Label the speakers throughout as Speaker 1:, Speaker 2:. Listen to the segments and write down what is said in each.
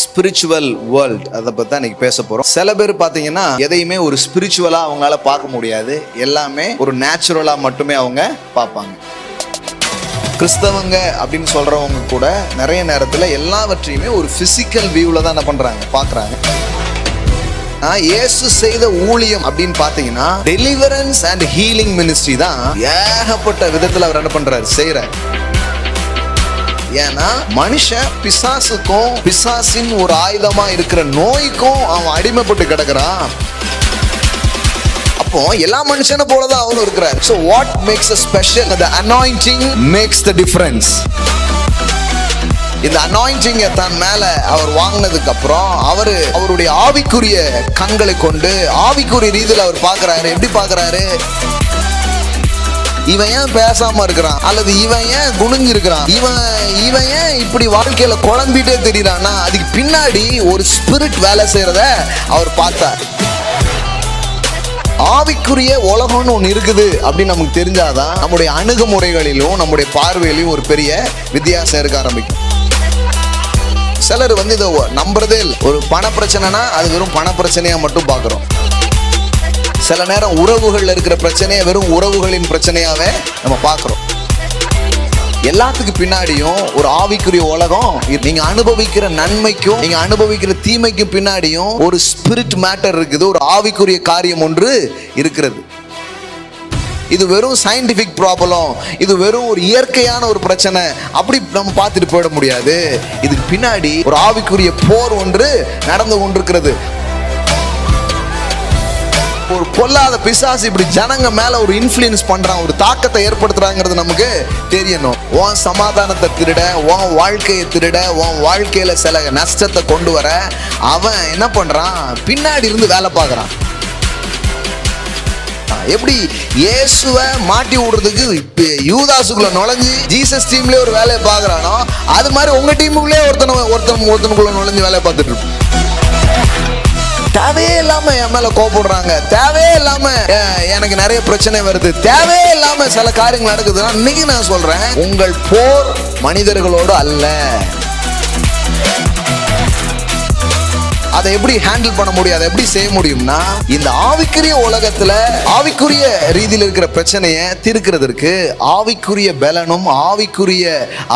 Speaker 1: Spiritual world அதை பற்றி தான் இன்னைக்கு பேச போகிறோம். சில பேர் பார்த்தீங்கன்னா எதையுமே ஒரு ஸ்பிரிச்சுவலாக அவங்களால பார்க்க முடியாது, எல்லாமே ஒரு நேச்சுரலாக மட்டுமே அவங்க பார்ப்பாங்க. கிறிஸ்தவங்க அப்படின்னு சொல்கிறவங்க கூட நிறைய நேரத்தில் எல்லாவற்றையுமே ஒரு ஃபிசிக்கல் வியூவில் தான் என்ன பண்ணுறாங்க, பார்க்குறாங்க. இயேசு செய்த ஊழியம் அப்படின்னு பார்த்தீங்கன்னா டெலிவரன்ஸ் அண்ட் ஹீலிங் மினிஸ்ட்ரி தான் ஏகப்பட்ட விதத்தில் அவர் என்ன பண்ணுறாரு, செய்கிறார். ஏன்னா மனுஷன் பிசாசுக்கும் பிசாசின் ஒரு ஆயுதமா இருக்கிற நோய்க்கும் அவன் அடிமைப்பட்டு கிடக்குறான். அப்போ எல்லா மனுஷனை போலதான் அவனும் இருக்கிறார். So what makes a special? The anointing makes the difference. இந்த அனாயிண்டிங் தன் மேல அவர் வாங்கினதுக்கு அப்புறம் அவருடைய ஆவிக்குரிய கண்களை கொண்டு ஆவிக்குரிய ரீதியில் அவர் பார்க்கிறாரு. எப்படி பார்க்கிறாரு? இவன் ஏன் பேசாம இருக்கிறான், அல்லது இவன் ஏன் குனிஞ்சிருக்கிறான், இவன் ஏன் இப்படி வாழ்க்கையில குழம்பிட்டே தெரியறான்னா, அதுக்கு பின்னாடி ஒரு ஸ்பிரிட் வேலை செய்யறத அவர் பார்த்தார். ஆவிக்குரிய உலகம்னு ஒன்று இருக்குது அப்படின்னு நமக்கு தெரிஞ்சாதான் நம்முடைய அணுகுமுறைகளிலும் நம்முடைய பார்வையிலும் ஒரு பெரிய வித்தியாசம் இருக்க ஆரம்பிக்கும். சிலர் இதை நம்புறதே இல்லை. ஒரு பண பிரச்சனைனா அது வெறும் பண பிரச்சனையா மட்டும் பார்க்கிறோம். சில நேரம் உறவுகள்ல இருக்கிற பிரச்சனையை வெறும் உறவுகளின் பிரச்சனையாவே நம்ம பார்க்கிறோம். எல்லாத்துக்கு பின்னாடியும் ஒரு ஆவிக்குரிய உலகம், நீங்க அனுபவிக்கிற நன்மைக்கும் நீங்க அனுபவிக்கிற தீமைக்கும் பின்னாடியும் ஒரு ஸ்பிரிட் மேட்டர் இருக்குது, ஒரு ஆவிக்குரிய காரியம் ஒன்று இருக்கிறது. இது வெறும் சயின்டிபிக் ப்ராப்ளம், இது வெறும் ஒரு இயற்கையான ஒரு பிரச்சனை அப்படி நம்ம பார்த்துட்டு போயிட முடியாது. இதுக்கு பின்னாடி ஒரு ஆவிக்குரிய போர் ஒன்று நடந்து கொண்டிருக்கிறது. ஒரு பொல்லாத பிசாசு இப்படி ஜனங்க மேல ஒரு இன்ஃப்ளூயன்ஸ் பண்றான், ஒரு தாக்கத்தை ஏற்படுத்துறாங்கிறது நமக்கு தெரியணும். உன் சமாதானத்தை திருட, உன் வாழ்க்கையை திருட, உன் வாழ்க்கையில சில நஷ்டத்தை கொண்டு வர அவன் என்ன பண்றான், பின்னாடி இருந்து வேலை பார்க்கறான். எப்படி இயேசுவை மாட்டி விடுறதுக்கு யூதாசுக்குள்ள நுழைஞ்சு ஜீசஸ் டீம்லயே ஒரு வேலையை பார்க்கறானோ, அது மாதிரி உங்க டீமுக்குள்ளே ஒருத்தனுக்குள்ள நுழைஞ்சு வேலையை பார்த்துட்டு இருப்போம். தேவையே இல்லாம என் மேல கோபப்படுறாங்க, தேவையே இல்லாம எனக்கு நிறைய பிரச்சனை வருது, தேவையே இல்லாம சில காரியங்கள் நடக்குதுன்னா இன்னைக்கு நான் சொல்றேன், உங்கள் போர் மனிதர்களோடு அல்ல. அதை எப்படி ஹேண்டில் பண்ண முடியும், அதை எப்படி செய்ய முடியும்னா, இந்த ஆவிக்குரிய உலகத்துல ஆவிக்குரிய ரீதியில் இருக்கிற பிரச்சனையை தீர்க்கிறதுக்கு ஆவிக்குரிய பலனும் ஆவிக்குரிய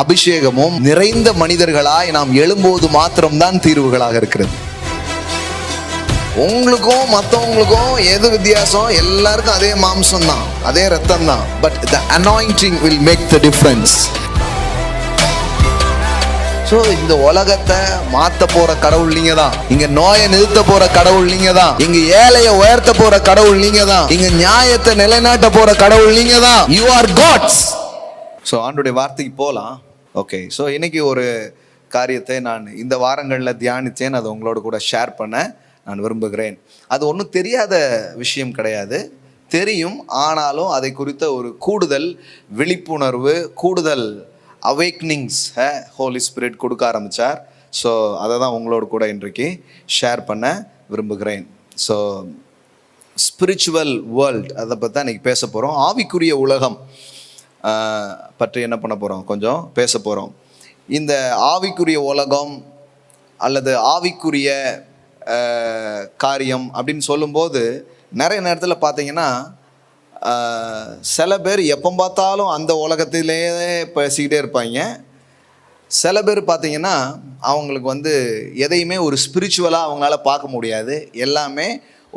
Speaker 1: அபிஷேகமும் நிறைந்த மனிதர்களாய் நாம் எழும்போது மாத்திரம்தான் தீர்வுகளாக இருக்கிறது. உங்களுக்கும் மற்றவங்களுக்கும் எது வித்தியாசம்? எல்லாருக்கும் அதே மாம்சம் தான், அதே ரத்தம் தான். But the anointing will make the difference. So இந்த உலகத்தை மாத்த போற கடவுள் நீங்க தான். இங்க நோயை நிறுத்த போற கடவுள் நீங்க தான். இங்க ஏழையை உயர்த்த போற கடவுள் நீங்க தான். இங்க நியாயத்தை நிலைநாட்ட போற கடவுள் நீங்க தான். You are gods. ஸோ ஆண்டுடைய வார்த்தைக்கு போகலாம். ஓகே, ஸோ இன்னைக்கு ஒரு காரியத்தை நான் இந்த வாரங்களில் தியானித்தேன், அதை உங்களோட கூட ஷேர் பண்ண நான் விரும்புகிறேன். அது ஒன்றும் தெரியாத விஷயம் கிடையாது, தெரியும். ஆனாலும் அதை குறித்த ஒரு கூடுதல் விழிப்புணர்வு, கூடுதல் அவேக்னிங்ஸ் ஹோலி ஸ்பிரிட் கொடுக்க ஆரம்பித்தார். ஸோ அதை தான் உங்களோட கூட இன்றைக்கு ஷேர் பண்ண விரும்புகிறேன். ஸோ ஸ்பிரிச்சுவல் வேர்ல்ட் அதை பற்றி தான் இன்றைக்கி பேச போகிறோம். ஆவிக்குரிய உலகம் பற்றி என்ன பண்ண போகிறோம், கொஞ்சம் பேச போகிறோம். இந்த ஆவிக்குரிய உலகம் அல்லது ஆவிக்குரிய காரியம் அப்படின்னு சொல்லும்போது நிறைய நேரத்தில் பார்த்தீங்கன்னா சில பேர் எப்போ பார்த்தாலும் அந்த உலகத்திலேயே பேசிக்கிட்டே இருப்பாங்க. சில பேர் பார்த்தீங்கன்னா அவங்களுக்கு எதையுமே ஒரு ஸ்பிரிச்சுவலாக அவங்களால பார்க்க முடியாது, எல்லாமே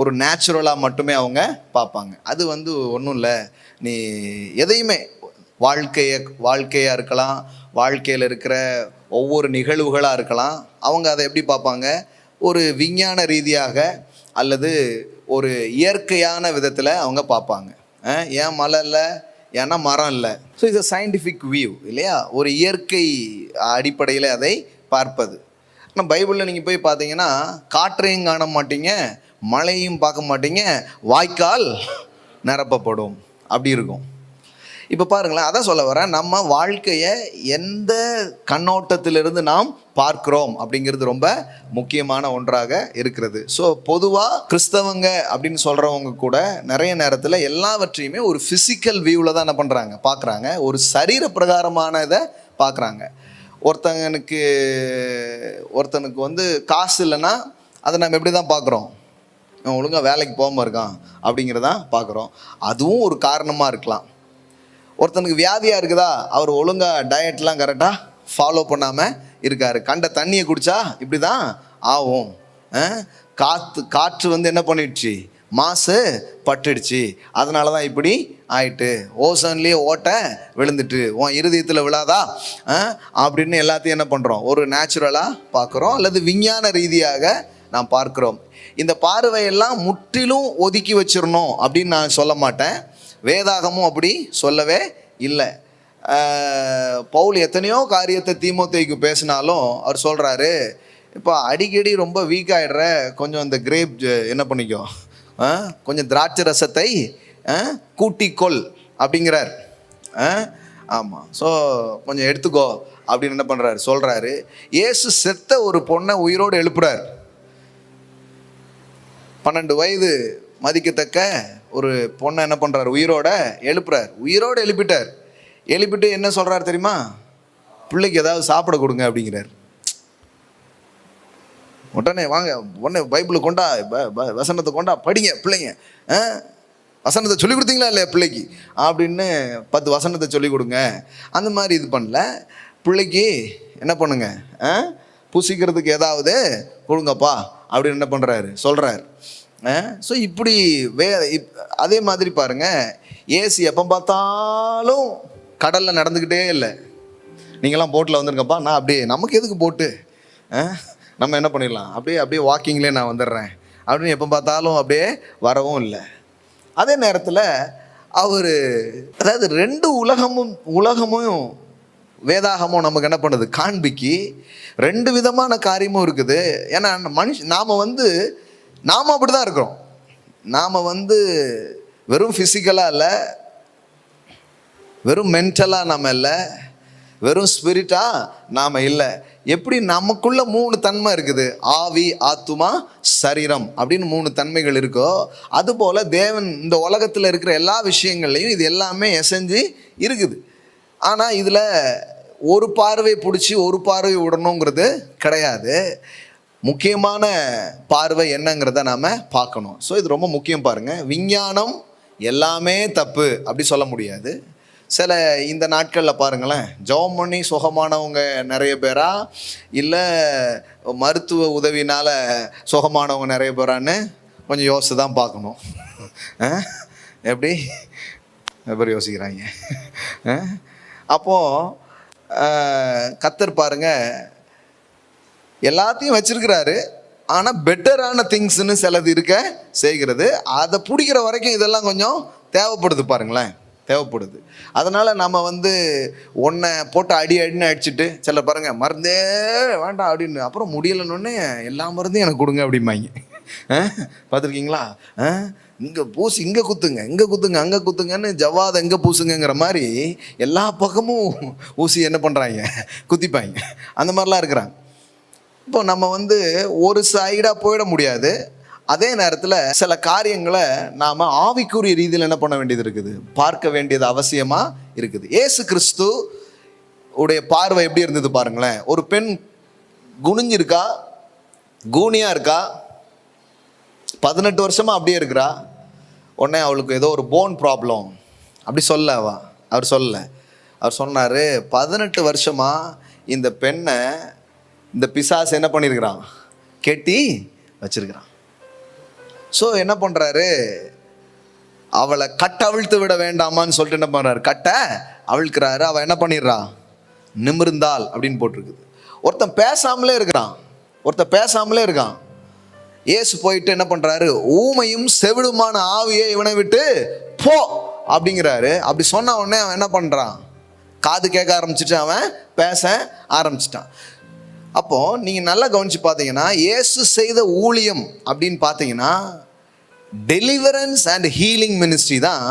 Speaker 1: ஒரு நேச்சுரலாக மட்டுமே அவங்க பார்ப்பாங்க. அது ஒன்றும் இல்லை, நீ எதையுமே வாழ்க்கையாக இருக்கலாம், வாழ்க்கையில் இருக்கிற ஒவ்வொரு நிகழ்வுகளாக இருக்கலாம், அவங்க அதை எப்படி பார்ப்பாங்க, ஒரு விஞ்ஞான ரீதியாக அல்லது ஒரு இயற்கையான விதத்தில் அவங்க பார்ப்பாங்க. ஏன் மலை இல்லை, ஏன்னா மரம் இல்லை. ஸோ இது சயின்டிஃபிக் வியூ இல்லையா, ஒரு இயற்கை அடிப்படையில் அதை பார்ப்பது. ஆனால் பைபிளில் நீங்கள் போய் பார்த்தீங்கன்னா காற்றையும் காண மாட்டீங்க, மழையும் பார்க்க மாட்டீங்க, வாய்க்கால் நிரப்பப்படும் அப்படி இருக்கும். இப்போ பாருங்களேன், அதான் சொல்ல வரேன், நம்ம வாழ்க்கையை எந்த கண்ணோட்டத்திலிருந்து நாம் பார்க்கிறோம் அப்படிங்கிறது ரொம்ப முக்கியமான ஒன்றாக இருக்கிறது. ஸோ பொதுவாக கிறிஸ்தவங்க அப்படின்னு சொல்கிறவங்க கூட நிறைய நேரத்தில் எல்லாவற்றையுமே ஒரு ஃபிசிக்கல் வியூவில் தான் என்ன பண்ணுறாங்க, பார்க்குறாங்க. ஒரு சரீர பிரகாரமான இதை பார்க்குறாங்க. ஒருத்தனுக்கு வந்து காசு இல்லைன்னா அதை நம்ம எப்படி தான் பார்க்குறோம், இவன் ஒழுங்காக வேலைக்கு போகாமல் இருக்கான் அப்படிங்கிறதான் பார்க்குறோம். அதுவும் ஒரு காரணமாக இருக்கலாம். ஒருத்தனுக்கு வியாதியாக இருக்குதா, அவர் ஒழுங்காக டயட்லாம் கரெக்டாக ஃபாலோ பண்ணாமல் இருக்கார், கண்ட தண்ணியை குடித்தா இப்படி தான் ஆகும். காற்று வந்து என்ன பண்ணிடுச்சு, மாசு பட்டுடுச்சு, அதனால தான் இப்படி ஆயிட்டு, ஓசன்லேயே ஓட்ட விழுந்துட்டு உன் இருதயத்தில் விழாதா அப்படின்னு எல்லாத்தையும் என்ன பண்ணுறோம், ஒரு நேச்சுரலாக பார்க்குறோம் அல்லது விஞ்ஞான ரீதியாக நாம் பார்க்குறோம். இந்த பார்வையெல்லாம் முற்றிலும் ஒதுக்கி வச்சிடணும் அப்படின்னு நான் சொல்ல மாட்டேன். வேதாகமும் அப்படி சொல்லவே இல்லை. பவுல் எத்தனையோ காரியத்தை தீமோத்தேயுக்கு பேசினாலும் அவர் சொல்கிறாரு, இப்போ அடிக்கடி ரொம்ப வீக் ஆகிடுற, கொஞ்சம் இந்த கிரேப் என்ன பண்ணிக்கோ, கொஞ்சம் திராட்சை ரசத்தை கூட்டிக்கொள் அப்படிங்கிறார். ஆமாம், ஸோ கொஞ்சம் எடுத்துக்கோ அப்படின்னு என்ன பண்ணுறாரு சொல்கிறாரு. இயேசு செத்த ஒரு பொண்ணை உயிரோடு எழுப்புறார். 12 வயது மதிக்கத்தக்க ஒரு பொண்ணை என்ன பண்ணுறாரு, உயிரோட எழுப்புறார். உயிரோடு எழுப்பிட்டு என்ன சொல்கிறாரு தெரியுமா, பிள்ளைக்கு ஏதாவது சாப்பிட கொடுங்க அப்படிங்கிறார். உடனே வாங்க, உடனே பைபிளை கொண்டா, வசனத்தை கொண்டா, படிங்க பிள்ளைங்க, வசனத்தை சொல்லி கொடுத்தீங்களா இல்லையா பிள்ளைக்கு அப்படின்னு 10 வசனத்தை சொல்லி கொடுங்க. அந்த மாதிரி இது பண்ணல, பிள்ளைக்கு என்ன பண்ணுங்க, புசிக்கிறதுக்கு ஏதாவது கொடுங்கப்பா அப்படின்னு என்ன பண்ணுறாரு சொல்கிறார். ஸோ இப்படி அதே மாதிரி பாருங்கள், ஏசி எப்போ பார்த்தாலும் கடலில் நடந்துக்கிட்டே இல்லை. நீங்களாம் போட்டில் வந்துருங்கப்பா, நான் அப்படியே நமக்கு எதுக்கு போட்டு, நம்ம என்ன பண்ணிடலாம், அப்படியே வாக்கிங்லேயே நான் வந்துடுறேன் அப்படின்னு எப்போ பார்த்தாலும் அப்படியே வரவும் இல்லை. அதே நேரத்தில் அவர் அதாவது 2 உலகமும் வேதாகமும் நமக்கு என்ன பண்ணுது, காண்பிக்கு 2 விதமான காரியமும் இருக்குது. ஏன்னா நாம் அப்படி தான் இருக்கிறோம். நாம் வெறும் ஃபிசிக்கலாக இல்லை, வெறும் மென்டலாக நாம் இல்லை, வெறும் ஸ்பிரிட்டாக நாம் இல்லை. எப்படி நமக்குள்ள 3 தன்மை இருக்குது, ஆவி, ஆத்துமா, சரீரம் அப்படின்னு 3 தன்மைகள் இருக்கோ, அதுபோல் தேவன் இந்த உலகத்தில் இருக்கிற எல்லா விஷயங்கள்லையும் இது எல்லாமே எசைஞ்சு இருக்குது. ஆனால் இதில் ஒரு பார்வை பிடிச்சி ஒரு பார்வை விடணுங்கிறது கிடையாது. முக்கியமான பார்வை என்னங்கிறத நாம் பார்க்கணும். ஸோ இது ரொம்ப முக்கியம். பாருங்கள், விஞ்ஞானம் எல்லாமே தப்பு அப்படி சொல்ல முடியாது. சில இந்த நாட்களில் பாருங்களேன், ஜெபம் பண்ணி சுகமானவங்க நிறைய பேரா, இல்லை மருத்துவ உதவினால் சுகமானவங்க நிறைய பேரான்னு கொஞ்சம் யோசித்து தான் பார்க்கணும். எப்படி பேர் யோசிக்கிறாங்க. அப்போது கர்த்தர் பாருங்க எல்லாத்தையும் வச்சிருக்கிறாரு, ஆனால் பெட்டரான திங்ஸ்ன்னு சிலது இருக்க செய்கிறது. அதை பிடிக்கிற வரைக்கும் இதெல்லாம் கொஞ்சம் தேவைப்படுது பாருங்களேன், தேவைப்படுது. அதனால் நம்ம ஒன்றை போட்டு அடின்னு அடிச்சுட்டு, சில பாருங்க மருந்தே வேண்டாம் அப்படின்னு, அப்புறம் முடியலைன்னொன்னே எல்லா மருந்தையும் எனக்கு கொடுங்க அப்படிம்பாங்க. பார்த்துருக்கீங்களா? இங்கே பூசி இங்கே குத்துங்க, இங்கே குத்துங்க, அங்கே குத்துங்கன்னு ஜவ்வாதை எங்கே பூசுங்கிற மாதிரி எல்லா பக்கமும் ஊசி என்ன பண்ணுறாங்க, குத்திப்பாங்க. அந்த மாதிரிலாம் இருக்கிறாங்க. இப்போ நம்ம ஒரு சைடாக போயிட முடியாது. அதே நேரத்தில் சில காரியங்களை நாம் ஆவிக்குரிய ரீதியில் என்ன பண்ண வேண்டியது இருக்குது, பார்க்க வேண்டியது அவசியமாக இருக்குது. இயேசு கிறிஸ்து உடைய பார்வை எப்படி இருந்தது பாருங்களேன். ஒரு பெண் குனிஞ்சிருக்கா, கூனியாக இருக்கா, 18 வருஷமாக அப்படியே இருக்கிறா. உடனே அவளுக்கு ஏதோ ஒரு போன் ப்ராப்ளம் அப்படி அவர் சொன்னார், 18 வருஷமாக இந்த பெண்ணை இந்த பிசாசு என்ன பண்ணியிருக்கிறான், கெட்டி வச்சிருக்கிறான். ஸோ என்ன பண்ணுறாரு, அவளை கட்டவிழ்த்து விட வேண்டாமான்னு சொல்லிட்டு என்ன பண்ணுறாரு, கட்ட அவிழ்க்கிறாரு. அவள் என்ன பண்ணிடுறா, நிமிர்ந்தாள் அப்படின்னு போட்டிருக்குது. ஒருத்தன் பேசாமலே இருக்கான். இயேசு போயிட்டு என்ன பண்ணுறாரு, ஊமையும் செவிடுமான ஆவியை இவனை விட்டு போ அப்படிங்கிறாரு. அப்படி சொன்ன உடனே அவன் என்ன பண்ணுறான், காது கேட்க ஆரம்பிச்சுட்டு அவன் பேச ஆரம்பிச்சிட்டான். அப்போது நீங்கள் நல்லா கவனித்து பார்த்தீங்கன்னா, இயேசு செய்த ஊழியம் அப்படின்னு பார்த்தீங்கன்னா டெலிவரன்ஸ் அண்ட் ஹீலிங் மினிஸ்ட்ரி தான்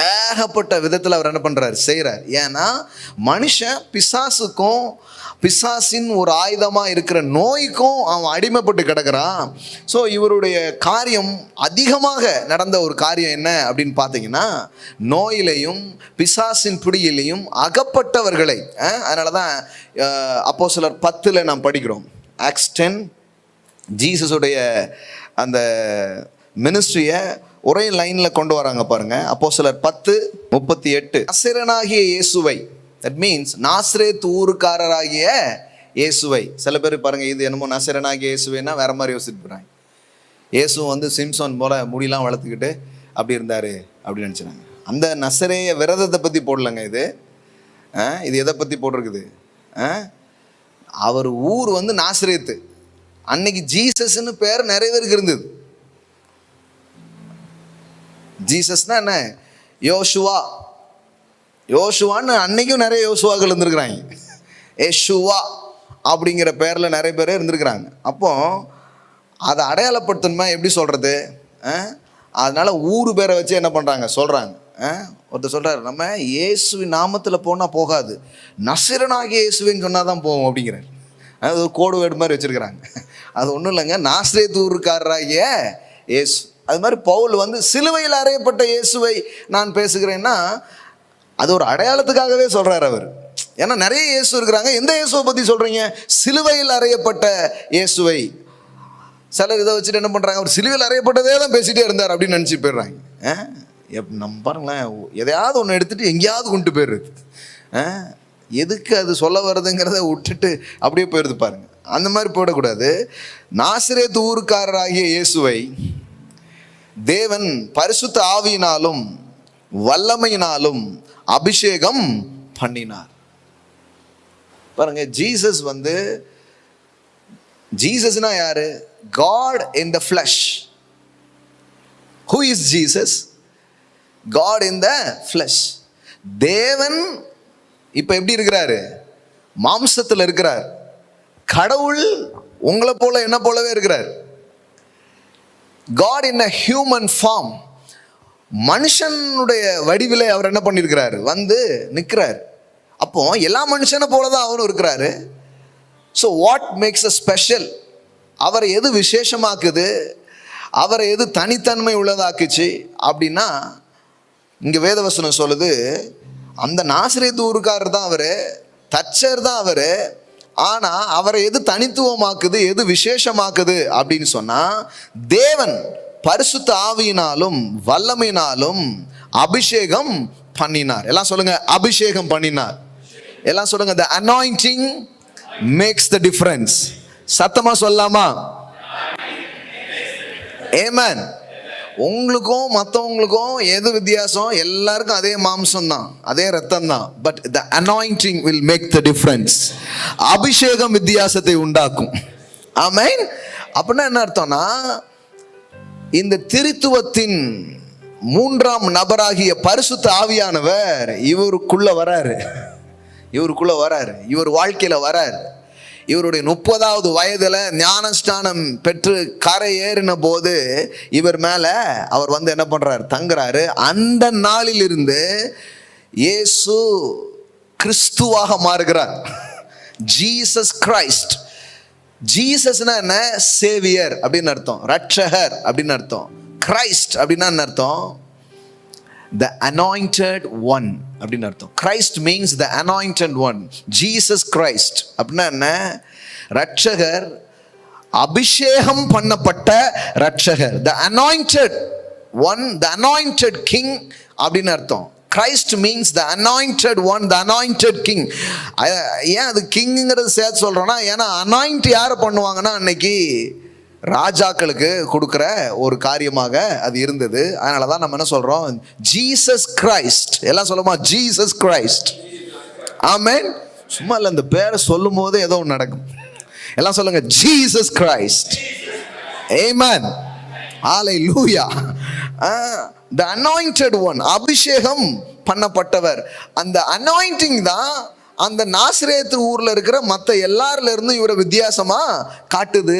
Speaker 1: ஏகப்பட்ட விதத்தில் அவர் என்ன பண்ணுறாரு, செய்கிறார். ஏன்னா மனுஷன் பிசாசுக்கும் பிசாசின் ஒரு ஆயுதமாக இருக்கிற நோய்க்கும் அவன் அடிமைப்பட்டு கிடக்கிறான். ஸோ இவருடைய காரியம் அதிகமாக நடந்த ஒரு காரியம் என்ன அப்படின்னு பார்த்தீங்கன்னா, நோயிலையும் பிசாசின் பிடியிலையும் அகப்பட்டவர்களை. அதனால தான் அப்போஸ்தலர் 10 நாம் படிக்கிறோம். ஆக்ட்ஸ் 10 ஜீசஸுடைய அந்த மினிஸ்ட்ரியை ஒரே லைனில் கொண்டு வராங்க பாருங்க. அப்போஸ்தலர் 10:38 நசரேயனாகிய இயேசுவை, தட் மீன்ஸ் நாசரேத் ஊருக்காரராகிய இயேசுவை. சில பேர் பாருங்க, இது என்னமோ நசரேயனாகிய இயேசுவைன்னா வேற மாதிரி யோசிச்சுட்டு போகிறாங்க. இயேசு வந்து சிம்சோன் போல முடியெல்லாம் வளர்த்துக்கிட்டு அப்படி இருந்தார் அப்படின்னு நினச்சினாங்க. அந்த நசரேய விரதத்தை பற்றி போடலைங்க. இது எதை பற்றி போட்டிருக்குது? அவர் ஊர் வந்து நாசரேத்து. அன்னைக்கு ஜீசஸ்ன்னு பேர் நிறைய பேருக்கு இருந்தது. ஜீசஸ்னா என்ன? யோசுவா. யோசுவான்னு அன்னைக்கும் நிறைய யோசுவாக்கள் இருந்திருக்கிறாங்க. யேசுவா அப்படிங்கிற பேரில் நிறைய பேர் இருந்திருக்கிறாங்க. அப்போ அதை அடையாளப்படுத்தணுமா எப்படி சொல்கிறது? அதனால ஊர் பேரை வச்சு என்ன பண்ணுறாங்க, சொல்கிறாங்க. ஒருத்தர் சொல்கிறார், நம்ம இயேசுவின் நாமத்தில் போனால் போகாது, நசரேயனாகிய இயேசுவின்னு சொன்னால் தான் போவோம் அப்படிங்கிறார். அது ஒரு கோடு வேர்டு மாதிரி வச்சுருக்கிறாங்க. அது ஒன்றும் இல்லைங்க, நாசரேத் ஊருக்காரராகிய இயேசு. அது மாதிரி பவுல் வந்து சிலுவையில் அறையப்பட்ட இயேசுவை நான் பேசுகிறேன்னா அது ஒரு அடையாளத்துக்காகவே சொல்கிறார் அவர். ஏன்னா நிறைய இயேசு இருக்கிறாங்க. எந்த இயேசுவை பற்றி சொல்கிறீங்க? சிலுவையில் அறையப்பட்ட இயேசுவை. சிலர் இதை வச்சுட்டு என்ன பண்ணுறாங்க, அவர் சிலுவையில் அறையப்பட்டதே தான் பேசிகிட்டே இருந்தார் அப்படின்னு நினச்சி போயிடுறாங்க. நம்ம பாருங்களேன், எதையாவது ஒன்று எடுத்துகிட்டு எங்கேயாவது கொண்டு போயிடுறது. எதுக்கு அது சொல்ல வருதுங்கிறத விட்டுட்டு அப்படியே போயிடுது பாருங்க. அந்த மாதிரி போயிடக்கூடாது. நாசரேத் ஊருக்காரராகிய இயேசுவை தேவன் பரிசுத்த ஆவியினாலும் வல்லமையினாலும் அபிஷேகம் பண்ணினார். பாருங்க, ஜீசஸ் வந்து, ஜீசஸ்னா யாரு? God in the flesh. Who is Jesus? God in the flesh. தேவன் இப்ப எப்படி இருக்கிறாரு? மாம்சத்தில் இருக்கிறார். கடவுள் உங்களை போல என்ன போலவே இருக்கிறார். God in a human form. மனுஷனுடைய வடிவிலே அவர் என்ன பண்ணியிருக்கிறாரு, வந்து நிற்கிறார். அப்போ எல்லா மனுஷனை போல தான் அவரும் இருக்கிறாரு. So what makes a special? அவரை எது விசேஷமாக்குது, அவரை எது தனித்தன்மை உள்ளதாக்குச்சு அப்படின்னா, இங்கே வேதவசனம் சொல்லுது, அந்த நாசரேத் ஊருக்காரர் தான் அவர், தச்சர் தான் அவர். ஆனால் அவரை எது தனித்துவமாக்குது, எது விசேஷமாக்குது அப்படின்னு சொன்னால், தேவன் பரிசுத்த ஆவியினாலும் வல்லமையினாலும் அபிஷேகம் பண்ணினார். எல்லாம் சொல்லுங்க, அபிஷேகம் பண்ணினார். எல்லாம் சொல்லுங்க, the anointing makes the difference. சத்தமா சொல்லலாமா? Amen. உங்களுக்கும் மற்றவங்களுக்கும் எது வித்தியாசம்? எல்லாருக்கும் அதே மாம்சம் தான், அதே ரத்தம் தான். But the anointing will make the difference. அபிஷேகம் வித்தியாசத்தை உண்டாக்கும். ஆமென். அப்படின்னா என்ன அர்த்தம்னா, இந்த திருத்துவத்தின் மூன்றாம் நபராகிய பரிசுத்த ஆவியானவர் இவருக்குள்ள வராரு. இவர் வாழ்க்கையில வராரு. இவருடைய 30வது வயதுல ஞானஸ்நானம் பெற்று கரை ஏறின போது இவர் மேல அவர் வந்து என்ன பண்றாரு, தங்குறாரு. அந்த நாளில் இருந்து இயேசு கிறிஸ்துவாக மாறுகிறார். Jesus Christ. ஜீசஸ்னா என்ன? சேவியர் அப்படின்னு அர்த்தம், ரட்சகர் அப்படின்னு அர்த்தம். கிரைஸ்ட் அப்படின்னா என்ன அர்த்தம்? the anointed one அப்படின்னு அர்த்தம். Christ means the anointed one. Jesus Christ அப்படின்னா என்ன? ரட்சகர், அபிஷேகம் பண்ணப்பட்ட ரட்சகர். the anointed one, the anointed king அப்படின்னு அர்த்தம். Christ means the anointed one, the anointed king. ஏன் அது கிங்ங்கிறது சேர்த்து சொல்றோம்னா, ஏன்னா அனாயிண்ட் யாரை பண்ணுவாங்கன்னா அன்னைக்கு ராஜாக்களுக்கு கொடுக்குற ஒரு காரியமாக அது இருந்தது. அதனால தான் நம்ம என்ன சொல்றோம், ஜீசஸ் கிரைஸ்ட். எல்லாம் சொல்லுமா, ஜீசஸ் கிரைஸ்ட். ஆமென். சும்மா இல்லை, அந்த பேரை சொல்லும் போது ஏதோ ஒன்று நடக்கும். எல்லாம் சொல்லுங்க, Jesus Christ. Amen. Hallelujah. the anointed one, அபிஷேகம் பண்ணப்பட்டவர். அந்த அனாயிண்டிங் தான் அந்த நாசரேத்து ஊர்ல இருக்கிற மற்ற எல்லாரில இருந்து இவரை வித்தியாசமா காட்டுது,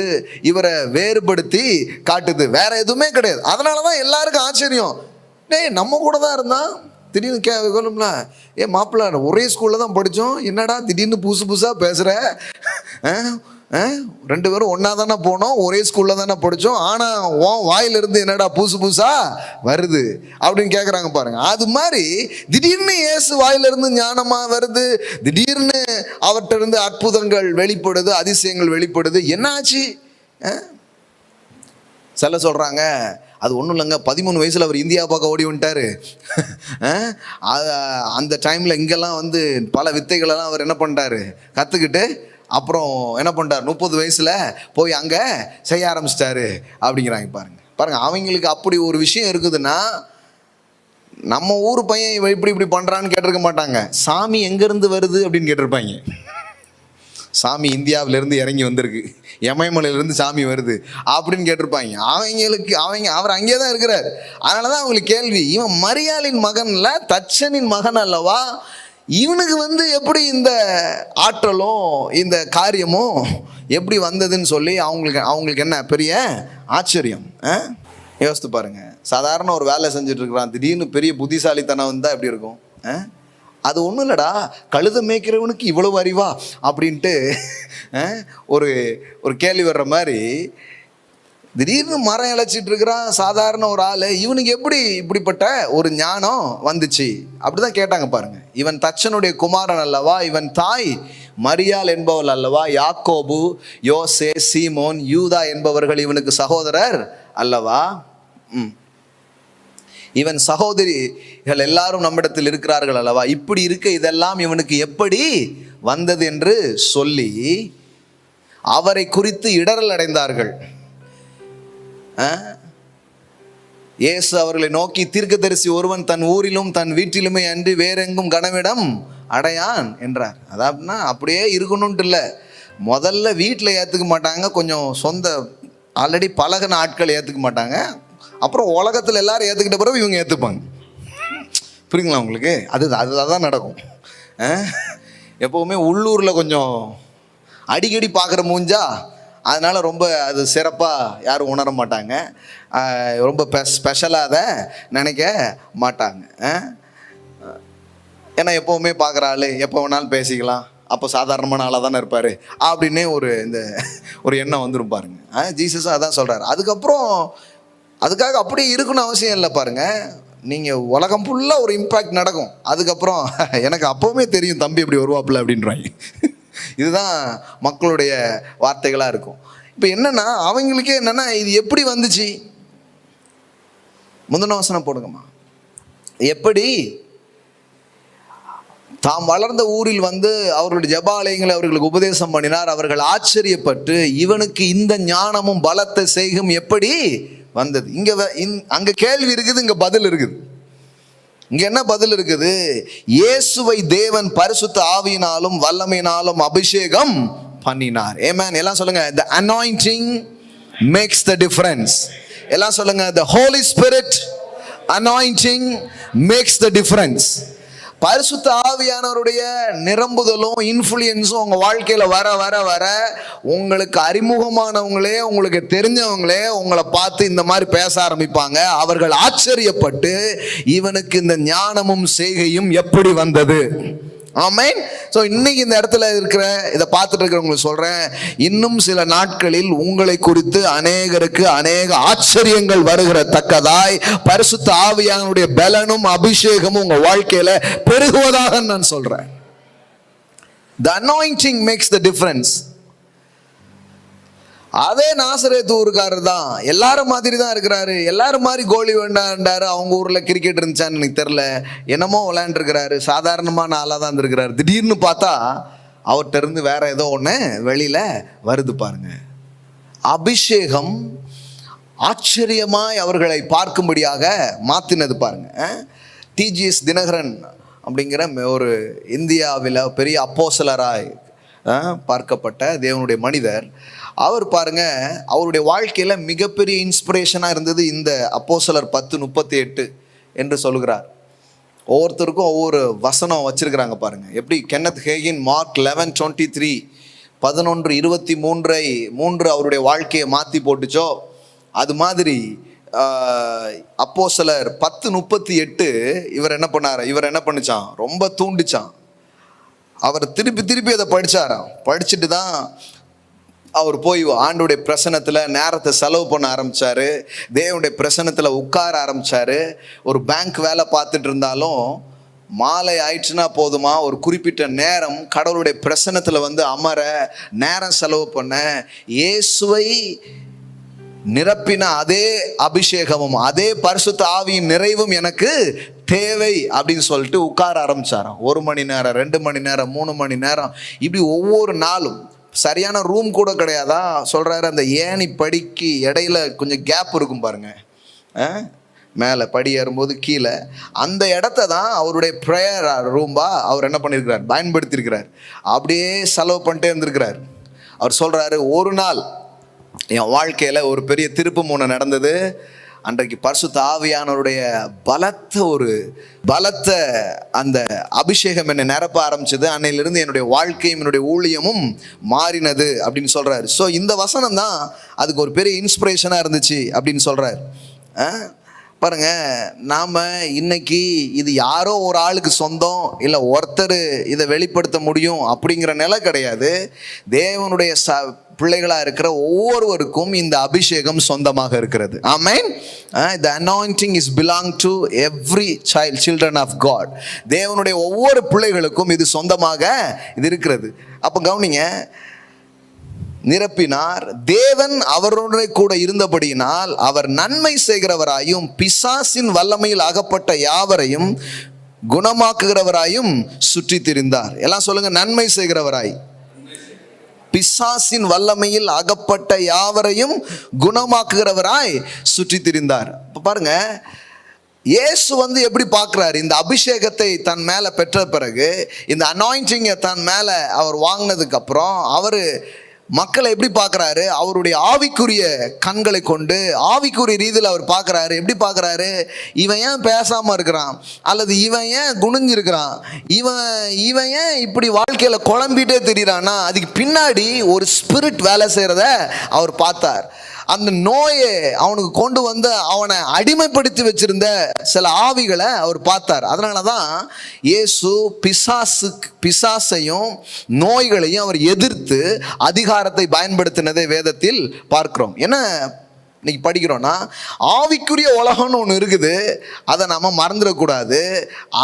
Speaker 1: இவரை வேறுபடுத்தி காட்டுது. வேற எதுவுமே கிடையாது. அதனாலதான் எல்லாருக்கும் ஆச்சரியம். டேய் நம்ம கூட தான் இருந்தான், திடீர்னு கேட்கணும்ல, மாப்பிள்ள ஒரே ஸ்கூலில் தான் படித்தோம், என்னடா திடீர்னு புதுசு புதுசாக பேசுகிற, 2 பேரும் ஒன்றா தானே போனோம், ஒரே ஸ்கூலில் தானே படித்தோம், ஆனால் உன் வாயிலிருந்து என்னடா புதுசு புதுசாக வருது அப்படின்னு கேட்குறாங்க பாருங்க. அது மாதிரி திடீர்னு இயேசு வாயிலிருந்து ஞானமாக வருது, திடீர்னு அவர்கிட்ட இருந்து அற்புதங்கள் வெளிப்படுது, அதிசயங்கள் வெளிப்படுது. என்னாச்சு? சில சொல்கிறாங்க அது ஒன்றும் இல்லைங்க, 13 வயசில் அவர் இந்தியா பார்க்க ஓடி வந்துட்டார். அந்த டைமில் இங்கெல்லாம் வந்து பல வித்தைகளெல்லாம் அவர் என்ன பண்ணிட்டாரு, கற்றுக்கிட்டு அப்புறம் என்ன பண்ணிட்டார், 30 வயசில் போய் அங்கே செய்ய ஆரம்பிச்சிட்டாரு அப்படிங்கிறாங்க. பாருங்க அவங்களுக்கு அப்படி ஒரு விஷயம் இருக்குதுன்னா, நம்ம ஊர் பையன் இப்படி பண்ணுறான்னு கேட்டிருக்க மாட்டாங்க. சாமி எங்கேருந்து வருது அப்படின்னு கேட்டிருப்பாங்க. சாமி இந்தியாவிலேருந்து இறங்கி வந்திருக்கு, எமயமலையிலேருந்து சாமி வருது அப்படின்னு கேட்டிருப்பாங்க. அவர் அங்கே தான் இருக்கிறார். அதனால தான் அவங்களுக்கு கேள்வி, இவன் மரியாளின் மகன்ல தச்சனின் மகன் அல்லவா, இவனுக்கு வந்து எப்படி இந்த ஆற்றலும் இந்த காரியமும் எப்படி வந்ததுன்னு சொல்லி அவங்களுக்கு என்ன பெரிய ஆச்சரியம். யோசித்து பாருங்க, சாதாரண ஒரு வேலை செஞ்சுட்டு இருக்கிறான், திடீர்னு பெரிய புத்திசாலித்தனம் வந்தால் எப்படி இருக்கும்? அது ஒன்றும் இல்லைடா, கழுதை மேய்க்கிறவனுக்கு இவ்வளவு அறிவா அப்படின்ட்டு ஒரு கேள்வி வர்ற மாதிரி திடீர்னு மரம் இழைச்சிட்டு இருக்கிறான் சாதாரண ஒரு ஆள், இவனுக்கு எப்படி இப்படிப்பட்ட ஒரு ஞானம் வந்துச்சு அப்படிதான் கேட்டாங்க பாருங்க. இவன் தச்சனுடைய குமாரன் அல்லவா, இவன் தாய் மரியாள் என்பவள் அல்லவா, யாக்கோபு, யோசே, சீமோன், யூதா என்பவர்கள் இவனுக்கு சகோதரர் அல்லவா, இவன் சகோதரிகள் எல்லாரும் நம்மிடத்தில் இருக்கிறார்கள் அல்லவா, இப்படி இருக்க இதெல்லாம் இவனுக்கு எப்படி வந்தது என்று சொல்லி அவரை குறித்து இடரல் அடைந்தார்கள். இயேசு அவர்களை நோக்கி, தீர்க்கதரிசி ஒருவன் தன் ஊரிலும் தன் வீட்டிலுமே அன்றி வேறெங்கும் கனவிடம் அடையான் என்றார். அதாவதுனா அப்படியே இருக்கணும்ட்டு இல்லை, முதல்ல வீட்டில் ஏற்றுக்க மாட்டாங்க, கொஞ்சம் சொந்த ஆல்ரெடி பழகின ஆட்கள் ஏற்றுக்க மாட்டாங்க, அப்புறம் உலகத்தில் எல்லாரும் ஏற்றுக்கிட்ட பிறகு இவங்க ஏற்றுப்பாங்க. புரியுங்களா உங்களுக்கு? அதுதான் நடக்கும். எப்போவுமே உள்ளூரில் கொஞ்சம் அடிக்கடி பார்க்குற மூஞ்சா, அதனால் ரொம்ப அது சிறப்பாக யாரும் உணர மாட்டாங்க, ரொம்ப ஸ்பெஷலாக அதை நினைக்க மாட்டாங்க. ஏன்னா எப்போவுமே பார்க்குற ஆள் எப்போ வேணாலும் பேசிக்கலாம், அப்போ சாதாரணமான ஆளாக தானே இருப்பார் அப்படின்னே ஒரு எண்ணம் வந்துடும் பாருங்க. ஜீசஸும் அதான் சொல்கிறார். அதுக்காக அப்படியே இருக்கணும் அவசியம் இல்லை பாருங்க. நீங்கள் உலகம் ஃபுல்லாக ஒரு இம்பேக்ட் நடக்கும், அதுக்கப்புறம் எனக்கு அப்போவுமே தெரியும் தம்பி இப்படி வருவாப்பில்ல அப்படின்றாங்க. இதுதான் மக்களுடைய வார்த்தைகளாக இருக்கும். இப்போ என்னன்னா அவங்களுக்கே என்னன்னா இது எப்படி வந்துச்சு, முந்தின வசனம் போடுங்கம்மா. எப்படி தாம் வளர்ந்த ஊரில் வந்து அவர்களுடைய ஜெபாலயங்களை அவர்களுக்கு உபதேசம் பண்ணினார். அவர்கள் ஆச்சரியப்பட்டு இவனுக்கு இந்த ஞானமும் பலத்த செய்கும் எப்படி வந்தது. அங்க கேள்வி இருக்குது, இங்க பதில் இருக்குது. இங்க என்ன பதில் இருக்குது? இயேசுவை தேவன் பரிசுத்த ஆவியினாலும் வல்லமையினாலும் அபிஷேகம் பண்ணினார். ஆமென். எல்லாம் சொல்லுங்க, the anointing makes the difference. எல்லாம் சொல்லுங்க, the Holy Spirit anointing makes the difference. பரிசுத்த ஆவியானவருடைய நிரம்புதலும் இன்ஃப்ளூயன்ஸும் உங்கள் வாழ்க்கையில் வர வர வர உங்களுக்கு அறிமுகமானவங்களே, உங்களுக்கு தெரிஞ்சவங்களே உங்களை பார்த்து இந்த மாதிரி பேச ஆரம்பிப்பாங்க. அவர்கள் ஆச்சரியப்பட்டு இவனுக்கு இந்த ஞானமும் செய்கையும் எப்படி வந்தது. ஆமென். ஸோ இன்னைக்கு இந்த இடத்துல இருக்கிற இதை பார்த்துட்டு இருக்கிறவங்களுக்கு சொல்கிறேன், இன்னும் சில நாட்களில் உங்களை குறித்து அநேகருக்கு அநேக ஆச்சரியங்கள் வருகிற தக்கதாய் பரிசுத்த ஆவியானுடைய பலனும் அபிஷேகமும் உங்கள் வாழ்க்கையில் பெருகுவதாக நான் சொல்கிறேன். The anointing makes the difference. அதே நாசரேத்து ஊருக்காரர் தான், எல்லாரும் மாதிரி தான் இருக்கிறாரு, எல்லாரும் மாதிரி கோலி வேண்டாண்டாரு. அவங்க ஊரில் கிரிக்கெட் இருந்துச்சான்னு எனக்கு தெரில, என்னமோ விளையாண்டுருக்கிறாரு, சாதாரணமான ஆளாக தான் இருந்திருக்கிறாரு. திடீர்னு பார்த்தா அவர்கிட்ட இருந்து வேற ஏதோ ஒன்று வெளியில் வருது பாருங்க. அபிஷேகம் ஆச்சரியமாய் அவர்களை பார்க்கும்படியாக மாற்றினது பாருங்க. டிஜிஎஸ் தினகரன் அப்படிங்கிற ஒரு இந்தியாவில் பெரிய அப்போஸ்தலராய் பார்க்கப்பட்ட தேவனுடைய மனிதர், அவர் பாருங்க, அவருடைய வாழ்க்கையில் மிகப்பெரிய இன்ஸ்பிரேஷனாக இருந்தது இந்த அப்போஸ்தலர் 10:38 என்று சொல்கிறார். ஒவ்வொருத்தருக்கும் ஒவ்வொரு வசனம் வச்சிருக்கிறாங்க பாருங்க. எப்படி கென்னத் ஹேகின் மார்க் 11:23 11:23 அவருடைய வாழ்க்கையை மாற்றி போட்டுச்சோ, அது மாதிரி அப்போஸ்தலர் 10:38 இவர் என்ன பண்ணிச்சான், ரொம்ப தூண்டிச்சான். அவர் திருப்பி அதை படிச்சாராம். படிச்சுட்டு தான் அவர் போய் ஆண்டோடைய பிரசன்னத்தில் நேரத்தை செலவு பண்ண ஆரம்பிச்சாரு. தேவனுடைய பிரசன்னத்தில் உட்கார ஆரம்பிச்சாரு. ஒரு பேங்க் வேலை பார்த்துட்டு இருந்தாலும் மாலை ஆயிடுச்சுன்னா போதுமா, ஒரு குறிப்பிட்ட நேரம் கடவுளுடைய பிரசன்னத்தில் வந்து அமர, நேரம் செலவு பண்ண, இயேசுவை நிரப்பின அதே அபிஷேகமும் அதே பரிசுத்த ஆவியின் நிறைவும் எனக்கு தேவை அப்படின்னு சொல்லிட்டு உட்கார ஆரம்பிச்சாராம். 1 மணி நேரம், 2 மணி நேரம், 3 மணி நேரம், இப்படி ஒவ்வொரு நாளும். சரியான ரூம் கூட கிடையாதா சொல்றாரு. அந்த ஏணி படிக்கு இடையில கொஞ்சம் கேப் இருக்கும் பாருங்க, மேலே படி ஏறும்போது கீழே, அந்த இடத்த தான் அவருடைய ப்ரேயர் ரூம்பா அவர் என்ன பண்ணியிருக்கிறார், பயன்படுத்தியிருக்கிறார். அப்படியே செலவு பண்ணிட்டே இருந்திருக்கிறார். அவர் சொல்றாரு, ஒரு நாள் என் வாழ்க்கையில் ஒரு பெரிய திருப்பம் ஒன்று நடந்தது. அன்றைக்கு பரிசுத்த ஆவியானவருடைய பலத்த அந்த அபிஷேகம் என்னை நிரப்ப ஆரம்பிச்சது. அன்னையிலிருந்து என்னுடைய வாழ்க்கையும் என்னுடைய ஊழியமும் மாறினது அப்படின்னு சொல்றாரு. ஸோ இந்த வசனம் தான் அதுக்கு ஒரு பெரிய இன்ஸ்பிரேஷனாக இருந்துச்சு அப்படின்னு சொல்றாரு. பாருங்க, நாம் இன்னைக்கு இது யாரோ ஒரு ஆளுக்கு சொந்தம், இல்லை ஒருத்தர் இதை வெளிப்படுத்த முடியும் அப்படிங்கிற நிலை கிடையாது. தேவனுடைய பிள்ளைகளாக இருக்கிற ஒவ்வொருவருக்கும் இந்த அபிஷேகம் சொந்தமாக இருக்கிறது. ஆமென். The anointing is belong to every children of God. தேவனுடைய ஒவ்வொரு பிள்ளைகளுக்கும் இது சொந்தமாக இது இருக்கிறது. அப்போ கவனிங்க, நிரப்பினார். தேவன் அவருடைய கூட இருந்தபடியினால் அவர் நன்மை செய்கிறவராயும் பிசாசின் வல்லமையில் அகப்பட்ட யாவரையும் குணமாக்குகிறவராயும் சுற்றி திரிந்தார். எல்லாம் சொல்லுங்க, நன்மை செய்கிறவராய், பிசாசின் வல்லமையில் அகப்பட்ட யாவரையும் குணமாக்குகிறவராய் சுற்றி திரிந்தார். இப்ப பாருங்க, இயேசு வந்து எப்படி பார்க்கிறாரு, இந்த அபிஷேகத்தை தன் மேல பெற்ற பிறகு, இந்த அனாயிண்டிங்கை தன் மேல அவர் வாங்கினதுக்கு அப்புறம் அவர் மக்களை எப்படி பார்க்குறாரு, அவருடைய ஆவிக்குரிய கண்களை கொண்டு ஆவிக்குரிய ரீதியில் அவர் பார்க்குறாரு. எப்படி பார்க்குறாரு, இவன் ஏன் பேசாமல் இருக்கிறான், அல்லது இவன் ஏன் குனிஞ்சிருக்கிறான், இவன் ஏன் இப்படி வாழ்க்கையில் குழம்பிட்டே தெரிகிறான்னா, அதுக்கு பின்னாடி ஒரு ஸ்பிரிட் வேலை செய்கிறத அவர் பார்த்தார். அந்த நோயை அவனுக்கு கொண்டு வந்து அவனை அடிமைப்படுத்தி வச்சிருந்த சில ஆவிகளை அவர் பார்த்தார். அதனால தான் இயேசு பிசாசையும் நோய்களையும் அவர் எதிர்த்து அதிகாரத்தை பயன்படுத்தினதை வேதத்தில் பார்க்கிறோம். என்ன இன்னைக்கு படிக்கிறோன்னா, ஆவிக்குரிய உலகம்னு ஒன்று இருக்குது, அதை நம்ம மறந்துடக்கூடாது.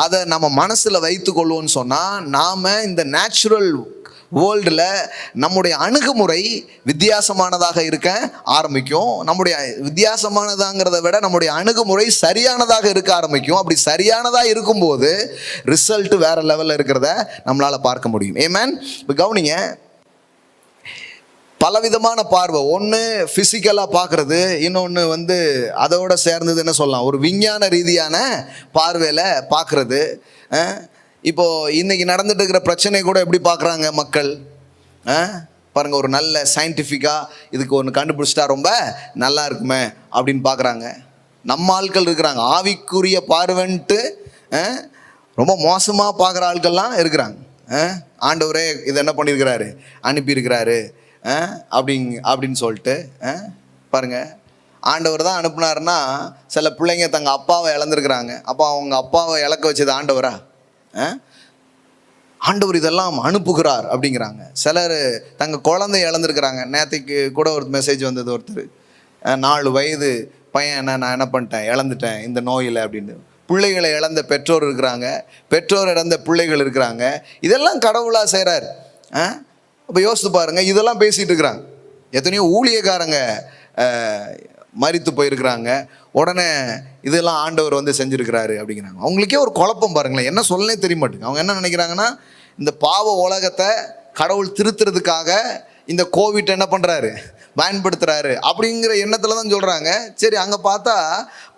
Speaker 1: அதை நம்ம மனசில் வைத்து கொள்வோம்னு சொன்னால், நாம் இந்த நேச்சுரல் வேர்ல்டில் நம்முடைய அணுகுமுறை வித்தியாசமானதாக இருக்க ஆரம்பிக்கும். நம்முடைய வித்தியாசமானதாங்கிறத விட நம்முடைய அணுகுமுறை சரியானதாக இருக்க ஆரம்பிக்கும். அப்படி சரியானதாக இருக்கும்போது ரிசல்ட் வேற லெவலில் இருக்கிறத நம்மளால் பார்க்க முடியும். ஆமென். இப்போ கவனிங்க, பலவிதமான பார்வை. ஒன்று ஃபிசிக்கலாக பார்க்குறது, இன்னொன்று வந்து அதோட சேர்ந்தது என்ன சொல்லலாம், ஒரு விஞ்ஞான ரீதியான பார்வையில் பார்க்குறது. இப்போது இன்றைக்கி நடந்துட்டு இருக்கிற பிரச்சனை கூட எப்படி பார்க்குறாங்க மக்கள் பாருங்கள். ஒரு நல்ல சயின்டிஃபிக்காக இதுக்கு ஒன்று கண்டுபிடிச்சிட்டா ரொம்ப நல்லா இருக்குமே அப்படின்னு பார்க்குறாங்க. நம்ம ஆட்கள் இருக்கிறாங்க, ஆவிக்குரிய பார்வைன்ட்டு ரொம்ப மோசமாக பார்க்குற ஆட்கள்லாம் இருக்கிறாங்க. ஆண்டவரே இதை என்ன பண்ணியிருக்கிறாரு, அனுப்பியிருக்கிறாரு அப்படின்னு சொல்லிட்டு பாருங்கள். ஆண்டவர் தான் அனுப்புனாருன்னா, சில பிள்ளைங்க தங்கள் அப்பாவை இழந்துருக்குறாங்க. அப்போ அவங்க அப்பாவை இழக்க வச்சது ஆண்டவரா? ஆண்டவர் இதெல்லாம் அனுப்புகிறார் அப்படிங்கிறாங்க. சிலர் தங்கள் குழந்தைய இழந்திருக்கிறாங்க. நேற்றுக்கு கூட ஒரு மெசேஜ் வந்தது, ஒருத்தர் 4 வயது பையன், நான் என்ன பண்ணிட்டேன், இழந்துட்டேன் இந்த நோயில் அப்படின்னு. பிள்ளைகளை இழந்த பெற்றோர் இருக்கிறாங்க, பெற்றோர் இழந்த பிள்ளைகள் இருக்கிறாங்க. இதெல்லாம் கடவுளாக செய்கிறார். அப்போ யோசித்து பாருங்கள், இதெல்லாம் பேசிகிட்டு இருக்கிறாங்க. எத்தனையோ ஊழியக்காரங்க மரித்து போயிருக்கிறாங்க, உடனே இதெல்லாம் ஆண்டவர் வந்து செஞ்சுருக்கிறாரு அப்படிங்கிறாங்க. அவங்களுக்கே ஒரு குழப்பம் பாருங்களேன், என்ன சொல்லனே தெரிய மாட்டேங்குது. அவங்க என்ன நினைக்கிறாங்கன்னா, இந்த பாவ உலகத்தை கடவுள் திருத்துறதுக்காக இந்த கோவிட் என்ன பண்ணுறாரு, பயன்படுத்துகிறாரு அப்படிங்கிற எண்ணத்தில் தான் சொல்கிறாங்க. சரி, அங்கே பார்த்தா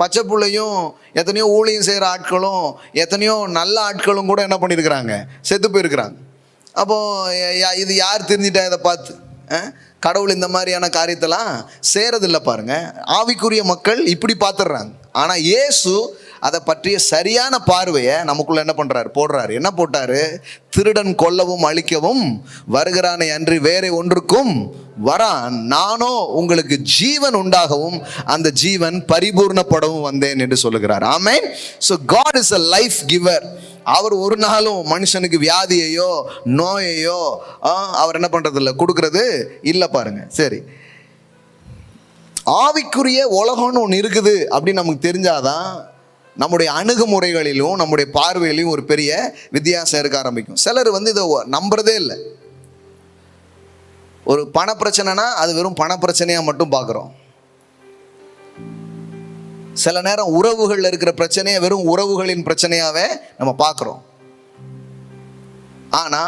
Speaker 1: பச்சை பிள்ளையும் எத்தனையோ ஊழியம் செய்கிற ஆட்களும் எத்தனையோ நல்ல ஆட்களும் கூட என்ன பண்ணியிருக்கிறாங்க, செத்து போயிருக்கிறாங்க. அப்போது இது யார் தெரிஞ்சிட்டா இதை பார்த்து? கடவுள் இந்த மாதிரியான காரியத்தெல்லாம் செய்கிறதில்ல பாருங்க. ஆவிக்குரிய மக்கள் இப்படி பார்த்துடுறாங்க. ஆனால் இயேசு அதை பற்றிய சரியான பார்வையை நமக்குள்ள என்ன பண்றாரு, போடுறாரு. என்ன போட்டாரு? திருடன் கொல்லவும் அழிக்கவும் வருகிறானே அன்றி வேற ஒன்றுக்கும் வரான், நானோ உங்களுக்கு ஜீவன் உண்டாகவும் அந்த ஜீவன் பரிபூர்ணப்படவும் வந்தேன் என்று சொல்லுகிறார். ஆமென். So God is a life giver. அவர் ஒரு நாளும் மனுஷனுக்கு வியாதியையோ நோயையோ அவர் என்ன பண்றது இல்லை, கொடுக்கறது இல்லை. பாருங்க, சரி, ஆவிக்குரிய உலகம்னு ஒன்று இருக்குது அப்படின்னு நமக்கு தெரிஞ்சாதான் நம்முடைய அணுகுமுறைகளிலும் நம்முடைய பார்வையிலையும் ஒரு பெரிய வித்தியாசம் இருக்க ஆரம்பிக்கும். சிலர் இதை நம்புறதே இல்லை. ஒரு பண பிரச்சனைனா அது வெறும் பண பிரச்சனையா மட்டும் பார்க்குறோம். சில நேரம் உறவுகள் இருக்கிற பிரச்சனையை வெறும் உறவுகளின் பிரச்சனையாவே நம்ம பார்க்குறோம். ஆனா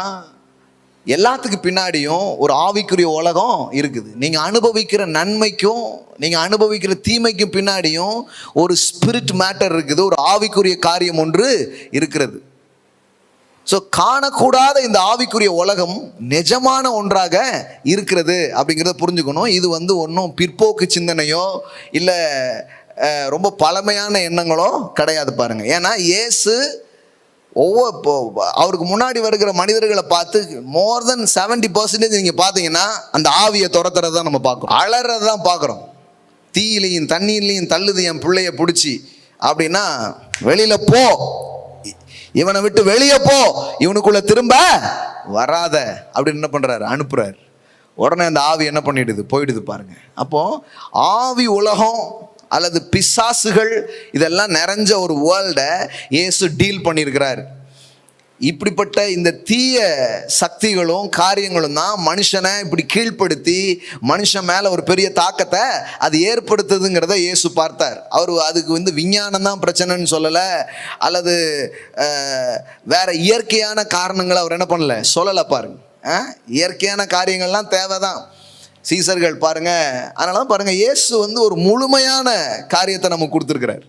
Speaker 1: எல்லாத்துக்கு பின்னாடியும் ஒரு ஆவிக்குரிய உலகம் இருக்குது. நீங்க அனுபவிக்கிற நன்மைக்கும் நீங்க அனுபவிக்கிற தீமைக்கும் பின்னாடியும் ஒரு ஸ்பிரிட் மேட்டர் இருக்குது, ஒரு ஆவிக்குரிய காரியம் ஒன்று இருக்கிறது. ஸோ காணக்கூடாத இந்த ஆவிக்குரிய உலகம் நிஜமான ஒன்றாக இருக்கிறது அப்படிங்கிறத புரிஞ்சுக்கணும். இது ஒன்றும் பிற்போக்கு சிந்தனையோ இல்லை ரொம்ப பழமையான எண்ணங்களோ கிடையாது. பாருங்க, ஏன்னா இயேசு அவருக்கு முன்னாடி வருகிற மனிதர்களை பார்த்து மோர் தென் 70% நீங்கள் பார்த்தீங்கன்னா அந்த ஆவியை துரத்துறது தான் நம்ம பார்க்குறோம், அலறது தான் பார்க்குறோம். தீயிலையும் தண்ணீர்லையும் தள்ளுது என் பிள்ளைய பிடிச்சி அப்படின்னா வெளியில போ, இவனை விட்டு வெளியே போ, இவனுக்குள்ள திரும்ப வராத அப்படின்னு என்ன பண்றாரு, அனுப்புறாரு. உடனே அந்த ஆவி என்ன பண்ணிடுது, போயிடுது. பாருங்க, அப்போ ஆவி உலகம் அல்லது பிசாசுகள் இதெல்லாம் நிறைஞ்ச ஒரு வேர்ல்டை இயேசு டீல் பண்ணியிருக்கிறார். இப்படிப்பட்ட இந்த தீய சக்திகளும் காரியங்களும் தான் மனுஷனை இப்படி கீழ்ப்படுத்தி மனுஷன் மேலே ஒரு பெரிய தாக்கத்தை அது ஏற்படுத்துதுங்கிறத இயேசு பார்த்தார். அவர் அதுக்கு விஞ்ஞானம் தான் பிரச்சனைன்னு சொல்லலை, அல்லது வேற இயற்கையான காரணங்களை அவர் என்ன பண்ணல, சொல்லலை. பாருங்க, இயற்கையான காரியங்கள்லாம் தேவைதான், சீசர்கள் பாருங்க. அதனால பாருங்க, இயேசு ஒரு முழுமையான காரியத்தை நமக்கு கொடுத்துருக்கிறார்.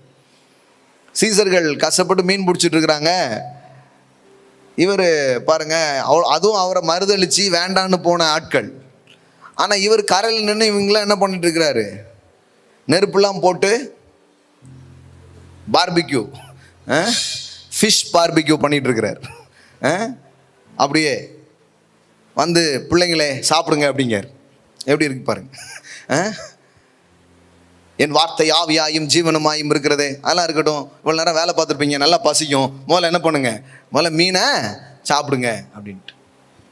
Speaker 1: சீசர்கள் கஷ்டப்பட்டு மீன் பிடிச்சிட்டு இருக்கிறாங்க. இவர் பாருங்க, அதுவும் அவரை மறுதளிச்சு வேண்டான்னு போன ஆட்கள். ஆனால் இவர் கரையில் நின்று இவங்களாம் என்ன பண்ணிட்டு இருக்கிறாரு, நெருப்புலாம் போட்டு பார்பிக்யூ, ஃபிஷ் பார்பிக்யூ பண்ணிட்டு இருக்கிறார். அப்படியே பிள்ளைங்களே சாப்பிடுங்க அப்படிங்கார். எப்படி இருக்கு பாருங்க. என் வார்த்தை ஆவியாயும் ஜீவனமாயும் இருக்கிறதே, அதெல்லாம் இருக்கட்டும். இவ்வளோ நேரம் வேலை பார்த்துருப்பீங்க, நல்லா பசிக்கும், முதல்ல என்ன பண்ணுங்க, முதல்ல மீனை சாப்பிடுங்க அப்படின்ட்டு.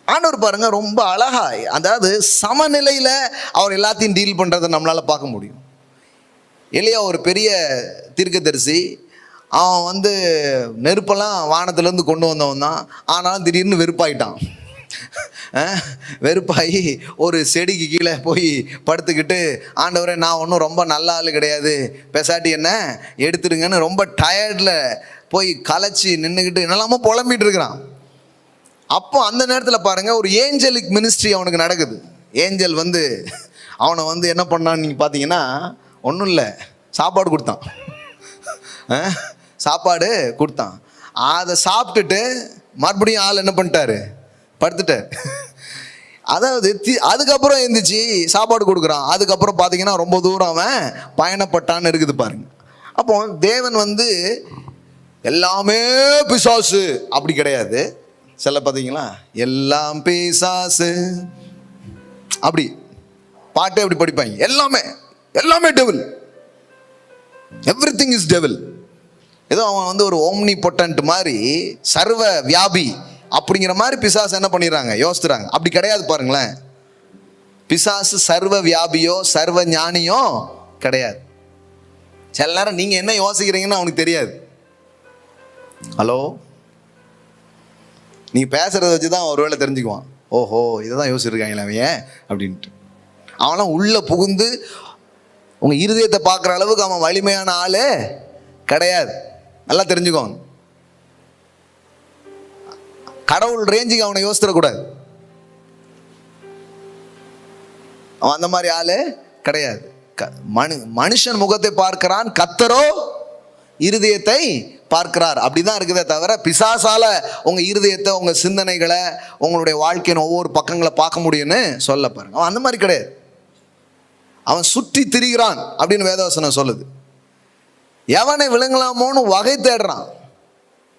Speaker 1: ஆண்டவர் பாருங்க ரொம்ப அழகா, அதாவது சமநிலையில் அவர் எல்லாத்தையும் டீல் பண்ணுறதை நம்மளால் பார்க்க முடியும். எலியா ஒரு பெரிய தீர்க்கதரிசி, அவன் நெருப்பெல்லாம் வானத்திலேருந்து கொண்டு வந்தவன் தான். ஆனாலும் திடீர்னு வெறுப்பாயிட்டான். வெறுப்பாகி ஒரு செடிக்கு கீழே போய் படுத்துக்கிட்டு, ஆண்டவரே நான் ஒன்றும் ரொம்ப நல்ல ஆள் கிடையாது, பெசாட்டி என்ன எடுத்துடுங்கன்னு ரொம்ப டயர்டில் போய் களைச்சி நின்றுக்கிட்டு என்னெல்லாமோ புலம்பிட்டு இருக்கிறான். அப்போ அந்த நேரத்தில் பாருங்க, ஒரு ஏஞ்சலிக் மினிஸ்ட்ரி அவனுக்கு நடக்குது. ஏஞ்சல் அவனை என்ன பண்ணான்னு நீங்கள் பார்த்தீங்கன்னா ஒன்றும் இல்லை, சாப்பாடு கொடுத்தான். சாப்பாடு கொடுத்தான். அதை சாப்பிட்டுட்டு மறுபடியும் ஆள் என்ன பண்ணிட்டாரு, படுத்துட்டார். அதாவது அதுக்கப்புறம் எழுந்திரிச்சு சாப்பாடு கொடுக்குறான். அதுக்கப்புறம் பார்த்தீங்கன்னா ரொம்ப தூரம் அவன் பயணப்பட்டான்னு இருக்குது பாருங்க. அப்போ தேவன் எல்லாமே பிசாசு அப்படி கிடையாது. சில பார்த்தீங்களா, எல்லாம் பிசாசு அப்படி பாட்டே அப்படி படிப்பாங்க. எல்லாமே டெவில், எவ்ரிதிங் இஸ் டெவில். ஏதோ அவன் ஒரு ஓம்னி பொட்டன்ட் மாதிரி, சர்வ வியாபி அப்படிங்கிற மாதிரி பிசாசு என்ன பண்ணிடுறாங்க, யோசிச்சுறாங்க. அப்படி கிடையாது. பாருங்களேன், பிசாசு சர்வ வியாபியோ சர்வ ஞானியோ கிடையாது. சில நேரம் நீங்க என்ன யோசிக்கிறீங்கன்னு அவனுக்கு தெரியாது. ஹலோ, நீங்க பேசுறத வச்சுதான் ஒருவேளை தெரிஞ்சுக்குவான், ஓஹோ இதை தான் யோசிச்சிருக்காங்களே அவன் அப்படின்ட்டு. அவன்லாம் உள்ள புகுந்து உங்க இருதயத்தை பார்க்குற அளவுக்கு அவன் வலிமையான ஆளு கிடையாது. நல்லா தெரிஞ்சுக்கோங்க. கடவுள் ரேஞ்சுக்கு அவனை யோசிச்சிடக்கூடாது. அவன் அந்த மாதிரி ஆளு கிடையாது. மனுஷன் முகத்தை பார்க்கிறான், கர்த்தரோ இருதயத்தை பார்க்கிறார். அப்படிதான் இருக்குதே தவிர பிசாசால உங்க இருதயத்தை, உங்க சிந்தனைகளை, உங்களுடைய வாழ்க்கையின் ஒவ்வொரு பக்கங்களை பார்க்க முடியும்னு சொல்ல பாருங்க. அவன் அந்த மாதிரி கிடையாது. அவன் சுற்றி திரிகிறான் அப்படின்னு வேதவசனம் சொல்லுது. எவனை விழுங்கலாமோன்னு வகை தேடுறான்.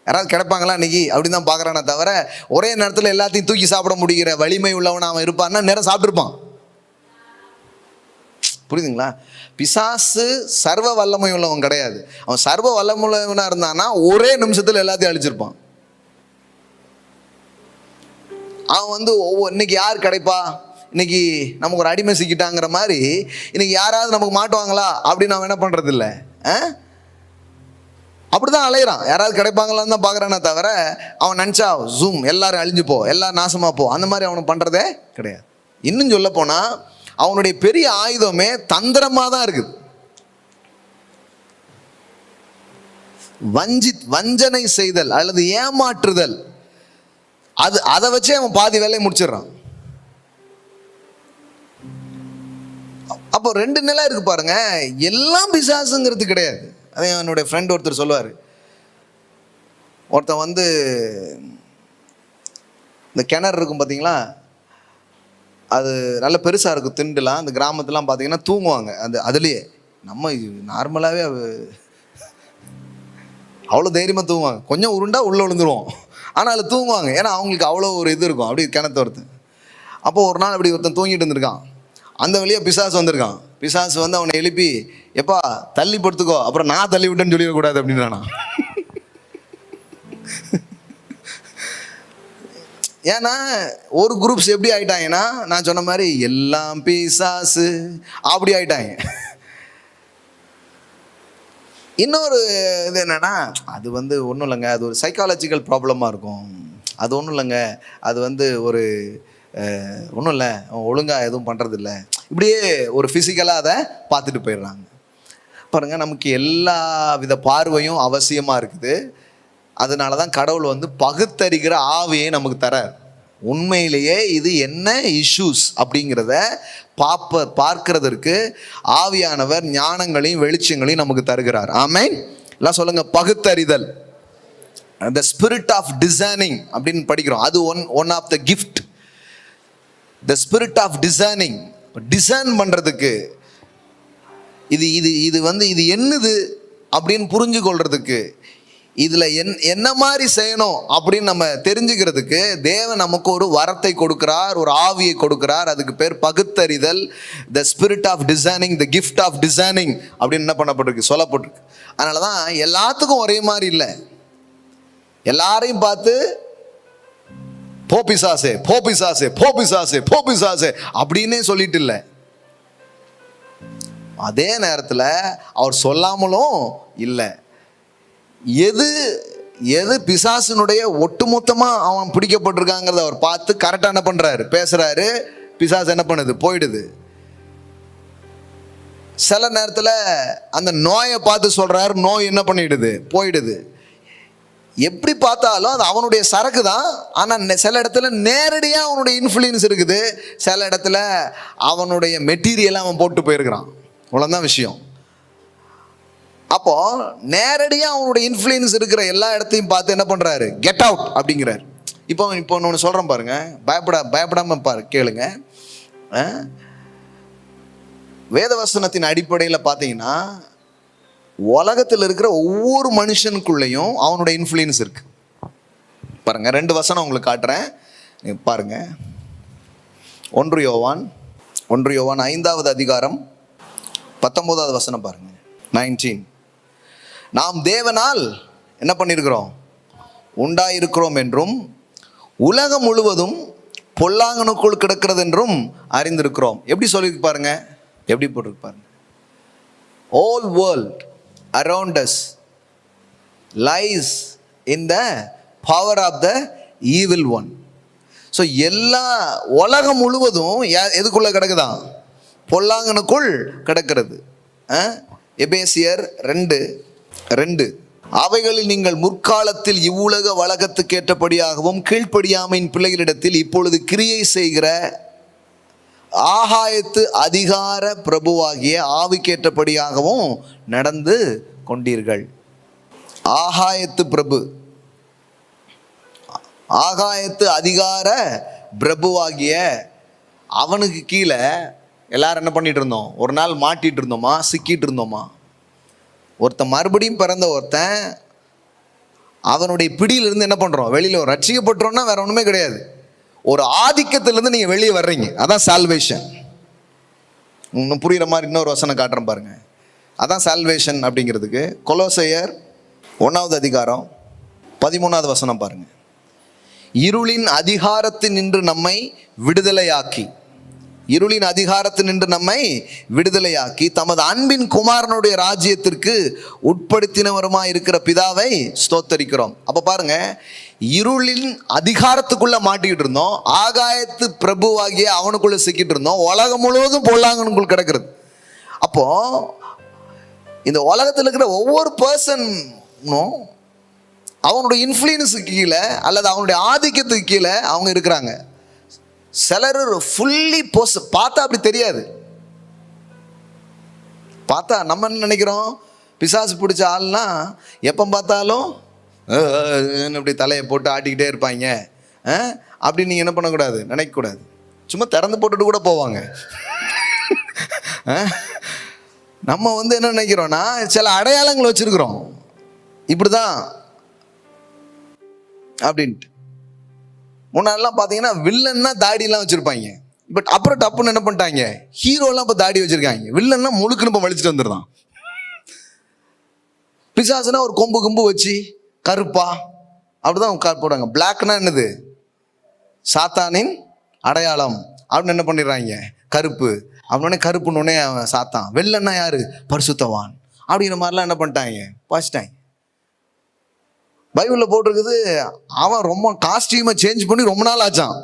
Speaker 1: யாராவது கிடைப்பாங்களா இன்னைக்கு அப்படின்னு தான் பார்க்குறானே தவிர ஒரே நேரத்தில் எல்லாத்தையும் தூக்கி சாப்பிட முடிகிற வலிமை உள்ளவன் அவன் இருப்பான்னா நேரம் சாப்பிட்ருப்பான். புரியுதுங்களா? பிசாசு சர்வ வல்லமை உள்ளவன் கிடையாது. அவன் சர்வ வல்லமுள்ளவனாக இருந்தான்னா ஒரே நிமிஷத்தில் எல்லாத்தையும் அழிச்சிருப்பான். அவன் வந்து இன்னைக்கு யார் கிடைப்பா, இன்னைக்கு நமக்கு ஒரு அடிமை சிக்கிட்டாங்கிற மாதிரி இன்னைக்கு யாராவது நமக்கு மாட்டுவாங்களா அப்படின்னு அவன் என்ன பண்ணுறது இல்லை, அப்படிதான் அலையிறான். யாராவது கிடைப்பாங்களான்னு தான் பார்க்குறானே தவிர அவன் நினச்சா ஜூம் எல்லாரும் அழிஞ்சு போ, எல்லாரும் நாசமா போ, அந்த மாதிரி அவனுக்கு பண்ணுறதே கிடையாது. இன்னும் சொல்ல போனால் அவனுடைய பெரிய ஆயுதமே தந்திரமாக தான் இருக்குது. வஞ்சனை செய்தல் அல்லது ஏமாற்றுதல், அதை வச்சே அவன் பாதி வேலையை முடிச்சிடறான். அப்போ ரெண்டு நிலை இருக்கு பாருங்க. எல்லாம் பிசாசுங்கிறது கிடையாது. அதே என்னுடைய ஃப்ரெண்ட் ஒருத்தர் சொல்லுவார். ஒருத்தன் வந்து இந்த கிணறு இருக்கும் பார்த்தீங்களா, அது நல்ல பெருசாக இருக்கும் திண்டுலாம். அந்த கிராமத்துலாம் பார்த்தீங்கன்னா தூங்குவாங்க அதுலேயே. நம்ம நார்மலாகவே அவ்வளோ தைரியமாக தூங்குவாங்க. கொஞ்சம் உருண்டா உள்ளே விழுந்துருவோம், ஆனால் அதில் தூங்குவாங்க. ஏன்னா அவங்களுக்கு அவ்வளோ ஒரு இது இருக்கும் அப்படி கிணத்து ஒருத்தன். அப்போது ஒரு நாள் அப்படி ஒருத்தன் தூங்கிட்டு இருந்திருக்கான். அந்த வழியாக பிசாசு வந்திருக்கான். பிசாசு வந்து அவனை எழுப்பி, எப்பா தள்ளி படுத்துக்கோ, அப்புறம் நான் தள்ளி விட்டேன்னு சொல்லிடக்கூடாது அப்படின்றானா. ஏன்னா ஒரு குரூப்ஸ் எப்படி ஆயிட்டாங்கன்னா, நான் சொன்ன மாதிரி எல்லாம் பிசாசு அப்படி ஆயிட்டாங்க. இன்னொரு இது என்னன்னா, அது வந்து ஒன்றும் இல்லைங்க, அது ஒரு சைக்காலஜிக்கல் ப்ராப்ளமாக இருக்கும். அது ஒன்றும் இல்லைங்க, அது வந்து ஒரு ஒன்றும் இல்லை, ஒழுங்காக எதுவும் பண்ணுறதில்ல, இப்படியே ஒரு ஃபிசிக்கலாக அதை பார்த்துட்டு போயிடுறாங்க. பாருங்கள், நமக்கு எல்லா வித பார்வையும் அவசியமாக இருக்குது. அதனால தான் கடவுள் வந்து பகுத்தறிகிற ஆவியை நமக்கு தரார். உண்மையிலேயே இது என்ன இஷ்யூஸ் அப்படிங்கிறத பார்க்கிறதற்கு ஆவியானவர் ஞானங்களையும் வெளிச்சங்களையும் நமக்கு தருகிறார். ஆமென். எல்லாம் சொல்லுங்க, பகுத்தறிதல். the spirit of discerning அப்படின்னு படிக்கிறோம். அது one of the gift. the spirit of discerning, discern பண்றதுக்கு, இது இது இது வந்து இது என்னது அப்படின்னு புரிஞ்சு கொள்றதுக்கு, இதுல என்ன மாதிரி செய்யணும் அப்படின்னு நம்ம தெரிஞ்சுக்கிறதுக்கு தேவன் நமக்கு ஒரு வரத்தை கொடுக்கிறார், ஒரு ஆவியை கொடுக்கிறார். அதுக்கு பேர் பகுத்தறிதல். the spirit of discerning, the gift of discerning அப்படின்னு என்ன பண்ணப்பட்டிருக்கு, சொல்லப்பட்டிருக்கு. அதனாலதான் எல்லாத்துக்கும் ஒரே மாதிரி இல்லை. எல்லாரையும் பார்த்து போபிசாசே போபிசாசே போபிசாசே போபிசாசே அப்படின்னே சொல்லிட்டு இல்லை. அதே நேரத்தில் அவர் சொல்லாமலும் இல்லை. எது எது பிசாசினுடைய ஒட்டுமொத்தமாக அவன் பிடிக்கப்பட்டிருக்காங்கிறத அவர் பார்த்து கரெக்டாக என்ன பண்ணுறாரு, பேசுகிறாரு. பிசாசு என்ன பண்ணுது, போயிடுது. சில நேரத்தில் அந்த நோயை பார்த்து சொல்கிறாரு, நோய் என்ன பண்ணிடுது, போயிடுது. எப்படி பார்த்தாலும் அது அவனுடைய சரக்கு தான். ஆனால் சில இடத்துல நேரடியாக அவனுடைய இன்ஃப்ளூயன்ஸ் இருக்குது, சில இடத்துல அவனுடைய மெட்டீரியலாக அவன் போட்டு போயிருக்கிறான். அவ்வளோதான் விஷயம். அப்போ நேரடியாக அவனுடைய இன்ஃப்ளூயன்ஸ் இருக்கிற எல்லா இடத்தையும் பார்த்து என்ன பண்ணுறாரு, கெட் அவுட் அப்படிங்கிறார். இப்போ ஒன்று சொல்கிறேன் பாருங்க, பயப்படாமல் கேளுங்க. வேதவசனத்தின் அடிப்படையில் பார்த்தீங்கன்னா உலகத்தில் இருக்கிற ஒவ்வொரு மனுஷனுக்குள்ளேயும் அவனுடைய இன்ஃப்ளூயன்ஸ் இருக்கு. பாருங்க, 2 வசனம் உங்களுக்கு காட்டுறேன், பாருங்க. 1 யோவான் 5வது அதிகாரம் 19வது வசனம் பாருங்க. 19. நாம் தேவனால் என்ன பண்ணியிருக்கிறோம், உண்டாயிருக்கிறோம் என்றும் உலகம் முழுவதும் பொல்லாங்கனுக்குள் கிடக்கிறது என்றும் அறிந்திருக்கிறோம். எப்படி சொல்லியிருக்கு பாருங்க, எப்படி போட்டிருக்கு பாருங்க. All world around us lies in the power of the evil one. So எல்லா உலகம் முழுவதும் எதுக்குள்ள கிடக்குதான், பொல்லாங்கனுக்குள் கிடக்கிறது. எபேசியர் 2:2. அவைகளில் நீங்கள் முற்காலத்தில் இவ்வுலக வழக்கத்துக்கு ஏற்றபடியாகவும் கீழ்ப்படியாமையின் பிள்ளைகளிடத்தில் இப்பொழுது கிரியை செய்கிற ஆகாயத்து அதிகார பிரபுவாகிய ஆவிக்கேற்றபடியாகவும் நடந்து கொண்டீர்கள். ஆகாயத்து பிரபு, ஆகாயத்து அதிகார பிரபுவாகிய அவனுக்கு கீழே எல்லாரும் என்ன பண்ணிட்டு இருந்தோம், ஒரு நாள் மாட்டிட்டு இருந்தோமா, சிக்கிட்டு இருந்தோமா? ஒருத்தன் மறுபடியும் பிறந்த ஒருத்தன் அவனுடைய பிடியிலிருந்து என்ன பண்ணுறோம், வெளியில் ரட்சிக்கப்பட்டுறோம்னா வேற ஒன்றுமே கிடையாது. ஒரு ஆதிக்கத்திலிருந்து நீங்கள் வெளியே வர்றீங்க, அதான் சால்வேஷன். இன்னும் புரிகிற மாதிரி இன்னொரு வசனம் காட்டுறேன் பாருங்க. அதான் சால்வேஷன் அப்படிங்கிறதுக்கு. கொலோசையர் 1வது அதிகாரம் 13வது வசனம் பாருங்க. இருளின் அதிகாரத்தினின்று நம்மை விடுதலையாக்கி, இருளின் அதிகாரத்தினின்று நம்மை விடுதலையாக்கி தமது அன்பின் குமாரனுடைய ராஜ்யத்திற்கு உட்படுத்தினவருமாய் இருக்கிற பிதாவை ஸ்தோத்தரிக்கிறோம். அப்ப பாருங்க, இருளின் அதிகாரத்துக்குள்ள மாட்டிக்கிட்டு இருந்தோம், ஆகாயத்து பிரபுவாகிய அவனுக்குள்ள சிக்கிட்டு இருந்தோம், உலகம் முழுவதும் பொல்லாங்கனுக்குள் கிடக்கிறது. அப்போ இந்த உலகத்தில் இருக்கிற ஒவ்வொரு பர்சனும் அவனுடைய இன்ஃப்ளூயன்ஸுக்கு கீழே அல்லது அவனுடைய ஆதிக்கத்துக்கு கீழே அவங்க இருக்கிறாங்க. சிலர் ஃபுல்லி பார்த்தா அப்படி தெரியாது. பார்த்தா நம்ம என்ன நினைக்கிறோம், பிசாசு பிடிச்ச ஆள்னா எப்போ பார்த்தாலும் இப்படி தலையை போட்டு ஆட்டிக்கிட்டே இருப்பாங்க அப்படின்னு நீங்கள் என்ன பண்ணக்கூடாது, நினைக்கக்கூடாது. சும்மா திறந்து போட்டுட்டு கூட போவாங்க. நம்ம என்ன நினைக்கிறோம்னா சில அடையாளங்கள் வச்சிருக்கிறோம், இப்படிதான் அப்படின்ட்டு. முன்னாடிலாம் பார்த்தீங்கன்னா வில்லன்னா தாடியெல்லாம் வச்சிருப்பாங்க. பட் அப்புறம் டப்புன்னு என்ன பண்ணிட்டாங்க, ஹீரோலாம் இப்போ தாடி வச்சிருக்காங்க. வில்லன்னா முழுக்குன்னு இப்போ வலிச்சுட்டு வந்துடுறான். பிசாசுனா ஒரு கொம்பு கொம்பு வச்சு கருப்பா அப்படிதான் போடுவாங்க. பிளாக்னா என்னது, சாத்தானின் அடையாளம் அப்படின்னு என்ன பண்ணிடுறாங்க, கருப்பு அப்படின்னே, கருப்புன்னொடனே அவன் சாத்தான். வெள்ளன்னா யாரு, பரிசுத்தவான் அப்படிங்கிற மாதிரிலாம் என்ன பண்ணிட்டாங்க, பாசிட்டாங்க. பைபிளில் போட்டிருக்குது, அவன் ரொம்ப காஸ்டியூமை சேஞ்ச் பண்ணி ரொம்ப நாள் ஆச்சான்.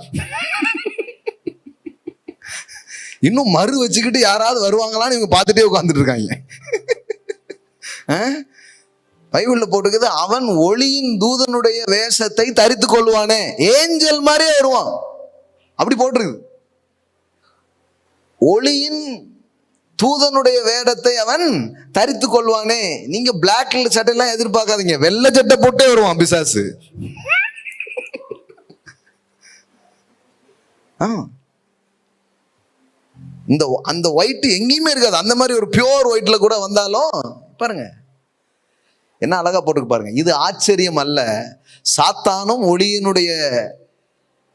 Speaker 1: இன்னும் மறு வச்சுக்கிட்டு யாராவது வருவாங்களான்னு இவங்க பார்த்துட்டே உட்காந்துட்டு இருக்காங்க. பைபிளில் போட்டிருக்குது, அவன் ஒளியின் தூதனுடைய வேஷத்தை தரித்து கொள்வானே, ஏஞ்சல் மாதிரியே வருவான், அப்படி போட்டிருக்கு. ஒளியின் தூதனுடைய வேடத்தை அவன் தரித்து கொள்வானே. நீங்க பிளாக் சட்டையெல்லாம் எதிர்பார்க்காதீங்க, வெள்ளை சட்டை போட்டே வருவான் பிசாசு. இந்த அந்த ஒயிட் எங்கேயுமே இருக்காது. அந்த மாதிரி ஒரு பியோர் ஒயிட்ல கூட வந்தாலும் பாருங்க என்ன அழகா போட்டுக்கு பாருங்க. இது ஆச்சரியம் அல்ல, சாத்தானும் ஒளியினுடைய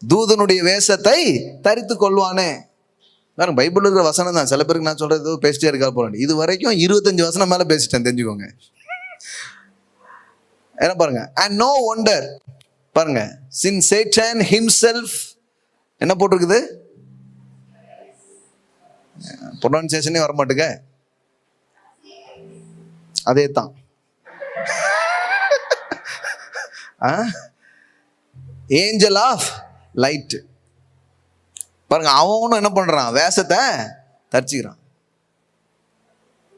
Speaker 1: தூதனுடைய வேஷத்தை தரித்து கொள்வானே. பாருங்க, பைபிள் இருக்கிற வசனம் தான். சில பேருக்கு நான் சொல்றது பேசிட்டே இருக்கா போறேன். இது வரைக்கும் 25 வசனம் மேல பேசிட்டேன், தெரிஞ்சுக்கோங்க. என்ன பாருங்க, and no wonder பாருங்க, since Satan himself என்ன போட்டிருக்குது, ப்ரொனன்சியேஷனே வர மாட்டுங்க, அதே தான். ஏஞ்சல் ஆஃப் லைட் பாருங்க, அவனும் என்ன பண்றான், வேஷத்தை தரிச்சுக்கிறான்.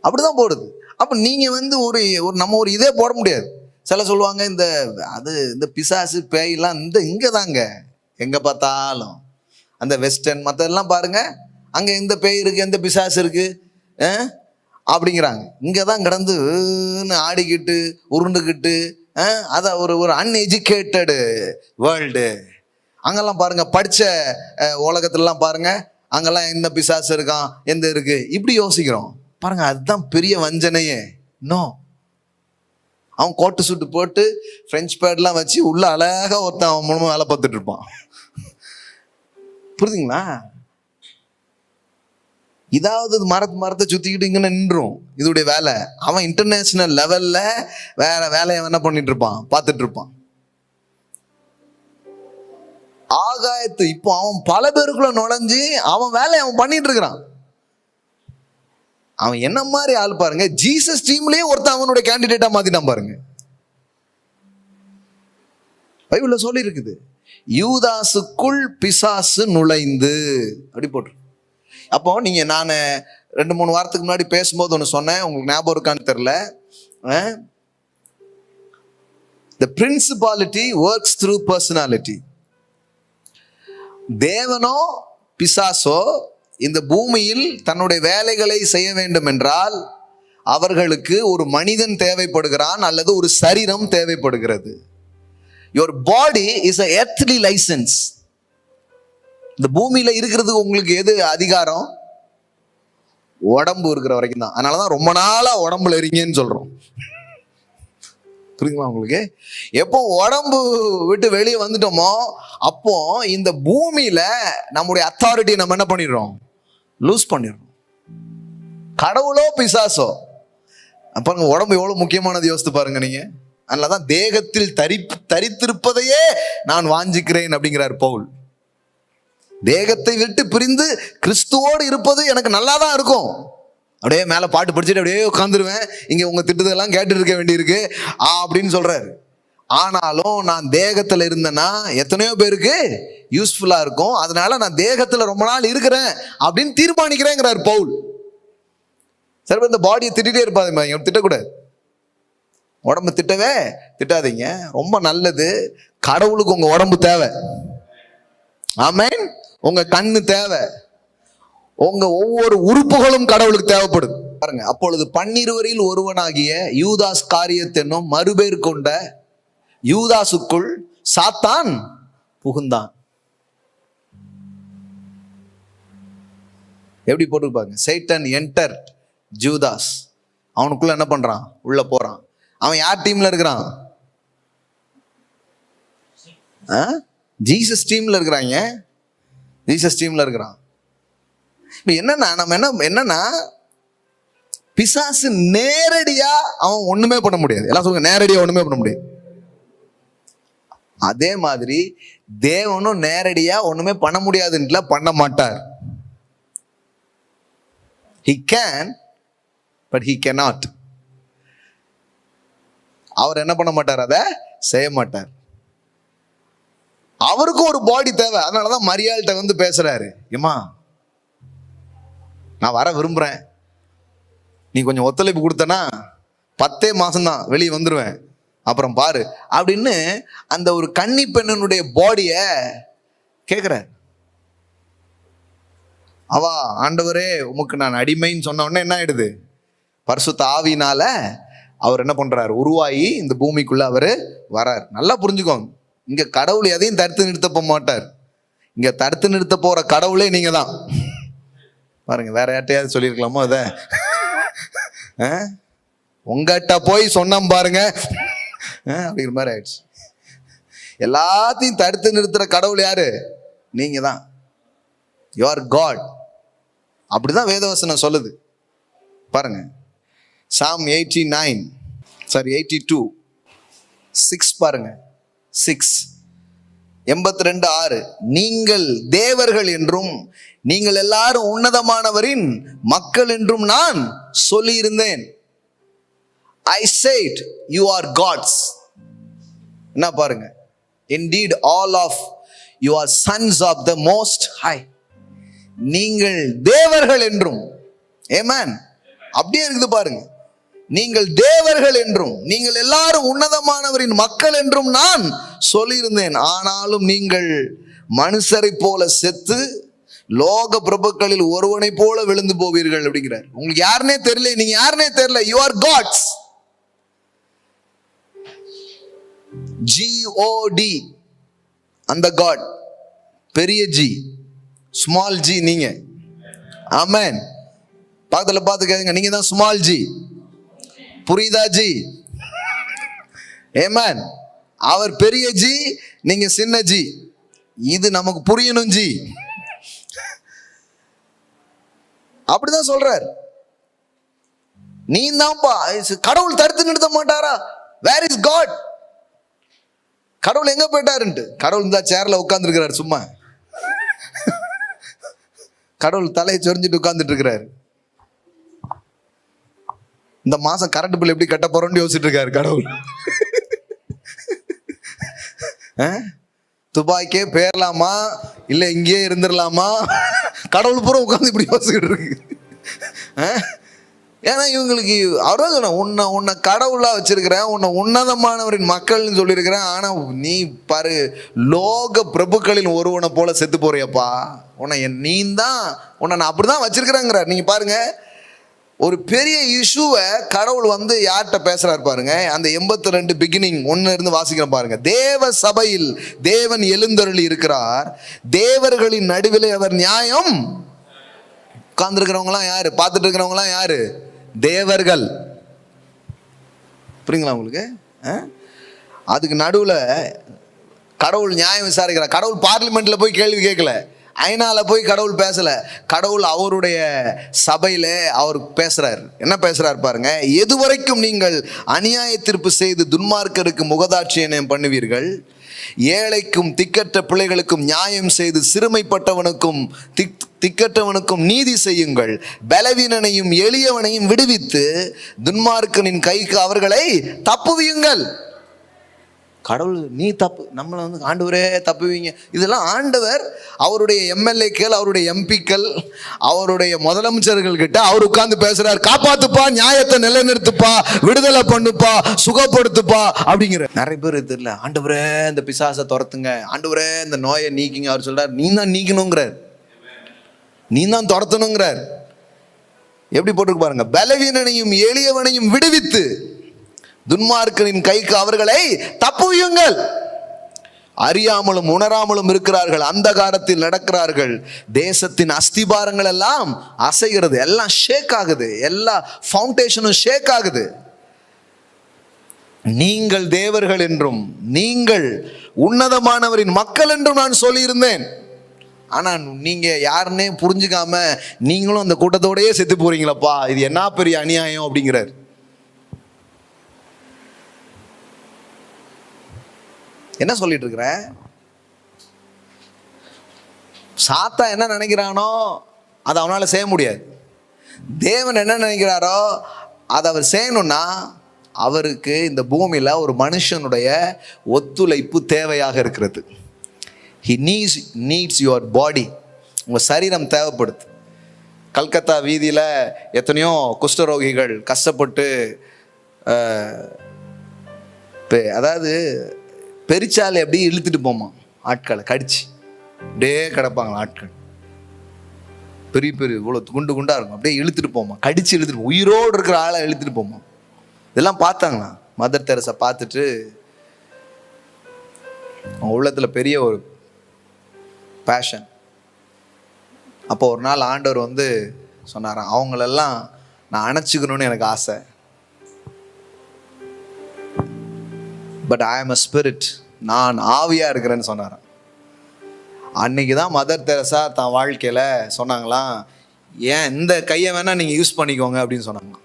Speaker 1: அப்படிதான் போடுது. அப்ப நீங்க ஒரு நம்ம ஒரு இதே போட முடியாது. சில சொல்லுவாங்க, இந்த பிசாசு பேயெல்லாம் இங்க தாங்க, எங்க பார்த்தாலும் அந்த வெஸ்டர்ன் மற்றெல்லாம் பாருங்க, அங்க எந்த பேய் இருக்கு, எந்த பிசாசு இருக்கு அப்படிங்கிறாங்க. இங்கதான் கிடந்து ஆடிக்கிட்டு உருண்டுக்கிட்டு, அதான் ஒரு அன்எஜுகேட்டடு வேர்ல்டு. அங்கெல்லாம் பாருங்க, படிச்ச உலகத்துலலாம் பாருங்க, அங்கெல்லாம் எந்த பிசாசு இருக்கான், எந்த இருக்கு, இப்படி யோசிக்கிறோம் பாருங்க. அதுதான் பெரிய வஞ்சனையே. நோ, அவன் கோட்டு சூட்டு போட்டு பிரெஞ்சு பேட்லாம் வச்சு உள்ள அழகா ஒருத்தன் அவன் மூலமா வேலை பார்த்துட்டு இருப்பான். புரியுதுங்களா? இதாவது மரத்தை சுத்திக்கிட்டு இங்க நின்றும் இதோடைய வேலை. அவன் இன்டர்நேஷனல் லெவல்ல வேற வேலையை என்ன பண்ணிட்டு இருப்பான், பார்த்துட்டு இருப்பான். ஆகாயத்து இப்போ அவன் பல பேருக்குள்ள நுழைஞ்சு அவன் வேலையை அவன் பண்ணிட்டு இருக்கிறான். அவன் என்ன மாதிரி ஆள் பாருங்க, ஜீசஸ் டீம்லயே ஒருத்தன் அவனுடைய கேண்டிடேட்டா மாத்திட்டான் பாருங்க. பைபிள்ல சொல்லி இருக்குது, யூதாசுக்குள் பிசாசு நுழைந்து அப்படி போட்டு. அப்போ நீங்க நான் 2-3 வாரத்துக்கு முன்னாடி பேசும்போது ஒன்று சொன்னேன், உங்களுக்கு ஞாபகம் இருக்கான்னு தெரியல. The principality works through personality. தேவனோ பிசாசோ இந்த பூமியில் தன்னுடைய வேலைகளை செய்ய வேண்டும் என்றால் அவர்களுக்கு ஒரு மனிதன் தேவைப்படுகிறான் அல்லது ஒரு சரீரம் தேவைப்படுகிறது. Your body is a earthly license. இந்த பூமியில இருக்கிறதுக்கு உங்களுக்கு எது அதிகாரம்? உடம்பு இருக்கிற வரைக்கும் தான். அதனாலதான் ரொம்ப நாளா உடம்புல இருங்கன்னு சொல்றோம். புரியுதுங்களா உங்களுக்கு? எப்போ உடம்பு விட்டு வெளியே வந்துட்டோமோ அப்போ இந்த பூமியில நம்முடைய அத்தாரிட்டியை நம்ம என்ன பண்ணிடுறோம்? லூஸ் பண்ணிடுறோம். கடவுளோ பிசாசோ, அப்ப உடம்பு எவ்வளவு முக்கியமானது யோசித்து பாருங்க நீங்க. அதனாலதான் தேகத்தில் தரித்திருப்பதையே நான் வாஞ்சிக்கிறேன் அப்படிங்கிறார் பவுல். தேகத்தை விட்டு பிரிந்து கிறிஸ்துவோடு இருப்பது எனக்கு நல்லா தான் இருக்கும். அப்படியே மேலே பாட்டு படிச்சுட்டு அப்படியே உட்காந்துருவேன், இங்கே உங்கள் திட்டத்தெல்லாம் கேட்டு இருக்க வேண்டியிருக்கு அப்படின்னு சொல்கிறாரு. ஆனாலும் நான் தேகத்தில் இருந்தேன்னா எத்தனையோ பேருக்கு யூஸ்ஃபுல்லாக இருக்கும். அதனால நான் தேகத்தில் ரொம்ப நாள் இருக்கிறேன் அப்படின்னு தீர்மானிக்கிறேங்கிறார் பவுல். சரி, இந்த பாடியை திட்டிகிட்டே இருப்பாங்க, திட்டக்கூடாது. உடம்பு திட்டாதீங்க, ரொம்ப நல்லது. கடவுளுக்கு உங்கள் உடம்பு தேவை. ஆமென். உங்கள் கண்ணு தேவை, உங்க ஒவ்வொரு உறுப்புகளும் கடவுளுக்கு தேவைப்படுது. பாருங்க, அப்பொழுது 12 ஒருவனாகிய யூதாஸ் காரியத் என்னும் மறுபேர் கொண்ட யூதாசுக்குள் சாத்தான் புகுந்தான். எப்படி போட்டிருப்பாங்க? Satan entered Judas. அவனுக்குள்ள என்ன பண்றான்? உள்ள போறான். அவன் யார் டீம்ல இருக்கிறான்? ஜீசஸ் டீம்ல இருக்கிறாங்க. ஜீசஸ் டீம்ல இருக்கிறான். என்னன்னா நம்ம என்னன்னா பிசாசு நேரடியா அவன் ஒண்ணுமே பண்ண முடியாது. எல்லாம் சொல்லுங்க, நேரடியா ஒண்ணுமே பண்ண முடியாது. அதே மாதிரி தேவனும் நேரடியா ஒண்ணுமே பண்ண முடியாதுன்னு பண்ண மாட்டார். He can, but he cannot. அவர் என்ன பண்ண மாட்டார்? அதை செய்ய மாட்டார். அவருக்கு ஒரு பாடி தேவை. அதனாலதான் மரியாள்கிட்ட பேசுறாரு, ஏமா நான் வர விரும்புறேன், நீ கொஞ்சம் ஒத்துழைப்பு கொடுத்தனா 10 மாசம்தான் வெளியே வந்துடுவேன், அப்புறம் பாரு அப்படின்னு அந்த ஒரு கன்னி பெண்ணனுடைய பாடிய கேட்கிறார். அவா, ஆண்டவரே உமக்கு நான் அடிமைன்னு சொன்ன உடனே என்ன ஆயிடுது? பரிசுத்த ஆவியினால அவர் என்ன பண்றாரு? உருவாகி இந்த பூமிக்குள்ள அவரு வரார். நல்லா புரிஞ்சுக்கோங்க, இங்க கடவுள் எதையும் தடுத்து நிறுத்த போக மாட்டார். இங்க தடுத்து நிறுத்த போற கடவுளே நீங்க தான். பாருங்க, வேற யார்ட்டையாவது சொல்லியிருக்கலாமோ அத? உங்ககிட்ட போய் சொன்னோம் பாருங்க அப்படிங்கிற மாதிரி ஆயிடுச்சு. எல்லாத்தையும் தடுத்து நிறுத்துற கடவுள் யாரு? நீங்க தான். You are God. அப்படிதான் வேதவசனம் சொல்லுது. பாருங்க, Psalm 82:6 பாருங்க, 82:6. நீங்கள் தேவர்கள் என்றும் நீங்கள் எல்லாரும் உன்னதமானவரின் மக்கள் என்றும் நான் சொல்லி இருந்தேன். I said you are gods. என்ன பாருங்க, indeed all of you are sons of the most high. நீங்கள் தேவர்கள் என்றும், ஆமென், அப்படியே இருக்குது பாருங்க. நீங்கள் தேவர்கள் என்றும் நீங்கள் எல்லாரும் உன்னதமானவரின் மக்கள் என்றும் நான் சொல்லியிருந்தேன். ஆனாலும் நீங்கள் மனுஷரை போல செத்து லோக பிரபுக்களில் ஒருவனை போல விழுந்து போவீர்கள் அப்படிங்கிறார். உங்களுக்கு யாருனே தெரியல, நீங்க யாருனே தெரியல. You are gods. God, அந்த காட் பெரிய ஜி, ஸ்மால் ஜி நீங்க. ஆமென். பக்கத்துல பார்த்து கேளுங்க, நீங்க தான் ஸ்மால் ஜி. புரியுதா ஜி? ஆமென். அவர் பெரிய ஜி, நீங்க சின்ன ஜி. இது நமக்கு புரியணும் ஜி. அப்படிதான் சொல்றார். நீ தான்ப்பா. கடவுள் தடுத்து நிறுத்த மாட்டாரா? Where is God? கடவுள் எங்க போயிட்டாருன்ட்டு. கடவுள் இந்த சேர்ல உட்கார்ந்து இருக்கிறாரு சும்மா. கடவுள் தலையை சொரிஞ்சிட்டு உட்கார்ந்துட்டு இருக்கிறாரு. இந்த மாசம் கரண்ட் பில் எப்படி கட்ட போறோம்னு யோசிச்சுட்டு இருக்காரு கடவுள். துபாய்க்கே போயிடலாமா இல்ல இங்கேயே இருந்துடலாமா? கடவுள் பூரா உட்காந்து இப்படி யோசிச்சுட்டு இருக்கு. ஏன்னா இவங்களுக்கு அவர்தான் சொன்ன, உன்னை கடவுளா வச்சிருக்கிறேன், உன்னை உன்னதமானவரின் மக்கள்னு சொல்லியிருக்கிறேன். ஆனா நீ பாரு, லோக பிரபுக்களின் ஒருவனை போல செத்து போறியப்பா. நீ தான் உன்னை நான் அப்படிதான் வச்சிருக்கிறேங்கிறார். நீங்க பாருங்க, ஒரு பெரிய இஷ்யூவை கடவுள் யார்கிட்ட பேசுறாரு பாருங்க. அந்த 82 பிகினிங் 1 இருந்து வாசிக்கிறேன் பாருங்க. தேவ சபையில் தேவன் எழுந்தருளி இருக்கிறார், தேவர்களின் நடுவிலே அவர் நியாயம். உட்கார்ந்துருக்கிறவங்களாம் யாரு? பார்த்துட்டு இருக்கிறவங்களாம் யாரு? தேவர்கள். புரியுங்களா உங்களுக்கு? அதுக்கு நடுவில் கடவுள் நியாயம் விசாரிக்கிறார். கடவுள் பார்லிமெண்ட்ல போய் கேள்வி கேட்கல, ஐநால போய் கடவுள் பேசல. கடவுள் அவருடைய சபையில அவர் பேசுறார். என்ன பேசுறார் பாருங்க. எதுவரைக்கும் நீங்கள் அநியாய தீர்ப்பு செய்து துன்மார்க்கருக்கு முகதாட்சியம் பண்ணுவீர்கள், ஏழைக்கும் திக்கற்ற பிள்ளைகளுக்கும் நியாயம் செய்து சிறுமைப்பட்டவனுக்கும் திக்கற்றவனுக்கும் நீதி செய்யுங்கள், பலவீனனையும் எளியவனையும் விடுவித்து துன்மார்க்கனின் கைக்கு அவர்களை தப்புவியுங்கள். கடவுள் நீ தப்பு, நம்மளை ஆண்டவரே தப்புவீங்க. இதெல்லாம் ஆண்டவர் அவருடைய எம்எல்ஏக்கள், அவருடைய எம்பிக்கள், அவருடைய முதலமைச்சர்கள் கிட்ட அவர் உட்கார்ந்து பேசுறாரு. காப்பாத்துப்பா, நியாயத்தை நிலைநிறுத்துப்பா, விடுதலை பண்ணுப்பா, சுகப்படுத்துப்பா அப்படிங்கிற. நிறைய பேர் தெரியல, ஆண்டவரே இந்த பிசாசை துரத்துங்க, ஆண்டவரே இந்த நோயை நீக்கிங்க. அவர் சொல்றாரு, நீ தான் நீக்கணுங்கிறார், நீ தான் துரத்தணுங்கிறார். எப்படி போட்டுருக்கு பாருங்க. பலவீனனையும் எளியவனையும் விடுவித்து துன்மார்க்கனின் கைக்கு அவர்களை தப்புவியுங்கள். அறியாமலும் உணராமலும் இருக்கிறார்கள், அந்தகாரத்தில் நடக்கிறார்கள், தேசத்தின் அஸ்திபாரங்கள் எல்லாம் அசைகிறது, எல்லாம் ஷேக் ஆகுது, எல்லா ஃபவுண்டேஷனும் ஷேக் ஆகுது. நீங்கள் தேவர்கள் என்றும் நீங்கள் உன்னதமானவரின் மக்கள் என்றும் நான் சொல்லியிருந்தேன். ஆனா நீங்க யாருன்னே புரிஞ்சுக்காம நீங்களும் அந்த கூட்டத்தோடயே செத்து போறீங்களப்பா, இது என்ன பெரிய அநியாயம் அப்படிங்கிறார். என்ன சொல்லிட்டு இருக்கிற? சாத்தா என்ன நினைக்கிறானோ அதை அவனால செய்ய முடியாது. தேவன் என்ன நினைக்கிறாரோ அதை அவர் செய்யணும்னா அவருக்கு இந்த பூமியில ஒரு மனுஷனுடைய ஒத்துழைப்பு தேவையாக இருக்கிறது. He needs your body. உங்க சரீரம் தேவைப்படுது. கல்கத்தா வீதியில எத்தனையோ குஷ்டரோகிகள் கஷ்டப்பட்டு அதாவது பெரிச்சாலை அப்படியே இழுத்துட்டு போமா, ஆட்களை கடிச்சு அப்படியே கிடப்பாங்களா ஆட்கள், பெரிய பெரிய இவ்வளோ குண்டு குண்டா இருக்கும், அப்படியே இழுத்துட்டு போமா, கடிச்சு இழுத்துட்டு, உயிரோடு இருக்கிற ஆளை இழுத்துட்டு போமா. இதெல்லாம் பார்த்தாங்களா மதர் தெரசா. பார்த்துட்டு அவங்க உள்ளத்துல பெரிய ஒரு பேஷன். அப்போ ஒரு நாள் ஆண்டவர் சொன்னாராம், அவங்களெல்லாம் நான் அணைச்சிக்கணும்னு எனக்கு ஆசை, பட் ஐ ஆம் அ ஸ்பிரிட், நான் ஆவியா இருக்கிறேன்னு சொன்னாராம். அன்னைக்கு தான் மதர் தெரசா தான் வாழ்க்கையில சொன்னாங்களாம், ஏன் இந்த கையை வேணா நீங்க யூஸ் பண்ணிக்கோங்க அப்படின்னு சொன்னாங்க.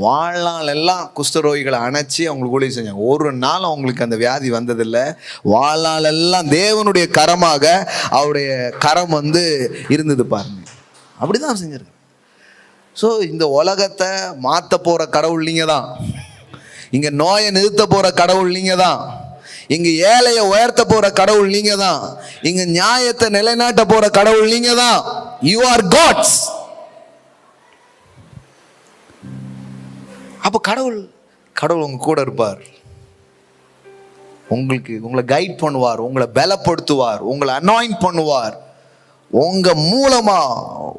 Speaker 1: வாழ்நாள் எல்லாம் குஷ்டரோகிகளை அணைச்சி அவங்களுக்கு ஊழியம் செஞ்சாங்க. ஒரு நாள் அவங்களுக்கு அந்த வியாதி வந்ததில்லை. வாழ்நாள் எல்லாம் தேவனுடைய கரமாக அவருடைய கரம் இருந்தது பாருங்க. அப்படிதான் செஞ்சிருக்கு. ஸோ இந்த உலகத்தை மாற்ற போற கடவுள் நீங்க தான். இங்க நோயை நிறுத்த போற கடவுள் நீங்க தான். இங்க ஏழையை உயர்த்த போற கடவுள் நீங்க தான். இங்க நியாயத்தை நிலைநாட்ட போற கடவுள் நீங்க தான். You are gods. அப்ப கடவுள் உங்க கூட இருப்பார். உங்களை கைட் பண்ணுவார், உங்களை பலப்படுத்துவார், உங்களை அனாயிண்ட் பண்ணுவார். உங்க மூலமா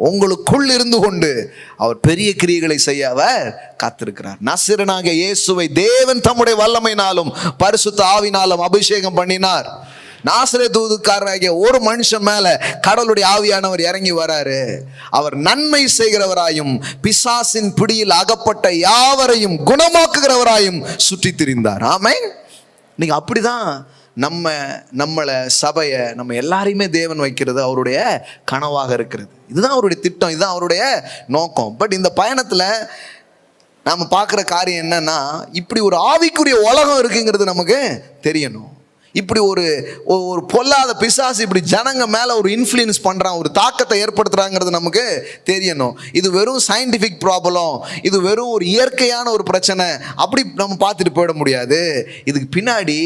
Speaker 1: உங்களுக்குள் இருந்து கொண்டு அவர் பெரிய கிரியைகளை செய்ய அவர் காத்திருக்கிறார். நசரேயனாகிய இயேசுவை தேவன் தம்முடைய வல்லமையினாலும் பரிசுத்த ஆவினாலும் அபிஷேகம் பண்ணினார். நாசரேத்துக்காரராகிய ஒரு மனுஷன் மேல கடவுளுடைய ஆவியானவர் இறங்கி வராரு. அவர் நன்மை செய்கிறவராயும் பிசாசின் பிடியில் அகப்பட்ட யாவரையும் குணமாக்குகிறவராயும் சுற்றி திரிந்தார். ஆமென். நீங்க அப்படிதான் நம்மளை சபையை நம்ம எல்லாரையுமே தேவன் வைக்கிறது அவருடைய கனவாக இருக்கிறது. இதுதான் அவருடைய திட்டம், இதுதான் அவருடைய நோக்கம். பட் இந்த பயணத்துல நாம பார்க்குற காரியம் என்னன்னா, இப்படி ஒரு ஆவிக்குரிய உலகம் இருக்குங்கிறது நமக்கு தெரியணும். இப்படி ஒரு பொல்லாத பிசாசு இப்படி ஜனங்க மேல ஒரு இன்ஃப்ளூயன்ஸ் பண்றான், ஒரு தாக்கத்தை ஏற்படுத்துறாங்கிறது நமக்கு தெரியணும். இது வெறும் சயின்டிபிக் ப்ராப்ளம், இது வெறும் ஒரு இயற்கையான ஒரு பிரச்சனை அப்படி நம்ம பார்த்துட்டு போயிட முடியாது. இதுக்கு பின்னாடி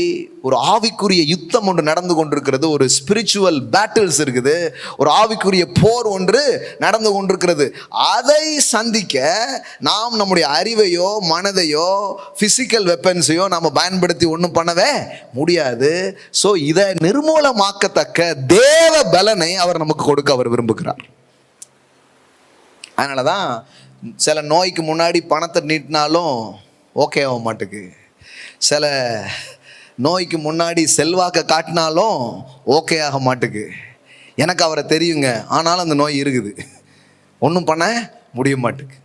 Speaker 1: ஒரு ஆவிக்குரிய யுத்தம் ஒன்று நடந்து கொண்டிருக்கிறது. ஒரு ஸ்பிரிச்சுவல் பேட்டில்ஸ் இருக்குது, ஒரு ஆவிக்குரிய போர் ஒன்று நடந்து கொண்டிருக்கிறது. அதை சந்திக்க நாம் நம்முடைய அறிவையோ மனதையோ பிசிக்கல் வெப்பன்ஸையோ நாம் பயன்படுத்தி ஒன்றும் பண்ணவே முடியாது. சோ இதை நிர்மூலமாக்கத்தக்க தேவ பலனை அவர் நமக்கு கொடுக்க அவர் விரும்புகிறார். அதனாலதான் சில நோய்க்கு முன்னாடி பணத்தை நீட்டினாலும் ஓகே ஆக மாட்டுக்கு, சில நோய்க்கு முன்னாடி செல்வாக்க காட்டினாலும் ஓகே ஆக மாட்டுக்கு. எனக்கு அவரை தெரியுங்க, ஆனாலும் அந்த நோய் இருக்குது. ஒன்றும் பண்ண முடிய மாட்டேங்குது.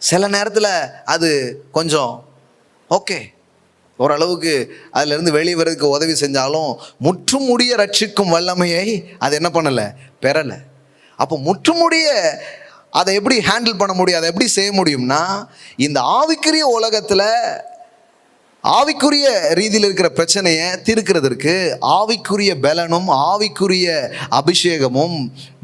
Speaker 1: சில நேரத்தில் அது கொஞ்சம் ஓகே, ஓரளவுக்கு அதிலிருந்து வெளியே வர்றதுக்கு உதவி செஞ்சாலும் முற்றுமுடிய ரட்சிக்கும் வல்லமையை அது என்ன பண்ணலை, பெறலை. அப்போ முற்றுமுடிய அதை எப்படி ஹேண்டில் பண்ண முடியும், அதை எப்படி செய்ய முடியும்னா, இந்த ஆவிக்குரிய உலகத்தில் ஆவிக்குரிய ரீதியில் இருக்கிற பிரச்சனையை தீர்க்கிறதற்கு ஆவிக்குரிய பலனும் ஆவிக்குரிய அபிஷேகமும்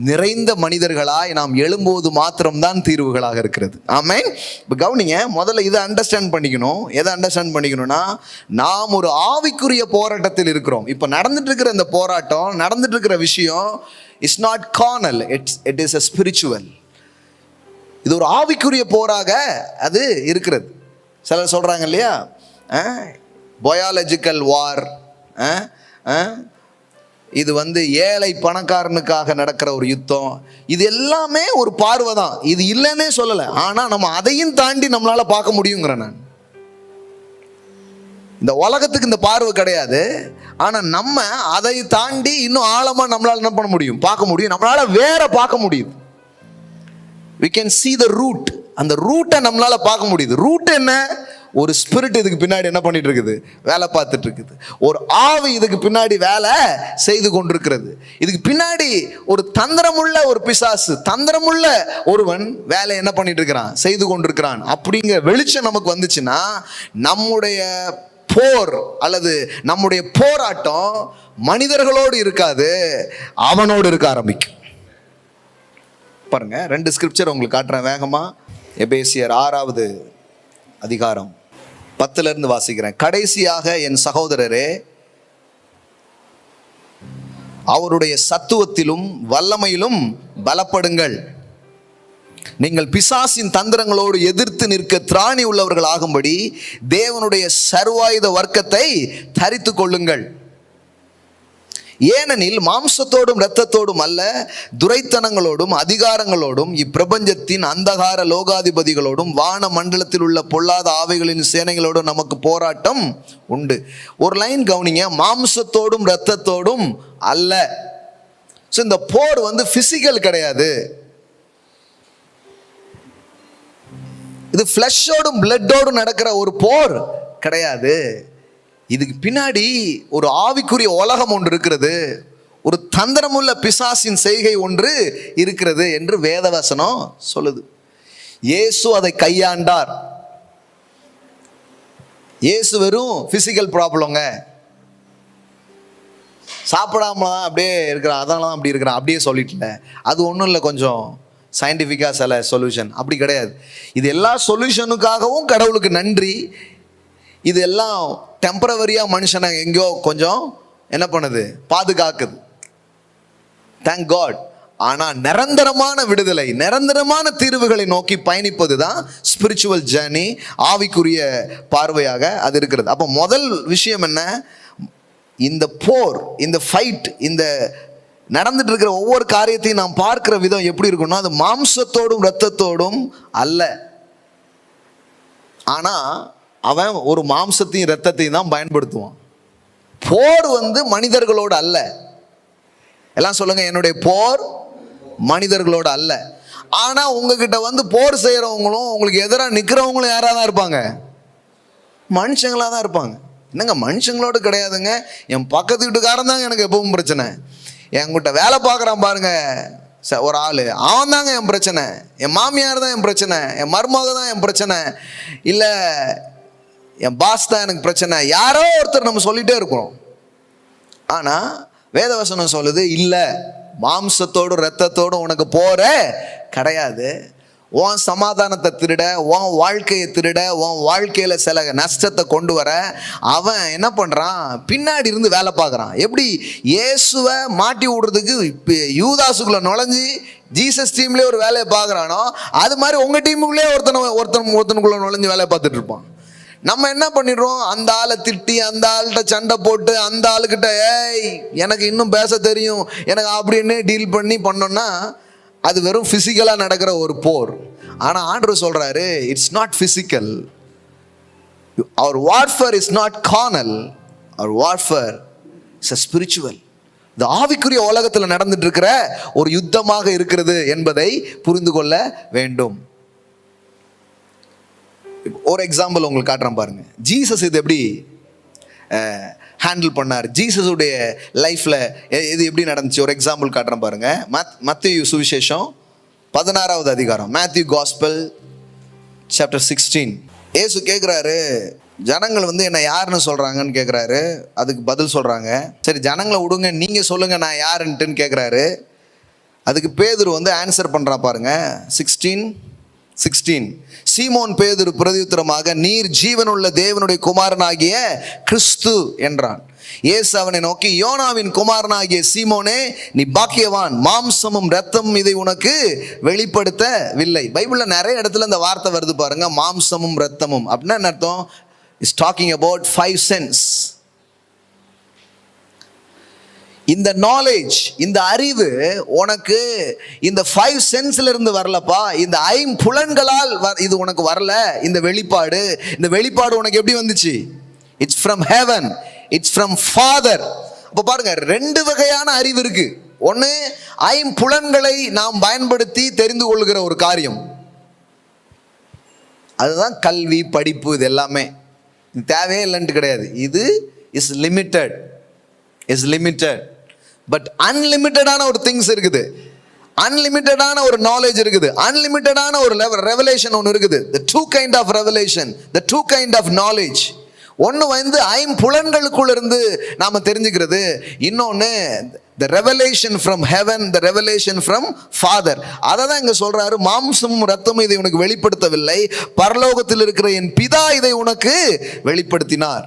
Speaker 1: நிறைந்த மனிதர்களாய் நாம் எழும்போது மாத்திரம்தான் தீர்வுகளாக இருக்கிறது. ஆமென். இப்போ கவனிங்க, முதல்ல இதை அண்டர்ஸ்டாண்ட் பண்ணிக்கணும். எதை அண்டர்ஸ்டாண்ட் பண்ணிக்கணும்னா, நாம் ஒரு ஆவிக்குரிய போராட்டத்தில் இருக்கிறோம். இப்போ நடந்துட்டு இருக்கிற இந்த போராட்டம், நடந்துட்டு இருக்கிற விஷயம் is not Cornell, it is a spiritual. இது ஒரு ஆவிக்குரிய போராக அது இருக்கிறது. சிலர் சொல்றாங்க இல்லையா, பயாலஜிக்கல் வார், இது ஏழை பணக்காரனுக்காக நடக்கிற ஒரு யுத்தம். இது எல்லாமே ஒரு பார்வை தான், இது இல்லைன்னே சொல்லலை. ஆனால் நம்ம அதையும் தாண்டி நம்மளால பார்க்க முடியுங்கிற நான். இந்த உலகத்துக்கு இந்த பார்வை கிடையாது, ஆனால் நம்ம அதை தாண்டி இன்னும் ஆழமாக நம்மளால என்ன பண்ண முடியும், பார்க்க முடியும். நம்மளால வேற பார்க்க முடியுது. we can see the root. அந்த ரூட்டை நம்மளால பார்க்க முடியுது. ரூட் என்ன? ஒரு ஸ்பிரிட் இதுக்கு பின்னாடி என்ன பண்ணிட்டு இருக்குது, வேலை பார்த்துட்டு இருக்குது. ஒரு ஆவி இதுக்கு பின்னாடி வேலை செய்து கொண்டிருக்கிறது. இதுக்கு பின்னாடி ஒரு தந்திரமுள்ள ஒரு பிசாசு, தந்திரமுள்ள ஒருவன் வேலை என்ன பண்ணிட்டு இருக்கிறான், செய்து கொண்டிருக்கிறான். அப்படிங்கிற வெளிச்சம் நமக்கு வந்துச்சுன்னா நம்முடைய போர் அல்லது நம்முடைய போராட்டம் மனிதர்களோடு இருக்காது, அவனோடு இருக்க ஆரம்பிக்கும். பாருங்க, 2 ஸ்கிரிப்சர் உங்களுக்கு காட்டுறேன் வேகமா. எபேசியர் 6வது அதிகாரம் 10 வாசிக்கிறேன். கடைசியாக என் சகோதரரே, அவருடைய சத்துவத்திலும் வல்லமையிலும் பலப்படுங்கள். நீங்கள் பிசாசின் தந்திரங்களோடு எதிர்த்து நிற்க திராணி உள்ளவர்கள் ஆகும்படி தேவனுடைய சர்வாயுத வர்க்கத்தை தரித்து கொள்ளுங்கள். ஏனெனில் மாம்சத்தோடும் இரத்தத்தோடும் அல்ல, துரைத்தனங்களோடும் அதிகாரங்களோடும் இப்பிரபஞ்சத்தின் அந்தகார லோகாதிபதிகளோடும் வான மண்டலத்தில் உள்ள பொல்லாத ஆவிகளின் சேனைகளோடும் நமக்கு போராட்டம் உண்டு. ஒரு லைன் கவனிங்க, மாம்சத்தோடும் இரத்தத்தோடும் அல்ல. ஸோ இந்த போர் பிசிக்கல் கிடையாது. இது ஃப்ளஷோடும் பிளட்டோடும் நடக்கிற ஒரு போர் கிடையாது. இதுக்கு பின்னாடி ஒரு ஆவிக்குரிய உலகம் ஒன்று இருக்கிறது, ஒரு தந்திரமுள்ள பிசாசின் செய்கை ஒன்று இருக்கிறது என்று வேதவசனம் சொல்லுது. இயேசு அதை கையாண்டார். இயேசு வெறும் பிசிக்கல் ப்ராப்ளங்க, சாப்பிடாம தான் அப்படியே இருக்கிறான், அதனால தான் அப்படி இருக்கிறான் அப்படியே சொல்லிட்டல, அது ஒன்றும் இல்லை, கொஞ்சம் சயின்டிஃபிக்காக சில சொல்யூஷன் அப்படி கிடையாது. இது எல்லா சொல்யூஷனுக்காகவும் கடவுளுக்கு நன்றி. இது எல்லாம் டெம்பரவரியாக மனுஷனை எங்கேயோ கொஞ்சம் என்ன பண்ணுது, பாதுகாக்குது. Thank God. ஆனால் நிரந்தரமான விடுதலை, நிரந்தரமான தீர்வுகளை நோக்கி பயணிப்பது தான் ஸ்பிரிச்சுவல் ஜேர்னி, ஆவிக்குரிய பார்வையாக அது இருக்கிறது. அப்போ முதல் விஷயம் என்ன, இந்த போர், இந்த ஃபைட், இந்த நடந்துட்டு இருக்கிற ஒவ்வொரு காரியத்தையும் நாம் பார்க்கிற விதம் எப்படி இருக்குன்னா, அது மாம்சத்தோடும் இரத்தத்தோடும் அல்ல. ஆனால் அவன் ஒரு மாம்சத்தையும் இரத்தத்தையும் தான் பயன்படுத்துவான். போர் மனிதர்களோடு அல்ல. எல்லாம் சொல்லுங்க, என்னுடைய போர் மனிதர்களோடு அல்ல. ஆனா உங்ககிட்ட போர் செய்யறவங்களும் உங்களுக்கு எதிராக நிக்கிறவங்களும் யாரா தான் இருப்பாங்க, மனுஷங்களா தான் இருப்பாங்க. என்னங்க மனுஷங்களோடு கிடையாதுங்க, என் பக்கத்து வீட்டுக்காரன் தாங்க எனக்கு எப்பவும் பிரச்சனை. என்கிட்ட வேலை பார்க்குறான் பாருங்க ஒரு ஆள், அவன் தாங்க என் பிரச்சனை. என் மாமியார் தான் என் பிரச்சனை, என் மருமக தான் என் பிரச்சனை, இல்லை என் பாஸ் தான் எனக்கு பிரச்சனை. யாரோ ஒருத்தர் நம்ம சொல்லிட்டே இருக்கிறோம். ஆனால் வேதவசனம் சொல்லுது, இல்லை, மாம்சத்தோடும் இரத்தத்தோடும் உனக்கு போற கிடையாது. உன் சமாதானத்தை திருட, உன் வாழ்க்கையை திருட, உன் வாழ்க்கையில் சில நஷ்டத்தை கொண்டு வர அவன் என்ன பண்ணுறான், பின்னாடி இருந்து வேலை பார்க்குறான். எப்படி இயேசுவை மாட்டி விடுறதுக்கு யூதாசுக்குள்ளே நுழைஞ்சி ஜீசஸ் டீம்லேயே ஒரு வேலையை பார்க்குறானோ, அது மாதிரி உங்கள் டீமுக்குள்ளேயே ஒருத்தனுக்குள்ளே நுழைஞ்சு வேலையை பார்த்துட்டு இருப்பான். நம்ம என்ன பண்ணிடுறோம், அந்த ஆளை திட்டி, அந்த ஆள்கிட்ட சண்டை போட்டு, அந்த ஆளுக்கிட்ட ஏய் எனக்கு இன்னும் பேச தெரியும் எனக்கு அப்படின்னு டீல் பண்ணோம்னா அது வெறும் ஃபிசிக்கலாக நடக்கிற ஒரு போர். ஆனால் ஆண்டவர் சொல்கிறாரு, it's not physical. Our warfare is not carnal, our warfare is a spiritual. இந்த ஆவிக்குரிய உலகத்தில் நடந்துட்டு இருக்கிற ஒரு யுத்தமாக இருக்கிறது என்பதை புரிந்து கொள்ள வேண்டும். ஒரு எக்ஸாம்பிள் உங்களுக்கு காட்டுறேன் பாருங்க. ஜீசஸ் இது எப்படி ஹேண்டில் பண்ணார், ஜீசஸுடைய லைஃப்ல இது எப்படி நடந்துச்சு, ஒரு எக்ஸாம்பிள் காட்டுறேன் பாருங்க. மத்தேயு சுவிசேஷம் 16வது அதிகாரம், மேத்யூ காஸ்பல் சாப்டர் 16. இயேசு கேட்குறாரு, ஜனங்கள் என்ன யாருன்னு சொல்றாங்கன்னு கேட்குறாரு. அதுக்கு பதில் சொல்றாங்க. சரி ஜனங்களை விடுங்க, நீங்க சொல்லுங்க நான் யாருன்ட்டுன்னு கேட்குறாரு. அதுக்கு பேதுரு ஆன்சர் பண்றா பாருங்க. 16 சீமோன் பேதுரு பிரதியுத்தரமாக, நீர் ஜீவனுள்ள தேவனுடைய குமாரனாகிய கிறிஸ்து என்றான். இயேசு அவனை நோக்கி, யோனாவின் குமாரனாகிய சீமோனே, நீ பாக்கியவான், மாம்சமும் இரத்தமும் இதை உனக்கு வெளிப்படுத்தவில்லை. பைபிள்ல நிறைய இடத்துல இந்த வார்த்தை வருது பாருங்க, மாம்சமும் இரத்தமும். அப்படின்னா என்ன அர்த்தம்? It's talking about 5 sense. இந்த நாலேஜ், இந்த அறிவு உனக்கு இந்த 5 சென்ஸ்ல இருந்து வரலப்பா, இந்த 5 புலன்களால் இது உனக்கு வரல. இந்த வெளிப்பாடு உனக்கு எப்படி வந்துச்சு? It's from heaven, it's from father. அப்ப பாருங்க, 2 வகையான அறிவு இருக்கு. ஒன்று, 5 புலன்களை நாம் பயன்படுத்தி தெரிந்து கொள்கிற ஒரு காரியம், அதுதான் கல்வி, படிப்பு. இது எல்லாமே தேவையே இல்லைன்ட்டு கிடையாது. இது இஸ் லிமிட்டட். பட் அன்லிமிட்டடான ஒரு திங்ஸ் இருக்குது, அன்லிமிட்டடான ஒரு நாலேஜ் இருக்குது, அன்லிமிட்டடான ஒரு ரெவலேஷன் ஒன்று இருக்குது. the two kind of revelation, the two kind of knowledge. ஒன்று 5 புலன்களுக்குள்ள இருந்து நாம தெரிஞ்சுக்கிறது, இன்னொன்று the revelation from heaven, the revelation from father. அதை தான் இங்க சொல்றாரு, மாம்சமும் இரத்தமும் இதை உனக்கு வெளிப்படுத்தவில்லை, பரலோகத்தில் இருக்கிற என் பிதா இதை உனக்கு வெளிப்படுத்தினார்.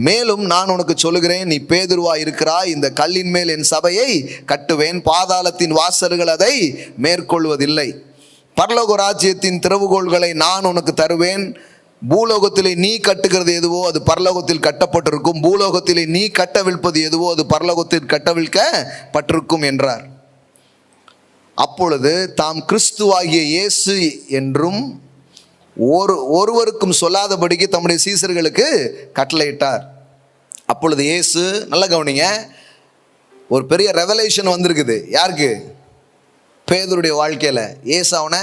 Speaker 1: மேலும் நான் உனக்கு சொல்லுகிறேன், நீ பேதுருவா இருக்கிறாய், இந்த கல்லின் மேல் என் சபையை கட்டுவேன், பாதாளத்தின் வாசல்கள் அதை மேற்கொள்வதில்லை. பரலோக ராஜ்யத்தின் திறவுகோள்களை நான் உனக்கு தருவேன். பூலோகத்திலே நீ கட்டுகிறது எதுவோ அது பரலோகத்தில் கட்டப்பட்டிருக்கும், பூலோகத்திலே நீ கட்டவிழ்ப்பது எதுவோ அது பரலோகத்தில் கட்டவிழ்க்கப்பட்டிருக்கும் என்றார். அப்பொழுது தாம் கிறிஸ்துவாகிய இயேசு என்றும் ஒருவருக்கும் சொல்லாதபடிக்கு தம்முடைய சீசர்களுக்கு கட்டளையிட்டார். அப்பொழுது இயேசு, நல்ல கவனிங்க, ஒரு பெரிய ரெவலேஷன் வந்திருக்குது. யாருக்கு? பேதுருடைய வாழ்க்கையில. இயேசு அவனை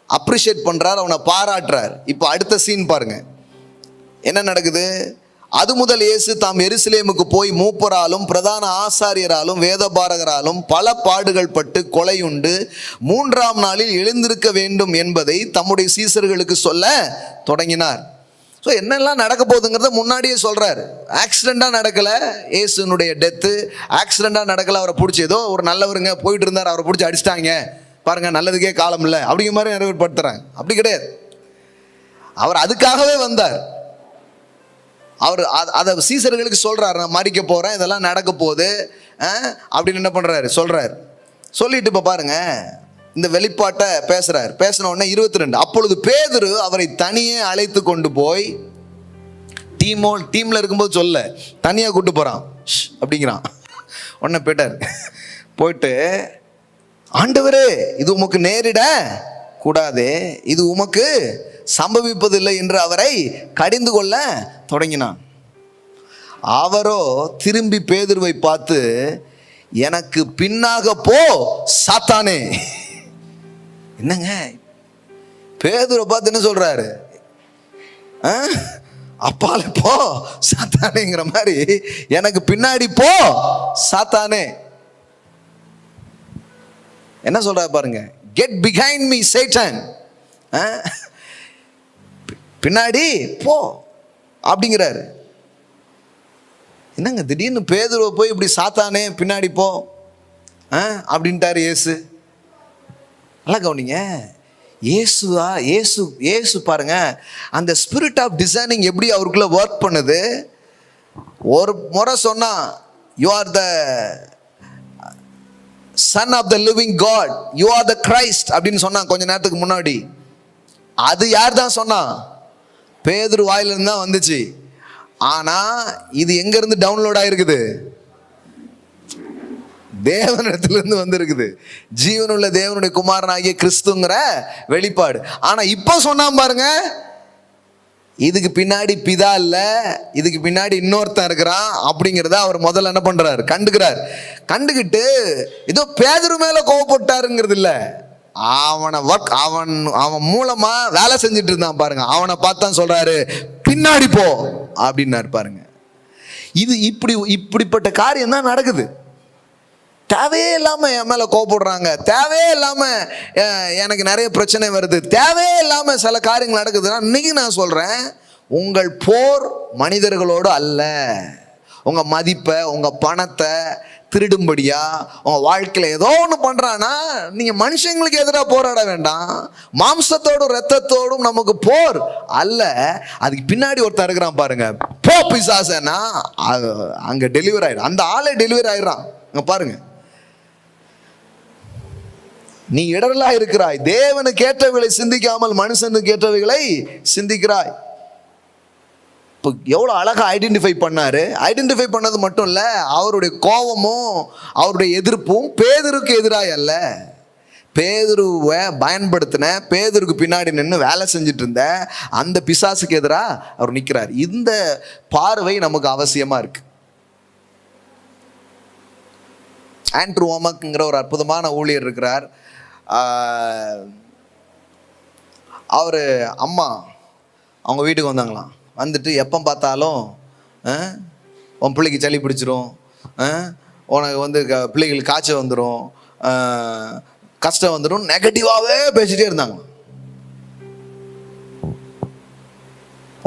Speaker 1: அப்ரிஷியேட் பண்றார், அவனை பாராட்டுறார். இப்போ அடுத்த சீன் பாருங்க, என்ன நடக்குது? அது முதல் இயேசு தாம் எருசலேமுக்கு போய் மூப்பராலும் பிரதான ஆசாரியராலும் வேதபாரகராலும் பல பாடுகள் பட்டு கொலையுண்டு 3ஆம் நாளில் எழுந்திருக்க வேண்டும் என்பதை தம்முடைய சீசர்களுக்கு சொல்ல தொடங்கினார். ஸோ என்னெல்லாம் நடக்க போகுதுங்கிறத முன்னாடியே சொல்றார். ஆக்சிடென்ட்டாக நடக்கலை இயேசுனுடைய டெத்து, ஆக்சிடென்ட்டாக நடக்கலை. அவரை பிடிச்சி ஏதோ ஒரு நல்லவருங்க போயிட்டு இருந்தார், அவரை பிடிச்சி அடிச்சிட்டாங்க பாருங்க, நல்லதுக்கே காலம் இல்லை அப்படிங்கிற மாதிரி நிறைவேற்றப்படுத்துறாங்க. அப்படி கிடையாது. அவர் அதுக்காகவே வந்தார். அவர் அதை சீசர்களுக்கு சொல்றாரு, நான் மறிக்க போறேன், இதெல்லாம் நடக்க போகுது அப்படின்னு என்ன பண்றாரு சொல்றாரு. சொல்லிட்டு இப்ப பாருங்க, இந்த வெளிப்பாட்டை பேசுறாரு. பேசின உடனே 22, அப்பொழுது பேதுரு அவரை தனியே அழைத்து கொண்டு போய், டீம்ல இருக்கும்போது சொல்ல, தனியா கூட்டு போறான் அப்படிங்கிறான். உடனே போயிட்டு, ஆண்டவரே இது உமக்கு நேரிட கூடாதே, இது உமக்கு சம்பவிப்பதில்லை என்று அவரை கடிந்து கொள்ள தொடங்கினான். அவரோ திரும்பி பேதுருவை பார்த்து, எனக்கு பின்னாக போ சாத்தானே. என்னங்க பேதுருவை பார்த்து என்ன சொல்றாரு? அப்பால போ சாத்தானேங்கிற மாதிரி, எனக்கு பின்னாடி போ சாத்தானே. என்ன சொல்றாரு பாருங்க, get behind me Satan. பின்னாடி போ அப்படிங்கிறாரு. என்னங்க திடீர்னு பேதுருவை போய் இப்படி சாத்தானே பின்னாடி போ அப்படின்ட்டாரு இயேசு. நல்லா கவனிங்க, இயேசு பாருங்க, அந்த ஸ்பிரிட் ஆஃப் டிசைனிங் எப்படி அவருக்குள்ள ஒர்க் பண்ணுது. ஒரு முறை சொன்னா, you are the Son of the living God, you are the Christ அப்படின்னு சொன்னா கொஞ்ச நேரத்துக்கு முன்னாடி. அது யார் தான் சொன்னா? பேதுரு வாயிலிருந்து தான் வந்துச்சு. ஆனா இது எங்க இருந்து டவுன்லோட் ஆயிருக்குது? தேவனிடத்திலிருந்து வந்திருக்குது. ஜீவனுள்ள தேவனுடைய குமாரனாகிய கிறிஸ்துங்கிற வெளிப்பாடு. ஆனா இப்ப சொன்னா பாருங்க, இதுக்கு பின்னாடி பிதா இல்ல, இதுக்கு பின்னாடி இன்னொருத்தன் இருக்கிறான் அப்படிங்கிறத அவர் முதல்ல என்ன பண்றாரு, கண்டுக்கிறார். கண்டுகிட்டு ஏதோ பேதுரு மேல கோவப்பட்டாருங்கிறது இல்ல, அவன் மூலமா வேலை செஞ்சுட்டு இருந்தான் பாருங்க, அவனை பார்த்தான் சொல்றாரு பின்னாடி போ அப்படின்னாரு பாருங்க. இது இப்படிப்பட்ட காரியம் தான் நடக்குது. தேவையே இல்லாம என் மேல கோபப்படுறாங்க, தேவையே இல்லாம எனக்கு நிறைய பிரச்சனை வருது, தேவையே இல்லாம சில காரியங்கள் நடக்குதுன்னா இன்னைக்கு நான் சொல்றேன், உங்கள் போர் மனிதர்களோடு அல்ல. உங்க மதிப்பை, உங்க பணத்தை திருடும்படியா உங்க வாழ்க்கையில ஏதோ ஒன்று பண்றானா நீங்க மனுஷங்களுக்கு எதிராக போராட வேண்டாம். மாம்சத்தோடும் ரத்தத்தோடும் நமக்கு போர் அல்ல. அதுக்கு பின்னாடி ஒருத்தர் இருக்கிறான் பாருங்க, போ பிசாசனா, அங்க டெலிவரி ஆயிடும், அந்த ஆளே டெலிவரி ஆயிடுறான். அங்க பாருங்க, நீ இடரலா இருக்கிறாய், தேவனுக்கு ஏற்றவைகளை சிந்திக்காமல் மனுஷனுக்கு ஏற்றவைகளை சிந்திக்கிறாய். இப்போ எவ்வளோ அழகா ஐடென்டிஃபை பண்ணாரு. ஐடென்டிஃபை பண்ணது மட்டும் இல்லை, அவருடைய கோபமும் அவருடைய எதிர்ப்பும் பேதுருக்கு எதிராக அல்ல, பேதுருவை பயன்படுத்தின, பேதுருக்கு பின்னாடி நின்று வேலை செஞ்சுட்டு இருந்த அந்த பிசாசுக்கு எதிராக அவர் நிற்கிறார். இந்த பார்வை நமக்கு அவசியமா இருக்கு. ஆண்ட்ரூ ஓமக்ங்கிற ஒரு அற்புதமான ஊழியர் இருக்கிறார். அவர் அம்மா அவங்க வீட்டுக்கு வந்தாங்களாம். வந்துட்டு எப்போ பார்த்தாலும் உன் பிள்ளைக்கு சளி பிடிச்சிரும், உனக்கு வந்து பிள்ளைகளுக்கு காய்ச்சல் வந்துடும், கஷ்டம் வந்துடும், நெகட்டிவாகவே பேசிகிட்டே இருந்தாங்க.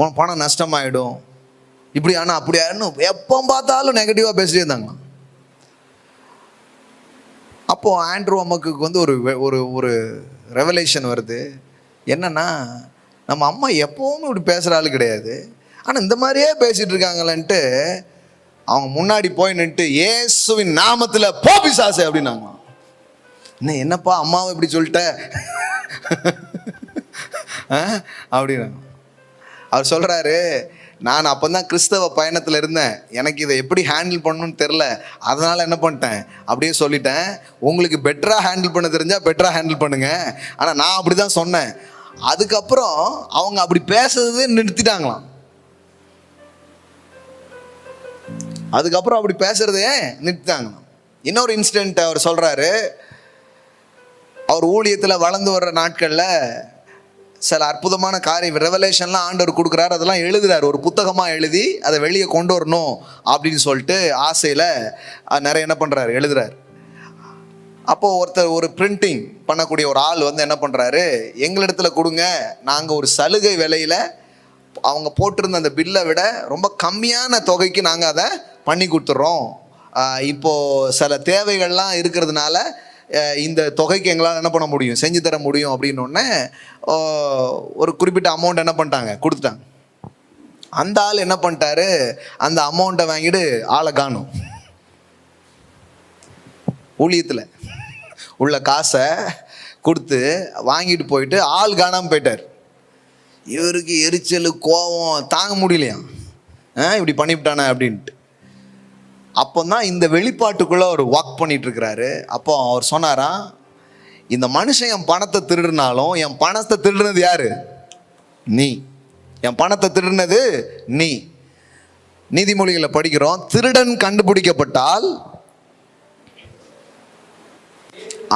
Speaker 1: உன் பணம் நஷ்டமாயிடும், இப்படி ஆனால் அப்படி ஆயிடும், எப்போ பார்த்தாலும் நெகட்டிவாக பேசிட்டே இருந்தாங்க. அப்போது ஆண்ட்ரூ அம்மாக்கு வந்து ஒரு ரெவலேஷன் வருது. என்னன்னா, நம்ம அம்மா எப்பவும் இப்படி பேசுகிற ஆள் கிடையாது, ஆனால் இந்த மாதிரியே பேசிகிட்டு இருக்காங்களேன்ட்டு அவங்க முன்னாடி போய் நின்று இயேசுவின் நாமத்தில் போ பிசாசே அப்படின்னாங்க. என்னப்பா அம்மாவை இப்படி சொல்லிட்ட அப்படின்னாங்க. அவர் சொல்கிறாரு, நான் அப்போ தான் கிறிஸ்தவ பயணத்தில் இருந்தேன், எனக்கு இதை எப்படி ஹேண்டில் பண்ணணும்னு தெரில, அதனால் என்ன பண்ணிட்டேன் அப்படியே சொல்லிட்டேன். உங்களுக்கு பெட்டராக ஹேண்டில் பண்ண தெரிஞ்சால் பெட்டராக ஹேண்டில் பண்ணுங்க, ஆனால் நான் அப்படி தான் சொன்னேன். அதுக்கப்புறம் அவங்க அப்படி பேசுறது நிறுத்திட்டாங்களாம். அதுக்கப்புறம் அப்படி பேசுறதே நிறுத்திட்டாங்களாம். இன்னொரு இன்சிடென்ட் அவர் சொல்றாரு, அவர் ஊழியத்தில் வளர்ந்து வர்ற நாட்களில் சில அற்புதமான காரியம் ரெவலேஷன்லாம் ஆண்டவர் கொடுக்குறாரு, அதெல்லாம் எழுதுறாரு, ஒரு புத்தகமாக எழுதி அதை வெளியே கொண்டு வரணும் அப்படின்னு சொல்லிட்டு ஆசையில் நிறைய என்ன பண்ணுறாரு, எழுதுறாரு. அப்போது ஒருத்தர் ஒரு பிரிண்டிங் பண்ணக்கூடிய ஒரு ஆள் வந்து என்ன பண்ணுறாரு, எங்களிடத்துல கொடுங்க, நாங்கள் ஒரு சலுகை விலையில் அவங்க போட்டிருந்த அந்த பில்லை விட ரொம்ப கம்மியான தொகைக்கு நாங்கள் அதை பண்ணி கொடுத்துட்றோம், இப்போது சில தேவைகள்லாம் இருக்கிறதுனால இந்த தொகைக்கு எங்களால் என்ன பண்ண முடியும், செஞ்சு தர முடியும் அப்படின்னோடனே ஒரு குறிப்பிட்ட அமௌண்ட் என்ன பண்ணிட்டாங்க, கொடுத்துட்டாங்க. அந்த ஆள் என்ன பண்ணிட்டாரு, அந்த அமௌண்ட்டை வாங்கிட்டு ஆளை காணும், ஊழியத்தில் உள்ள காசை கொடுத்து வாங்கிட்டு போயிட்டு ஆள் காணாமல் போயிட்டார். இவருக்கு எரிச்சல் கோபம் தாங்க முடியலையா, இப்படி பண்ணிவிட்டானே அப்படின்ட்டு. அப்போ தான் இந்த வெளிப்பாட்டுக்குள்ளே அவர் வாக் பண்ணிட்டு இருக்கிறாரு. அப்போ அவர் சொன்னாராம், இந்த மனுஷன் என் பணத்தை திருடுனாலும் என் பணத்தை திருடுனது யாரு, நீ. என் பணத்தை திருடுனது நீ. நீதிமொழிகளை படிக்கிறோம், திருடன் கண்டுபிடிக்கப்பட்டால்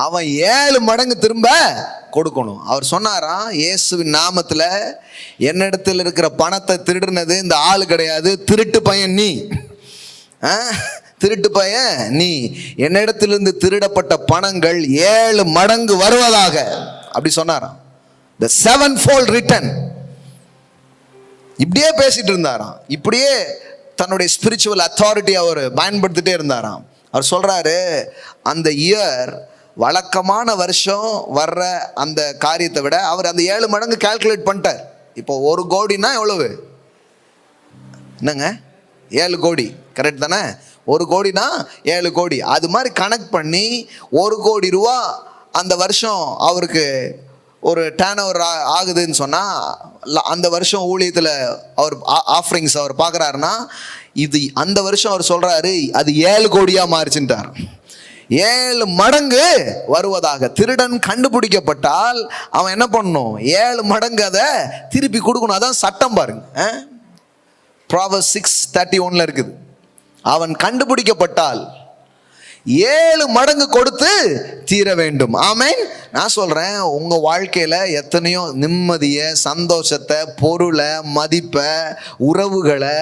Speaker 1: அவன் 7 மடங்கு திரும்ப கொடுக்கணும். அவர் சொன்னாராம், இயேசுவின் நாமத்தில் என்னிடத்தில் இருக்கிற பணத்தை திருடுனது இந்த ஆள் கிடையாது, திருட்டு பையன் நீ, திருட்டு பையன் நீ. என்னிடத்திலிருந்து திருடப்பட்ட பணங்கள் 7 மடங்கு வருவதாக அப்படி சொன்னாராம். the 7-fold return. இப்படியே பேசிட்டு இருந்தாராம். இப்படியே தன்னுடைய ஸ்பிரிச்சுவல் அத்தாரிட்டி அவர் பயன்படுத்திட்டே இருந்தாராம். அவர் சொல்றாரு, அந்த இயர் வழக்கமான வருஷம் வர்ற அந்த காரியத்தை விட அவர் அந்த 7 மடங்கு கால்குலேட் பண்ணிட்டார். இப்போ 1 கோடினா எவ்வளவு, என்னங்க 7 கோடி, கரெக்ட் தானே? 1 கோடினா 7 கோடி. அது மாதிரி கனெக்ட் பண்ணி 1 கோடி ரூபா அந்த வருஷம் அவருக்கு ஒரு டேர்ன் ஓவர் ஆகுதுன்னு சொன்னால், அந்த வருஷம் ஊழியத்தில் அவர் ஆஃபரிங்ஸ் அவர் பார்க்குறாருன்னா, இது அந்த வருஷம் அவர் சொல்கிறாரு அது 7 கோடியாக மாறிச்சுட்டார். 7 மடங்கு வருவதாக. திருடன் கண்டுபிடிக்கப்பட்டால் அவன் என்ன பண்ணணும்? 7 மடங்கு அதை திருப்பி கொடுக்கணும். அதான் சட்டம் பாருங்க. Proverbs 6:31 இருக்குது. அவன் கண்டுபிடிக்கப்பட்டால் 7 மடங்கு கொடுத்து தீர வேண்டும். ஆமென். நான் சொல்றேன், உங்க வாழ்க்கையில எத்தனையோ நிம்மதியை, சந்தோஷத்தை, பொருளை, மதிப்பை, உறவுகளை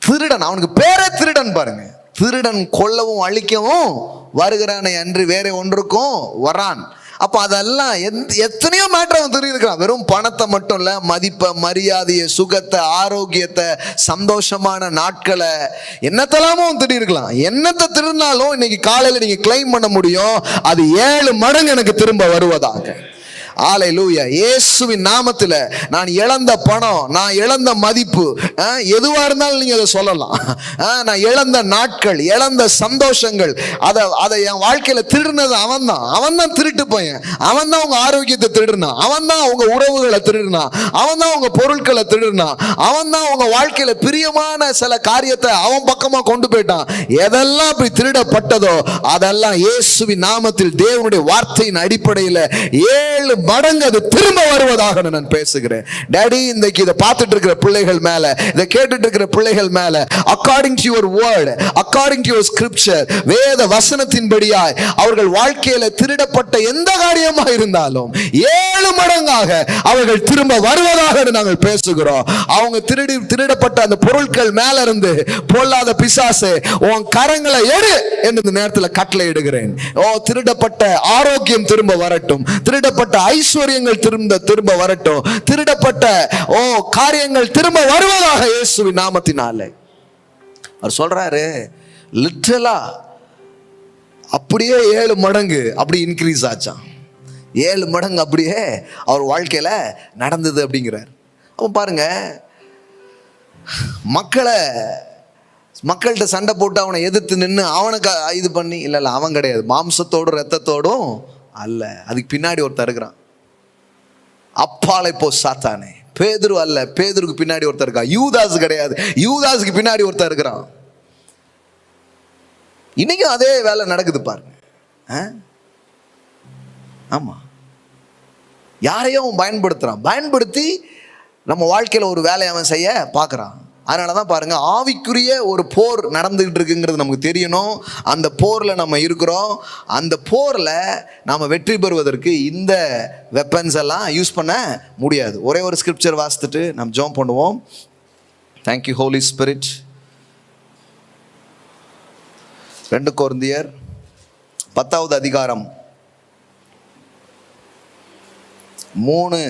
Speaker 1: திருடன், அவனுக்கு பேரே திருடன் பாருங்க. திருடன் கொல்லவும் அழிக்கவும் வருகிறானே அன்று வேற ஒன்றுக்கும் வரான். அப்போ அதெல்லாம் எத்தனையோ மேட்டர் அவன் திருடிருக்கிறான். வெறும் பணத்தை மட்டும் இல்லை, மதிப்பை, மரியாதையை, சுகத்தை, ஆரோக்கியத்தை, சந்தோஷமான நாட்களை, என்னத்தெல்லாமோ அவன் திருடிருக்கலாம். என்னத்தை திருடினாலும் இன்னைக்கு காலையில் நீங்கள் கிளைம் பண்ண முடியும், அது 7 மடங்கு எனக்கு திரும்ப வருவதாக. ஹல்லேலூயா. இயேசுவின் நாமத்தில் நான் இழந்த பணம், நான் இழந்த மதிப்பு, எதுவாக இருந்தாலும் நீங்கள் அதை சொல்லலாம். நான் இழந்த நாட்கள், இழந்த சந்தோஷங்கள், அதை என் வாழ்க்கையில் திருடினது அவன் தான் திருட்டு பையன். அவன் தான் உங்க ஆரோக்கியத்தை திருடினான். அவன் தான் உங்க உறவுகளை திருடினான். அவன் தான் உங்க பொருட்களை திருடினான். அவன் தான் உங்க வாழ்க்கையில பிரியமான சில காரியத்தை அவன் பக்கமா கொண்டு போயிட்டான். எதெல்லாம் அப்படி திருடப்பட்டதோ அதெல்லாம் இயேசுவின் நாமத்தில், தேவனுடைய வார்த்தையின் அடிப்படையில் 7 மடங்கு அது திரும்ப வருவதாக நான் பேசுகிறேன். டாடி, இன்றைக்கு இதை பார்த்துட்டு இருக்கிற பிள்ளைகள் மேல, இதை கேட்டுட்டு இருக்கிற பிள்ளைகள் மேல, according to your word, according to your scripture, வேத வசனத்தின்படியாய் அவர்கள் வாழ்க்கையில திருடப்பட்ட எந்த காரியமா இருந்தாலும் 7 மடங்காக அவர்கள் திரும்ப வருவதாக நாங்கள் பேசுகிறோம். அவங்க திருடப்பட்ட அந்த பொருட்கள் மேல இருந்து பொல்லாத பிசாசு, உன் கரங்களை எடு என்று இந்த நேரத்தில் கட்டளை இடுகிறேன். திருடப்பட்ட ஆரோக்கியம் திரும்ப வரட்டும், திருடப்பட்ட ஐஸ்வர்யங்கள் திரும்ப வரட்டும், திருடப்பட்ட காரியங்கள் திரும்ப வருவதாக இயேசுவின் நாமத்தினாலே. அவர் சொல்றாரு, லிட்டரலா அப்படியே 7 மடங்கு அப்படி இன்க்ரீஸ் ஆச்சான். 7 மடங்கு அப்படியே அவர் வாழ்க்கையில நடந்தது அப்படிங்கிறார். அப்ப பாருங்க, மக்கள்கிட்ட சண்டை போட்டு அவனை எதிர்த்து நின்று அவனுக்கு இது பண்ணி இல்லை, அவன் கிடையாது, மாம்சத்தோடும் ரத்தத்தோடும் அல்ல. அதுக்கு பின்னாடி ஒருத்தர் இருக்கிறான். அப்பாலை போ சாத்தானே. பேதுரு அல்ல, பேதுருக்கு பின்னாடி ஒருத்தர் இருக்கா. யூதாஸ் கிடையாது, யூதாஸுக்கு பின்னாடி ஒருத்தர் இருக்கிறான். இன்னைக்கும் அதே வேலை நடக்குது பாருங்க. ஆமா, யாரையும் பயன்படுத்தி நம்ம வாழ்க்கையில் ஒரு வேலையை அவன் செய்ய பார்க்குறான். அதனால தான் பாருங்க, ஆவிக்குரிய ஒரு போர் நடந்துகிட்டு இருக்குங்கிறது நமக்கு தெரியணும். அந்த போரில் நம்ம இருக்கிறோம். அந்த போரில் நாம் வெற்றி பெறுவதற்கு இந்த வெப்பன்ஸ் எல்லாம் யூஸ் பண்ண முடியாது. ஒரே ஒரு ஸ்கிரிப்சர் வாசித்துட்டு நம்ம ஜெபம் பண்ணுவோம். Thank you Holi spirit. 2 கொரிந்தியர் 10வது அதிகாரம் 3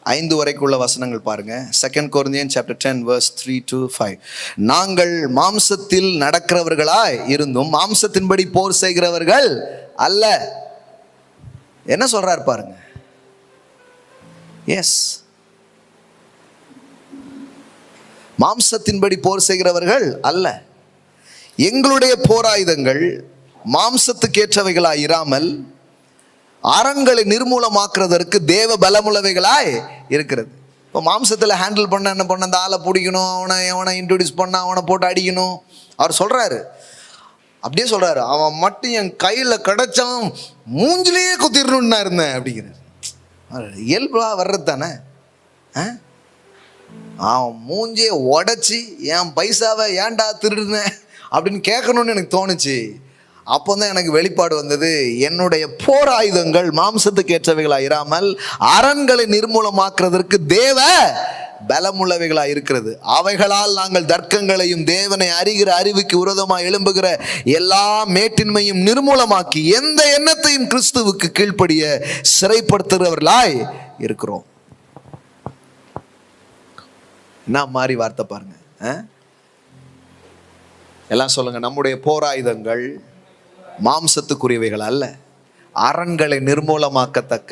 Speaker 1: 5 வரைக்குள்ள வசனங்கள் பாருங்க. 2 Corinthians chapter 10 verse 3 to 5. நாங்கள் மாம்சத்தில் நடக்கிறவர்களாய் இருந்தும் மாம்சத்தின்படி போர் செய்கிறவர்கள் அல்ல. என்ன சொல்றார் பாருங்க. எஸ், மாம்சத்தின்படி போர் செய்கிறவர்கள் அல்ல. எங்களுடைய போராயுதங்கள் மாம்சத்துக்கேற்றவைகளாய் இராமல் அரண்களை நிர்மூலமாக்குறதற்கு தேவ பலமுள்ளவைகளாய் இருக்கிறது. இப்போ மாம்சத்தில் ஹேண்டில் பண்ண என்ன பண்ண, அந்த ஆளை பிடிக்கணும், அவனை இன்ட்ரோடியூஸ் பண்ண, அவனை போட்டு அடிக்கணும். அவர் சொல்றாரு, அப்படியே சொல்றாரு, அவன் மட்டும் என் கையில் கிடைச்சான் மூஞ்சிலேயே குத்திடணும்னு நான் இருந்தேன் அப்படிங்கிறார். இயல்பா வர்றது தானே. அவன் மூஞ்சியை உடச்சி என் பைசாவை ஏன்டா திருடுனேன் அப்படின்னு கேட்கணும்னு எனக்கு தோணுச்சு. அப்போ தான் எனக்கு வெளிப்பாடு வந்தது, என்னுடைய போர் ஆயுதங்கள் மாம்சத்துக்கு ஏற்றவைகளாக இராமல் அரண்களை நிர்மூலமாக்குறதற்கு தேவ பலமுள்ளவைகளாக இருக்கிறது. அவைகளால் நாங்கள் தர்க்கங்களையும் தேவனை அறிகிற அறிவுக்கு விரோதமாக எழும்புகிற எல்லா மேட்டின்மையும் நிர்மூலமாக்கி எந்த எண்ணத்தையும் கிறிஸ்துவுக்கு கீழ்ப்படிய சிறைப்படுத்துகிறவர்களாய் இருக்கிறோம். என்ன மாதிரி வார்த்தை பாருங்க. எல்லாம் சொல்லுங்க, நம்முடைய போராயுதங்கள் மாம்சத்துக்குரியவைகள் அல்ல, அரண்களை நிர்மூலமாக்கத்தக்க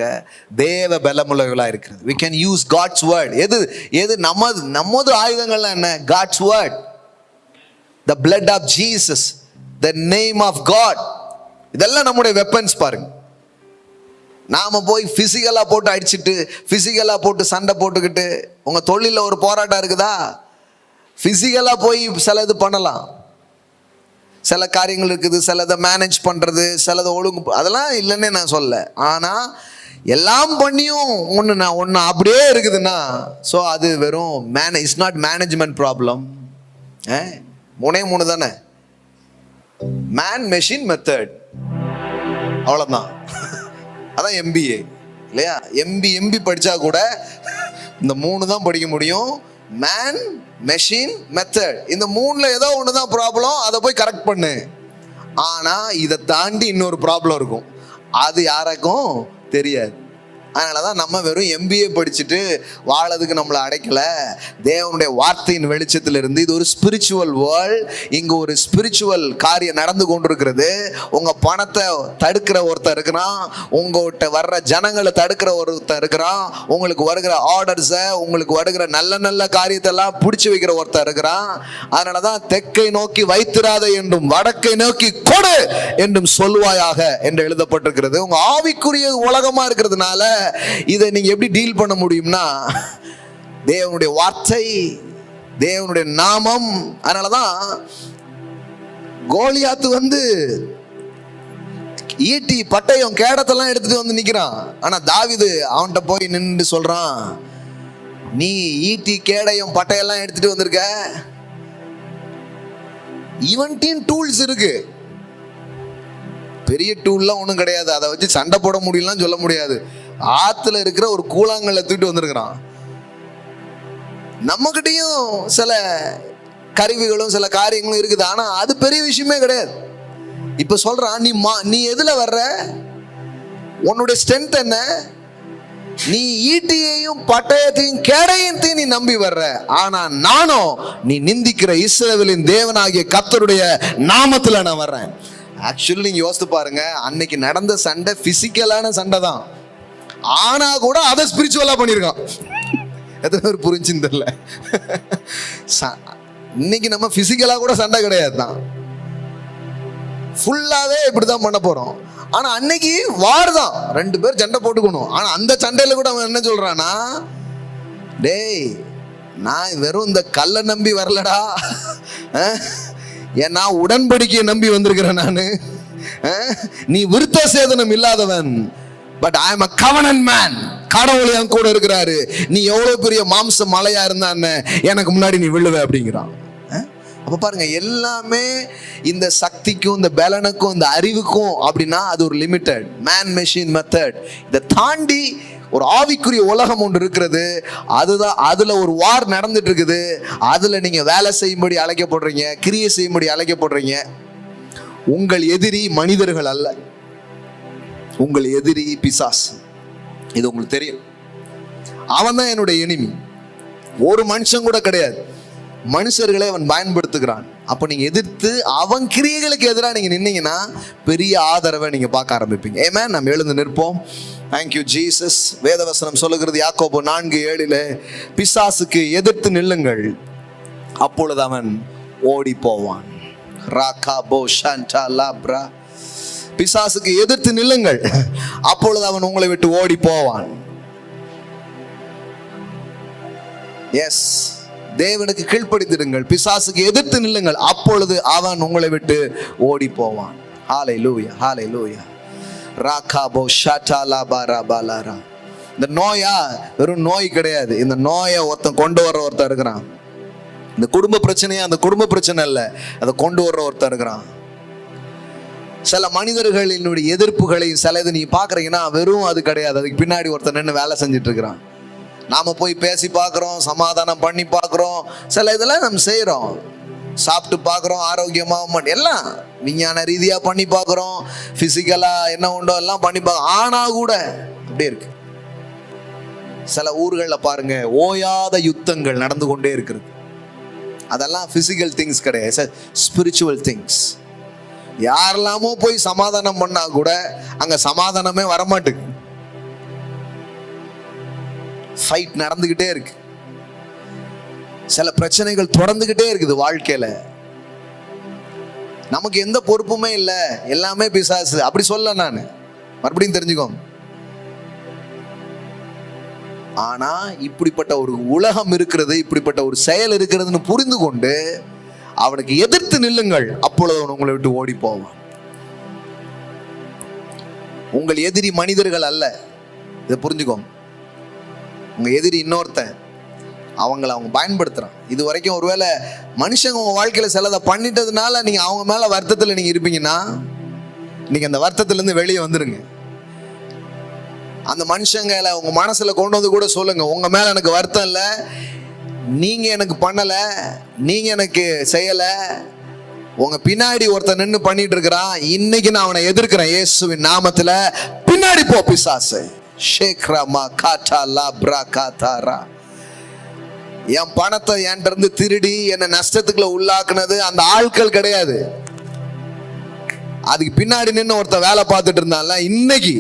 Speaker 1: தேவ பலமுள்ளவைகளாக இருக்கிறது. we can use God's word. எது நமது ஆயுதங்கள்லாம் என்ன? God's word, the blood of Jesus, the name of God. இதெல்லாம் நம்முடைய வெப்பன்ஸ் பாருங்க. நாம போய் பிசிக்கலா போட்டு அடிச்சுட்டு, பிசிக்கலா போட்டு சண்டை போட்டுக்கிட்டு, உங்க தொழில ஒரு போராட்டம் இருக்குதா, பிசிக்கலா போய் சில இது பண்ணலாம். சில காரியங்கள் இருக்குது, சிலதை மேனேஜ் பண்ணுறது, சிலதை ஒழுங்கு, அதெல்லாம் இல்லைன்னே நான் சொல்ல. ஆனால் எல்லாம் பண்ணியும் ஒன்று அப்படியே இருக்குதுன்னா, ஸோ அது வெறும் இட்ஸ் நாட் மேனேஜ்மெண்ட் ப்ராப்ளம். மூணு தானே, மேன் மெஷின் மெத்தட், அவ்வளோதான். அதான் எம்பிஏ இல்லையா? எம்பி படித்தா கூட இந்த 3 தான் படிக்க முடியும். மேன், மெஷின், மெத்தட், இந்த 3ல் ஏதோ ஒன்று தான் ப்ராப்ளம், அதை போய் கரெக்ட் பண்ணு. ஆனால் இதை தாண்டி இன்னொரு ப்ராப்ளம் இருக்கும், அது யாருக்கும் தெரியாது. அதனால தான் நம்ம வெறும் எம்பிஏ படிச்சுட்டு வாழறதுக்கு நம்மளை அடைக்கல. தேவனுடைய வார்த்தையின் வெளிச்சத்தில் இருந்து, இது ஒரு ஸ்பிரிச்சுவல் வேர்ல்ட், இங்கே ஒரு ஸ்பிரிச்சுவல் காரியம் நடந்து கொண்டிருக்கிறது. உங்கள் பணத்தை தடுக்கிற ஒருத்தர் இருக்கிறான், உங்கள்கிட்ட வர்ற ஜனங்களை தடுக்கிற ஒருத்தர் இருக்கிறான், உங்களுக்கு வருகிற ஆர்டர்ஸை, உங்களுக்கு வருகிற நல்ல நல்ல காரியத்தெல்லாம் பிடிச்சி வைக்கிற ஒருத்தர் இருக்கிறான். அதனால தான் தெற்கை நோக்கி வைத்திராத என்றும் வடக்கை நோக்கி கொடு என்றும் சொல்வாயாக என்று எழுதப்பட்டிருக்கிறது. உங்கள் ஆவிக்குரிய உலகமாக இருக்கிறதுனால இதை நீங்க எப்படி டீல் பண்ண முடியும்னா, தேவனுடைய வார்த்தை, தேவனுடைய நாமம். அதனாலதான் கோலியாத்து ஈட்டி பட்டயம் கேடத்தெல்லாம் எடுத்துட்டு வந்து நிக்கிறான். ஆனா தாவீது அவன்கிட்ட போய் நின்று சொல்றான், நீ ஈட்டி கேடயம் பட்டையெல்லாம் எடுத்துட்டு வந்திருக்க, இவன்டின் டூல்ஸ் இருக்கு, பெரிய டூல்லாம் ஒன்றும் கிடையாது, அதை வச்சு சண்டை போட முடியலாம் சொல்ல முடியாது. ஆத்துல இருக்கிற ஒரு கூழாங்கல்ல தூக்கிட்டு வந்திருக்கிறான். நம்மகிட்டையும் சில கருவிகளும் சில காரியங்களும் இருக்குது, ஆனா அது பெரிய விஷயமே கிடையாது. இப்ப சொல்றான், நீ எதுல வர்ற, உன்னுடைய ஸ்ட்ரென்த் என்ன, நீ ஈட்டியையும் பட்டயத்தையும் கேடயத்தையும் நீ நம்பி வர்ற, ஆனா நானும் நீ நிந்திக்கிற இஸ்ரவேலின் தேவனாகிய கர்த்தருடைய நாமத்துல நான் வர்றேன். ஆக்சுவலி நீங்க யோசித்து பாருங்க, அன்னைக்கு நடந்த சண்டை பிசிக்கலான சண்டை தான், ஆனா கூட அதை ஸ்பிரிச்சுவலா பண்ணிருக்கான். எத்தனை பேர் புரிஞ்சுன்னு தெரியல. இன்னைக்கு நம்ம பிசிக்கலா கூட சண்டை கிடையாது தான், ஃபுல்லாவே இப்படிதான் பண்ண போறோம். ஆனா அன்னைக்கு வார் தான், 2 பேர் சண்டை போட்டுக்கணும். ஆனா அந்த சண்டையில கூட அவன் என்ன சொல்றானா, டேய் நான் வெறும் இந்த கல்லை நம்பி வரலடா, ஏன்னா உடன்படிக்கையை நம்பி வந்திருக்கிறேன் நானு, நீ விருத்த சேதனம் இல்லாதவன், but I am a covenant man, கடவுள் என் கூட இருக்கிறாரு, நீ எவ்வளவு பெரிய மாம்ச மலையா இருந்தான்னு எனக்கு முன்னாடி நீ விழுவ அப்படிங்கிறான். அப்ப பாருங்க, எல்லாமே இந்த சக்திக்கும் இந்த பலனுக்கும் இந்த அறிவுக்கும் அப்படின்னா அது ஒரு லிமிட்டட் மேன் மெஷின் மெத்தட். இதை தாண்டி ஒரு ஆவிக்குரிய உலகம் ஒன்று இருக்கிறது, அதுதான், அதுல ஒரு வார் நடந்துட்டு இருக்குது. அதுல நீங்க வேலை செய்யும்படி அழைக்கப்படுறீங்க, கிரியை செய்யும்படி அழைக்கப்படுறீங்க. உங்கள் எதிரி மனிதர்கள் அல்ல, உங்கள் எதிரி பிசாஸ். இது உங்களுக்கு தெரியும். அவன் தான் என்னுடைய எனிமி, ஒரு மனுஷன் கூட கிடையாது. மனுஷர்களை அவன் பயன்படுத்துகிறான். அப்ப நீங்க எதிர்த்து அவன் கிரியைகளுக்கு எதிராக நீங்க நின்னீங்கன்னா பெரிய ஆதரவை நீங்க பார்க்க ஆரம்பிப்பீங்க. ஆமென். நம்ம எழுந்து நிற்போம். Thank you Jesus. வேதவசனம் சொல்லுகிறது யாக்கோபு 4:7, பிசாசுக்கு எதிர்த்து நில்லுங்கள், அப்பொழுது அவன் ஓடி போவான். பிசாசுக்கு எதிர்த்து நில்லுங்கள், அப்பொழுது அவன் உங்களை விட்டு ஓடி போவான். எஸ், தேவனுக்கு கீழ்ப்படிந்திடுங்கள், பிசாசுக்கு எதிர்த்து நில்லுங்கள், அப்பொழுது அவன் உங்களை விட்டு ஓடி போவான். ஹல்லேலூயா, ஹல்லேலூயா. ராகாபோ ஷாட்டாலா பாராபாலாரா. இந்த நோயா வெறும் நோய் கிடையாது, இந்த நோயை கொண்டு வர்ற ஒருத்தர் இருக்கிறான். இந்த குடும்ப பிரச்சனையா அந்த குடும்ப பிரச்சனை இல்லை, அதை கொண்டு வர்ற ஒருத்தர் இருக்கிறான். சில மனிதர்களினுடைய எதிர்ப்புகளை சில இது நீங்க பாக்குறீங்கன்னா வெறும் அது கிடையாது, அதுக்கு பின்னாடி ஒருத்தர் நின்று வேலை செஞ்சுட்டு இருக்கிறான். நாம போய் பேசி பார்க்குறோம், சமாதானம் பண்ணி பார்க்குறோம், சில இதெல்லாம் நம்ம செய்கிறோம், சாப்பிட்டு பார்க்குறோம், ஆரோக்கியமாக எல்லாம் விஞ்ஞான ரீதியாக பண்ணி பார்க்குறோம், ஃபிசிக்கலாக என்ன உண்டோ எல்லாம் பண்ணி பார்க்குறோம். ஆனால் கூட அப்படியே இருக்கு. சில ஊர்களில் பாருங்க, ஓயாத யுத்தங்கள் நடந்து கொண்டே இருக்கிறது. அதெல்லாம் ஃபிசிக்கல் திங்ஸ் கிடையாது, ஸ்பிரிச்சுவல் திங்ஸ். யாரெல்லாமோ போய் சமாதானம் பண்ணா கூட அங்க சமாதானமே வரமாட்டுக்கு, ஃபைட் நடந்துகிட்டே இருக்கு, சில பிரச்சனைகள் தொடர்ந்துகிட்டே இருக்குது வாழ்க்கையில. நமக்கு எந்த பொறுப்புமே இல்லை, எல்லாமே பிசாசு அப்படி சொல்ல நான் மறுபடியும் தெரிஞ்சுக்கோங்க. ஆனா இப்படிப்பட்ட ஒரு உலகம் இருக்கிறது, இப்படிப்பட்ட ஒரு செயல் இருக்கிறதுன்னு புரிந்து கொண்டு அவனுக்கு எதிர்த்து நில்லுங்கள், அப்பொழுது அவன் உங்களை விட்டு ஓடி போவான். உங்கள் எதிரி மனிதர்கள் அல்ல, இதை புரிஞ்சுக்கோங்க. உங்க எதிரி இன்னொருத்தன், அவங்கள அவங்க பயன்படுத்துறான். இது வரைக்கும் ஒருவேளை மனுஷங்க உங்க வாழ்க்கையில சிலதை பண்ணிட்டதுனால நீங்க அவங்க மேல வருத்தத்துல நீங்க இருப்பீங்கன்னா, நீங்க அந்த வருத்தத்துல இருந்து வெளியே வந்துருங்க. அந்த மனுஷங்களை உங்க மனசுல கொண்டு வந்து கூட சொல்லுங்க, உங்க மேல எனக்கு வருத்தம் இல்லை, நீங்க எனக்கு பண்ணல, நீங்க எனக்கு செய்யல, உங்க பின்னாடி ஒருத்தன் நின்று பண்ணிட்டு இருக்கிறான், இன்னைக்கு நான் அவனை எதிர்க்கிறேன் இயேசுவின் நாமத்துல, பின்னாடி போ பிசாசு. ஷேக்ராமா காட்டா லாப்ரா காத்தாரா. என் பணத்தை என்கிட்ட இருந்து திருடி என்ன நஷ்டத்துக்குள்ள உள்ளாக்குனது அந்த ஆட்கள் கிடையாது. அதுக்கு பின்னாடி நின்று ஒருத்த வேலை பார்த்துட்டு இருந்தான்ல, இன்னைக்கு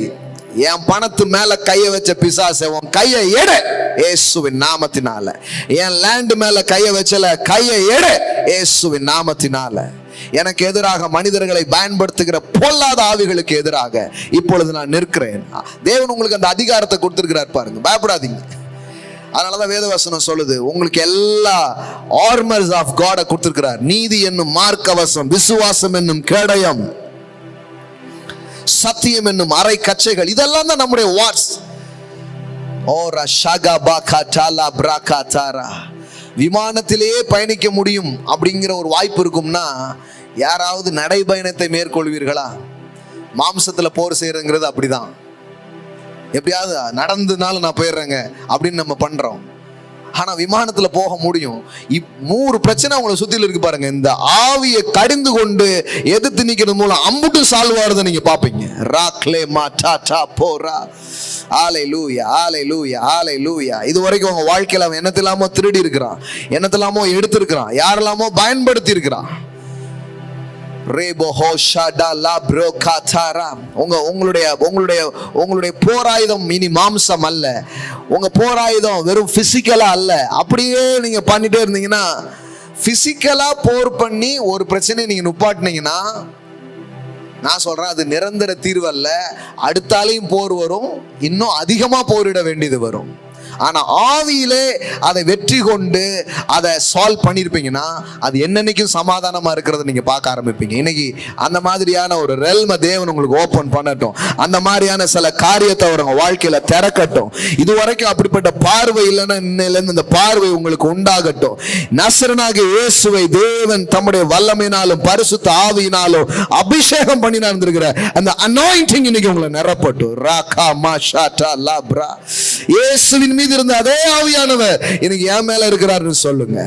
Speaker 1: என் பணத்து மேல கைய வச்ச பிசாசை உன் கையை எடு இயேசுவின் நாமத்தினால. என் லேண்ட் மேல கைய வச்சல, கையை எடு இயேசுவின் நாமத்தினால. எனக்கு எதிராக மனிதர்களை பயன்படுத்துகிற பொல்லாத ஆவிகளுக்கு எதிராக இப்பொழுது நான் நிற்கிறேன். தேவன் உங்களுக்கு அந்த அதிகாரத்தை கொடுத்திருக்கிறார் பாருங்க, பயப்படாதீங்க. அதனாலதான் வேதவசனம் சொல்லுது, உங்களுக்கு எல்லா ஆர்மர்ஸ் ஆஃப் காட் கொடுத்திருக்கிறார். நீதி என்னும் மார்க்கவசம், விசுவாசம் என்னும் கேடயம், சத்தியம் என்னும் அரை கச்சைகள், இதெல்லாம் தான் நம்முடைய வாட்ஸ். ஓரா ஷாகா பாகா டாலா பிராகா தாரா. விமானத்திலேயே பயணிக்க முடியும் அப்படிங்கிற ஒரு வாய்ப்பு இருக்கும்னா யாராவது நடைபயணத்தை மேற்கொள்வீர்களா? மாம்சத்துல போர் செய்யறங்கிறது அப்படிதான். எப்படியாவது நடந்ததுனால நான் போயிடுறேங்க அப்படின்னு நம்ம பண்றோம். ஆனா விமானத்துல போக முடியும். 100 பிரச்சனை உங்களை சுத்தில இருக்கு பாருங்க. இந்த ஆவியை கடிந்து கொண்டு எதிர்த்து நிக்கிறது மூலம் அம்புட்டு சால்வ் ஆறதை நீங்க பாப்பீங்க. ராக்லே மாட்டா போரா. ஹalleluya ஹalleluya ஹalleluya. இது வரைக்கும் உங்க வாழ்க்கையில அவன் என்னத்தெல்லாமோ திருடி இருக்கிறான், என்னத்தெல்லாமோ எடுத்திருக்கிறான், யாரெல்லாமோ பயன்படுத்தி இருக்கிறான். உங்களுடைய போராயுதம் இனி மாம்சம் அல்ல. உங்க போராயுதம் வெறும் பிசிக்கலா அல்ல. அப்படியே நீங்க பண்ணிட்டே இருந்தீங்கன்னா, பிசிக்கலா போர் பண்ணி ஒரு பிரச்சனையை நீங்க நுப்பாட்டினீங்கன்னா, நான் சொல்றேன் அது நிரந்தர தீர்வு அல்ல. அடுத்தாலையும் போர் வரும், இன்னும் அதிகமா போரிட வேண்டியது வரும். ஆனா ஆவியிலே அதை வெற்றி கொண்டு அதை சால்வ் பண்ணிருப்பீங்கன்னா, அது என்னன்னைக்கும் சமாதானமா இருக்கிறத நீங்க பார்க்க ஆரம்பிப்பீங்க. இன்னைக்கு அந்த மாதிரியான ஒரு ரெல்ம தேவன் உங்களுக்கு ஓபன் பண்ணட்டும். அந்த மாதிரியான சில காரியத்தை உங்க வாழ்க்கையில திறக்கட்டும். இதுவரைக்கும் அப்படிப்பட்ட பார்வை இல்லைன்னா இன்னையிலிருந்து இந்த பார்வை உங்களுக்கு உண்டாகட்டும். நசரனாகிய இயேசுவை தேவன் தம்முடைய வல்லமையினாலும் பரிசுத்த ஆவியினாலும் அபிஷேகம் பண்ணி நடந்திருக்கிற அந்த அனாயிண்டிங் இன்னைக்கு உங்களை நிரப்பட்டும். ராகா மாஷாட்டா லாப்ரா. இயேசுவின் மீது இருந்த அதே ஆவியானவர் இன்னைக்கு என் மேல இருக்கிறார்னு சொல்லுங்க.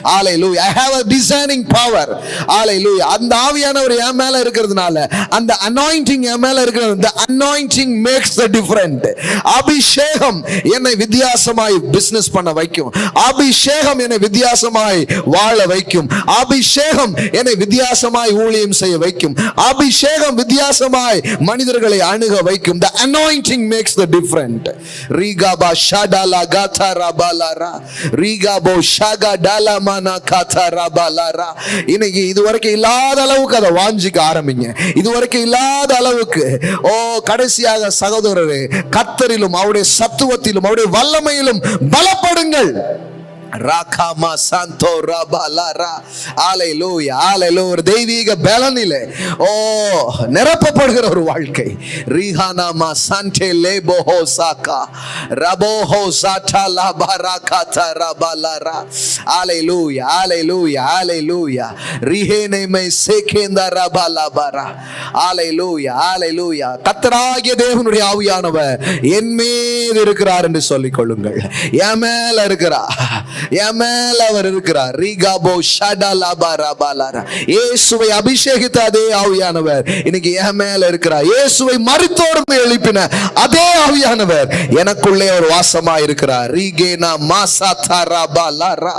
Speaker 1: ஹalleluya. I have a discerning power. ஹalleluya. அந்த ஆவியானவர் என் மேல இருக்கிறதுனால, அந்த anointing என் மேல இருக்கிறது, the anointing makes the difference. அபிஷேகம் என்னை வித்தியாசமாய் பிசினஸ் பண்ண வைக்கும். அபிஷேகம் என்னை வித்தியாசமாய் வாழ வைக்கும். அபிஷேகம் என்னை வித்தியாசமாய் ஊழியம் செய்ய வைக்கும். அபிஷேகம் வித்தியாசமாய் மனிதர்களை அணுக வைக்கும். The anointing makes the difference. Rigaba shadala gata rabalara rigabo shaga dalamana kata rabalara. இன்னைக்கு இதுவரைக்கும் இல்லாத அளவுக்கு அதை வாஞ்சிக்க ஆரம்பிங்க. இதுவரைக்கும் இல்லாத அளவுக்கு கடைசியாக சகோதரரே, கர்த்தரிலும் அவருடைய சத்துவத்திலும் அவருடைய வல்லமையிலும் பலப்படுங்கள். ராகாமா சாந்தோ ரபாலாரா. ஹalleluya ஹalleluya. தெய்வீக பலனிலே நிரப்பப்படுகிற ஒரு வாழ்க்கை. ரீஹானாமா சாண்டே லேபோஹோ சாகா ரபோஹோ சாட்டா லாபாராகாதா ரபாலாரா. ஹalleluya ஹalleluya ஹalleluya. ரிஹேனேமை சேகேந்தா ரபாலாபாரா. ஹalleluya ஹalleluya. கர்த்தராகிய தேவனுடைய ஆவியானவர் என் மீது இருக்கிறார் என்று சொல்லிக் கொள்ளுங்கள். என் மேல இருக்கிறார், என் மேல அவர் இருக்கிறார். ரீகாபோ ஷடலபா ரபாலாரா. இயேசுவை அபிஷேகித்த அதே ஆவியானவர் இன்னைக்கு என் மேல இருக்கிறார். இயேசுவை மரித்தோர்ந்து எழுப்பின அதே ஆவியானவர் எனக்குள்ளே ஒரு வாசமா இருக்கிறார். ரீகேனா மாசாதா ரபாலாரா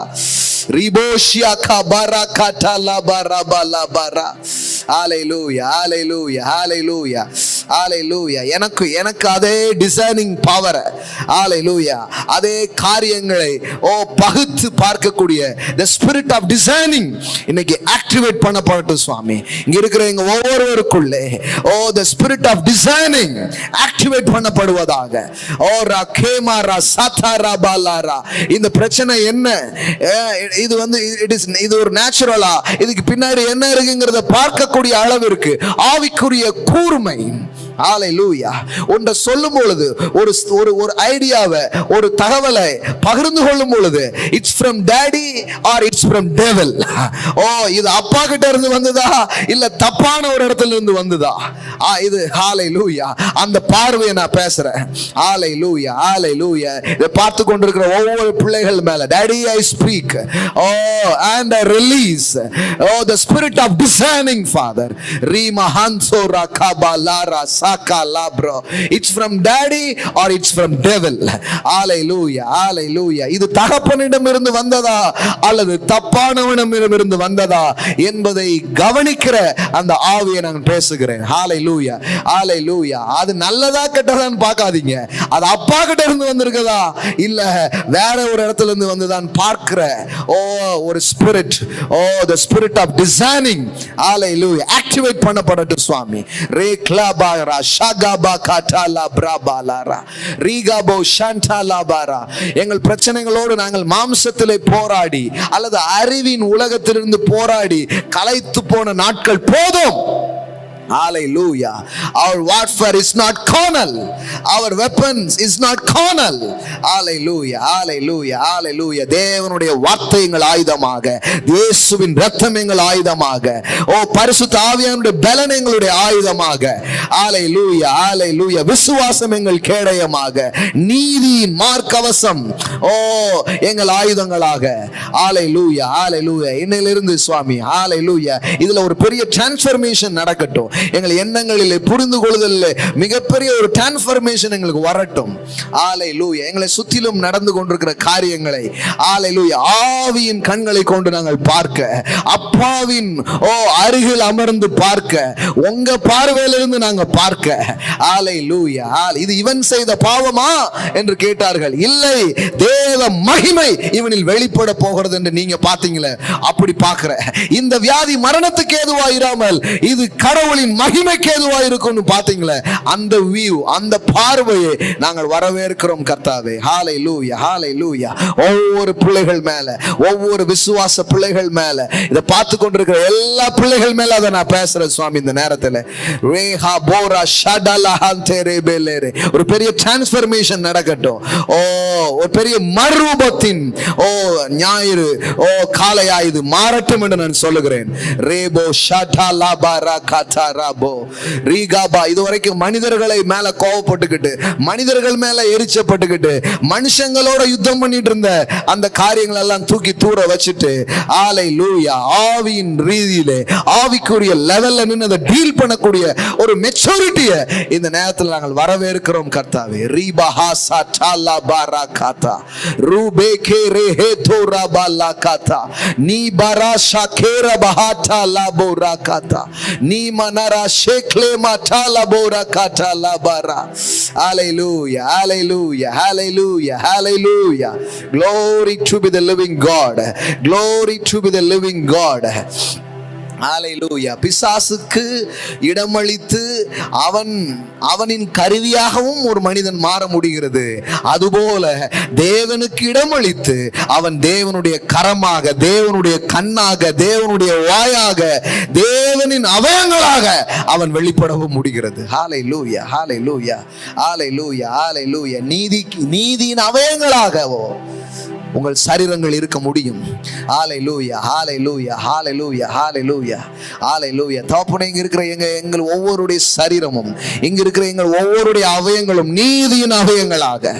Speaker 1: ரிபோஷியா கபரகதா லபரபலபரா. ஹalleluya ஹalleluya ஹalleluya ஹalleluya. எனக்கு அதே டிசைனிங் பவர், ஹalleluya, அதே காரியங்களை பகுத்து பார்க்கக்கூடிய the spirit of discerning இன்னைக்கு ஆக்டிவேட் பண்ணப்படட்டும் சுவாமி. இங்க இருக்கிற எங்க ஒவ்வொருவருக்குள்ளே the spirit of discerning activate பண்ணப்படுவதாக. ரகேமாரா சதரபலரா. இந்த பிரச்சனை என்ன, இது ஒரு நேச்சுரலா, இதுக்கு பின்னாடி என்ன இருக்குங்கிறத பார்க்கக்கூடிய அளவிற்கு ஆவிக்குரிய கூர்மை. ஹalleluya. ஒன்றை சொல்லும் பொழுது, ஒரு ஒரு ஐடியாவை, ஒரு தகவலை பகிர்ந்து கொள்ளும் பொழுது, it's from daddy or it's from devil. ஓ, இது அப்பா கிட்ட இருந்து வந்ததா இல்ல தப்பான ஒரு இடத்துல இருந்து வந்ததா? இது ஹalleluya. அந்த பார்வையை நான் பேசுறேன். ஹalleluya, ஹalleluya. இதை பார்த்து கொண்டிருக்கிற ஒவ்வொரு பிள்ளைகள் மேல, daddy I speak, oh and I release, oh the spirit of discerning, Father. Rima hanso rakabalara sakalabro. It's from daddy or it's from devil. Hallelujah, hallelujah. இது தகப்பனிடமிருந்து வந்ததா அல்லது தப்பானவனிடமிருந்து வந்ததா என்பதை கவனிக்கிற அந்த ஆவியை நான் பேசுகிறேன். ஹalleluya, hallelujah. அது நல்லதா கெட்டதான்னு பார்க்காதீங்க. அது அப்பா கிட்ட இருந்து வந்திருக்கதா இல்ல வேற ஒரு இடத்துல இருந்து வந்துதான் பார்க்கிற ஒரு spirit, the spirit of discerning. Hallelujah. Activate பண்ணப்படட்டும் சுவாமி. ரேக்லாபாரா ஷகாபா காட்டாலா பிராபாலாரா ரீகாபோ ஷாண்டாலாபாரா. எங்கள் பிரச்சனைகளோடு நாங்கள் மாம்சத்திலே போராடி அல்லது அறிவின் உலகத்திலிருந்து போராடி களைத்து போன நாட்கள் போதும். Hallelujah. Our warfare is not carnal. Our weapons is not carnal. Hallelujah, hallelujah, hallelujah. தேவனுடைய வார்த்தை எங்கள் ஆயுதமாக, இயேசுவின் இரத்தம் எங்கள் ஆயுதமாக, பரிசுத்த ஆவியானுடைய பலன் எங்களுடைய ஆயுதமாக. Hallelujah, hallelujah. விசுவாசம் எங்கள் கேடயமாக, நீதியின் மார்க்கவசம் எங்கள் ஆயுதங்களாக. Hallelujah, hallelujah. இன்னையிலிருந்து சுவாமி, hallelujah, இதுல ஒரு பெரிய டிரான்ஸ்ஃபர்மேஷன் நடக்கட்டும். எங்கள் எண்ணங்களிலே, புரிந்து கொள்ளுதலிலே மிகப்பெரிய ஒரு டிரான்ஸ்ஃபர்மேஷன் எங்களுக்கு வரட்டும். ஹalleluya. எங்களை சுற்றிலும் நடந்து கொண்டிருக்கிற காரியங்களை ஹalleluya ஆவியின் கண்களை கொண்டு நாங்கள் பார்க்க, அப்பாவின் அருகில் அமர்ந்து பார்க்க, உங்க பார்வையிலிருந்து நாங்க பார்க்க. ஹalleluya. இது இவன் செய்த பாவமா என்று கேட்டார்கள். இல்லை, தேவ மகிமை இவனில் வெளிப்பட போகிறது என்று நீங்க பாத்தீங்களே, அப்படி பார்க்கிற இந்த வியாதி மரணத்துக்கு ஏதுவாயிராமல் இது கடவுளின் மகிமைக்கு ஏதுவா இருக்கும்னு பாத்தீங்களே, அந்த வியூ, அந்த பார்வையை நாங்கள் வரவேற்கிறோம் கர்த்தாவே. ஹalleluya, ஹalleluya. ஒவ்வொரு பிள்ளைகள் மேல, ஒவ்வொரு விசுவாச பிள்ளைகள் மேல, இதை பார்த்து கொண்டிருக்கிற எல்லா பிள்ளைகள் மேல அதை நான் பேசுறேன் சுவாமி. இந்த நேரத்தில் ரேஹா போரா ஷடலஹந்தே ரெபெலேரே ஒரு பெரிய டிரான்ஸ்ஃபர்மேஷன் நடக்கட்டும். ஒரு பெரிய மறுரூபத்தின் ஞாயிறு காலையா இது மாறட்டும் என்று நான் சொல்லுகிறேன். ரேபோ ஷடலபாரா கதா இதுவரைக்கும் மனிதர்களை மேல கோவப்பட்டுக்கிட்டு, மனிதர்கள் மேல எரிச்சப்பட்டுக்கிட்டு, மனுஷங்களோட யுத்தம் பண்ணிட்டு இருந்த அந்த காரியங்கள் எல்லாம் தூக்கி தூர வச்சுட்டு, ஹalleluya, ஆவியின் ரீதியிலே ஆவிக்குரிய லெவல்ல நின்னு அதை டீல் பண்ணக்கூடிய ஒரு மெச்சூரிட்டியை இந்த நேரத்தில் நாங்கள் வரவேற்கிறோம் கர்த்தாவே. ரீபஹாசா டாலாபாரா காதா ரூபேகே ரேஹேதோ ராபாலா காதா நீ பராஷா கேரா பஹாட்டா லாபோரா காதா நீ manara shekle matala bora katala bara. Hallelujah, hallelujah, hallelujah, hallelujah. Glory to be the living God, glory to be the living God. ஹalleluya. பிசாசுக்கு இடமளித்து அவனின் கருவியாகவும் ஒரு மனிதன் மாற முடிகிறது. அதுபோல தேவனுக்கு இடமளித்து அவன் தேவனுடைய கரமாக, தேவனுடைய கண்ணாக, தேவனுடைய வாயாக, தேவனின் அவயங்களாக அவன் வெளிப்படவும் முடிகிறது. ஹalleluya, ஹalleluya, ஹalleluya, ஹalleluya. நீதியின் அவயங்களாகவோ உங்கள் சரீரங்கள் இருக்க முடியும். ஹalleluya, ஹalleluya, ஹalleluya, ஹalleluya, ஹalleluya. தகப்பனே, இங்க இருக்கிற எங்கள் ஒவ்வொருடைய சரீரமும், இங்க இருக்கிற எங்கள் ஒவ்வொருடைய அவயங்களும் நீதியின் அவயங்களாக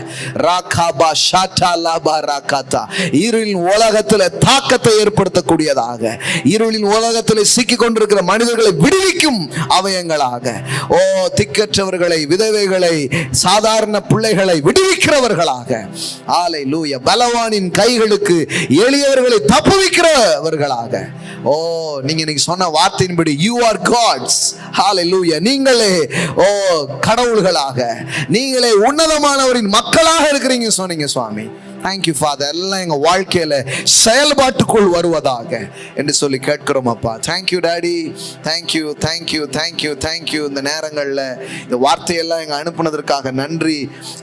Speaker 1: ராகாபா ஷாட்டாலாபா ராகாதா இருளின் உலகத்தில் தாக்கத்தை ஏற்படுத்தக்கூடியதாக, இருளின் உலகத்தில் சிக்கி கொண்டிருக்கிற மனிதர்களை விடுவிக்கும் அவயங்களாக, திக்கற்றவர்களை, விதவைகளை, சாதாரண பிள்ளைகளை விடுவிக்கிறவர்களாக. ஹalleluya. பலவானின் கைகளுக்கு எளியவர்களை தப்புவிக்கிறவர்களாக. நீங்க இன்னைக்கு சொன்ன வார்த்தையின்படி you are gods. hallelujah. நீங்களே கடவுள்களாக, நீங்களே உன்னதமானவரின் மக்களாக இருக்கிறீங்க சொன்னீங்க சுவாமி. Thank you father. எல்லாம் எங்கள் வாழ்க்கையில் செயல்பாட்டுக்குள் வருவதாக என்று சொல்லி கேட்கிறோம் அப்பா. Thank you daddy. Thank you thank you thank you thank you. இந்த நேரங்களில் இந்த வார்த்தையெல்லாம் எங்கள் அனுப்புனதற்காக நன்றி.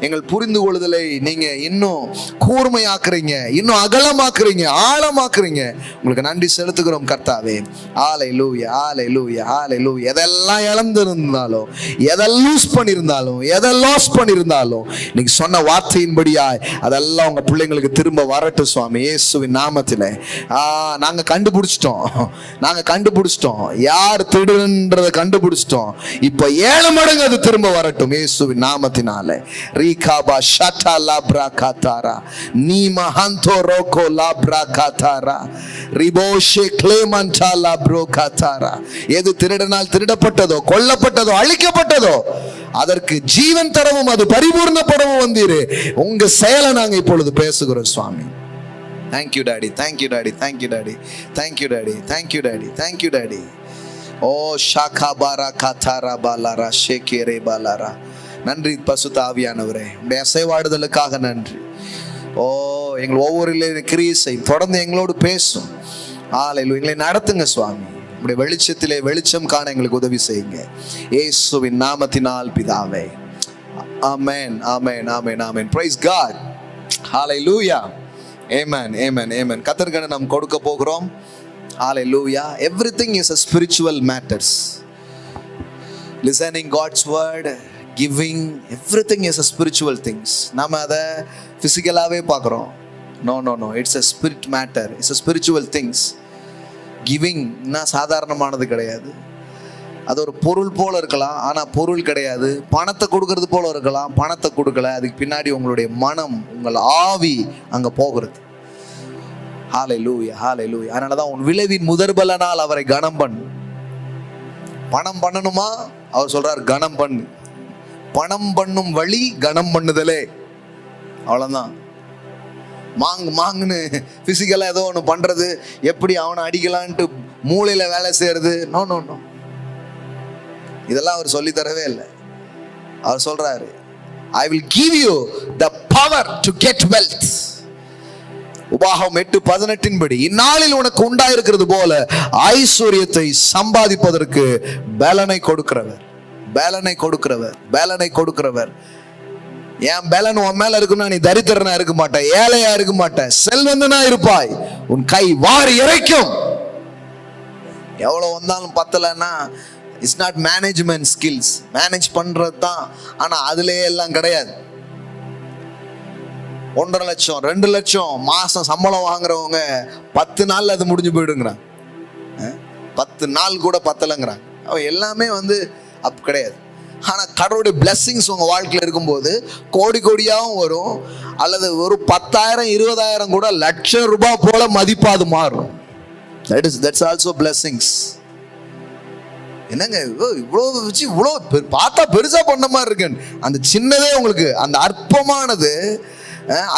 Speaker 1: எங்கள் புரிந்து கொள்ளுதலை நீங்கள் இன்னும் கூர்மையாக்குறீங்க, இன்னும் அகலமாக்குறீங்க, ஆழமாக்குறீங்க. உங்களுக்கு நன்றி செலுத்துகிறோம் கர்த்தாவே. ஹல்லேலூயா ஹல்லேலூயா ஹல்லேலூயா. எதெல்லாம் இழந்திருந்தாலும், எதை லூஸ் பண்ணியிருந்தாலும், எதை லாஸ் பண்ணியிருந்தாலும், இன்னைக்கு சொன்ன வார்த்தையின்படியாய் அதெல்லாம் உங்க பிள்ளைங்களுக்கு திரும்ப வரட்டும் சுவாமி, இயேசுவின் நாமத்திலே. நாங்க கண்டுபிடிச்சிட்டோம் யார் திருடுன்றதை கண்டுபிடிச்சிட்டோம். இப்ப 7 மடங்கு அது திரும்ப வரட்டும் இயேசுவின் நாமத்தினாலே. ரீகாபா ஷட்டா லாப்ரா காதாரா நீமா ஹந்தோ ரோகோ லாப்ரா காதாரா ரிபோஷே க்ளேமன்டா லாப்ரோ காதாரா. எது திருடனால் திருடப்பட்டதோ, கொல்லப்பட்டதோ, அழிக்கப்பட்டதோ, அதற்கு ஜீவன் தரவும் அது பரிபூர்ணப்படவும் வந்தீரு. உங்க செயலை நாங்க இப்பொழுது பேசுகிறோம் சுவாமி. Thank you daddy. Thank you daddy. Thank you daddy. Thank you daddy. Thank you daddy. Thank you daddy. ஓ ஷாகா பாரா காத்தாரா பாலாரா ஷேகேரே பாலாரா. நன்றி பசுத்த ஆவியானவரே, உடைய அசைவாடுதலுக்காக நன்றி. ஓ எங்கள் ஒவ்வொரு கிரியை தொடர்ந்து எங்களோடு பேசும். ஹல்லேலூயா. எங்களை நடத்துங்க சுவாமி. உடைய வெளிச்சத்திலே வெளிச்சம் காண எங்களுக்கு உதவி செய்யுங்க இயேசுவின் நாமத்தினால் பிதாவே. Amen amen amen amen. Praise God. Hallelujah. Amen amen amen. கர்த்தருக்கு நாம் கொடுக்க போகிறோம். ஹல்லேலூயா. Everything is a spiritual matters. Listening God's word, giving, everything is a spiritual things. நாம அதை பிசிக்கலாவே பார்க்குறோம். No, it's a spirit matter. It's a spiritual things. கிவிங்னா சாதாரணமானது கிடையாது. அது ஒரு பொருள் போல இருக்கலாம், ஆனால் பொருள் கிடையாது. பணத்தை கொடுக்கறது போல இருக்கலாம், பணத்தை கொடுக்கல. அதுக்கு பின்னாடி உங்களுடைய மனம், உங்கள் ஆவி அங்கே போகிறது. ஹல்லேலூயா ஹல்லேலூயா. அதனால தான் உன் விளைவின் முதற்பலனால் அவரை கனம் பண்ணு. பணம் பண்ணணுமா? அவர் சொல்றார் கனம் பண்ணு. பணம் பண்ணும் வழி கனம் பண்ணுதலே. அவ்வளோதான். மாங்குன்னு பிசிக்கலாக ஏதோ ஒன்று பண்ணுறது, எப்படி அவனை அடிக்கலான்ட்டு மூளையில் வேலை செய்யறது. நோ, இதெல்லாம் அவர் சொல்லி தரவே இல்லை. அவர் சொல்றாரு, I will give you the power to get wealth. உபாகம் 8:18 படி, இந்நாளில் உனக்கு உண்டாயிருக்கிறது போல ஐஸ்வர்யத்தை சம்பாதிப்பதற்கு பலனை கொடுக்கிறவர். என் பலன் உன் மேல இருக்குன்னா நீ தரித்திரனா இருக்க மாட்ட, ஏழையா இருக்க மாட்ட, செல்வந்தனா இருப்பாய். உன் கை வாரி இறைக்கும். எவ்வளவு வந்தாலும் பத்தலன்னா it's not management skills. Manage பண்றது தான், ஆனா அதுலயே எல்லாம் கிடையாது. 1.5 லட்சம் 2 லட்சம் மாசம் சம்பளம் வாங்குறவங்க 10 நாள்ல அது முடிஞ்சு போயிடுங்கிறாங்க. 10 நாள் கூட பத்தலைங்கிறாங்க. அவன் எல்லாமே அப்ப கிடையாது. ஆனால் கடவுளுடைய பிளெஸ்ஸிங்ஸ் உங்கள் வாழ்க்கையில் இருக்கும்போது கோடியாகவும் வரும். அல்லது ஒரு 10,000 20,000 கூட லட்சம் ரூபாய் போல மதிப்பாது மாறும். That's also blessings. என்னங்க இவ்வளோ பார்த்தா பெருசா பண்ண மாதிரி இருக்கு. அந்த சின்னதே உங்களுக்கு அந்த அற்பமானது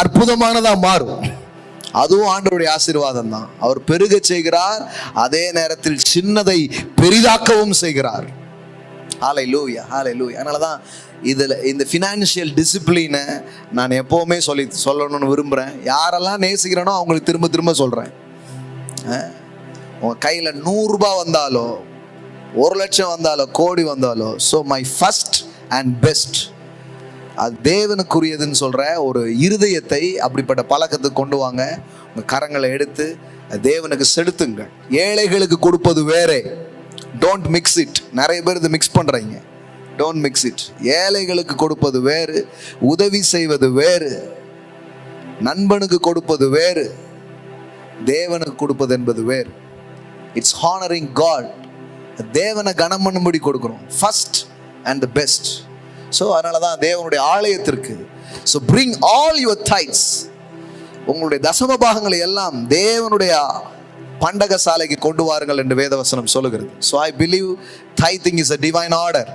Speaker 1: அற்புதமானதா மாறும். அதுவும் ஆண்டவருடைய ஆசீர்வாதம் தான். அவர் பெருக செய்கிறார், அதே நேரத்தில் சின்னதை பெரிதாக்கவும் செய்கிறார். ஹல்லேலூயா ஹல்லேலூயா. அதனால தான் இதில் இந்த ஃபினான்ஷியல் டிசிப்ளினை நான் எப்போவுமே சொல்லணும்னு விரும்புகிறேன். யாரெல்லாம் நேசிக்கிறேனோ அவங்களுக்கு திரும்ப சொல்கிறேன். உங்கள் கையில் 100 ரூபாய் வந்தாலோ, 1 லட்சம் வந்தாலோ, கோடி வந்தாலோ, so my first and best அது தேவனுக்குரியதுன்னு சொல்கிற ஒரு இருதயத்தை அப்படிப்பட்ட பழக்கத்துக்கு கொண்டு வாங்க. உங்கள் கரங்களை எடுத்து தேவனுக்கு செலுத்துங்கள். ஏழைகளுக்கு கொடுப்பது வேறே. Don't mix it. நிறைய பேர் இதை மிக்ஸ் பண்ணுறீங்க. Don't mix it. ஏழைகளுக்கு கொடுப்பது வேறு, உதவி செய்வது வேறு, நண்பனுக்கு கொடுப்பது வேறு, தேவனுக்கு கொடுப்பது என்பது வேறு. It's honouring God. தேவனை கனம் பண்ணும்படி கொடுக்குறோம். First and the best. So அதனால தான் தேவனுடைய ஆலயத்திற்கு so bring all your tithes, உங்களுடைய தசம பாகங்களை எல்லாம் தேவனுடைய பண்டக சாலைக்கு கொண்டு வாருங்கள் என்று வேதவசனம் சொல்லுகிறது. So I believe Tithing is a divine order.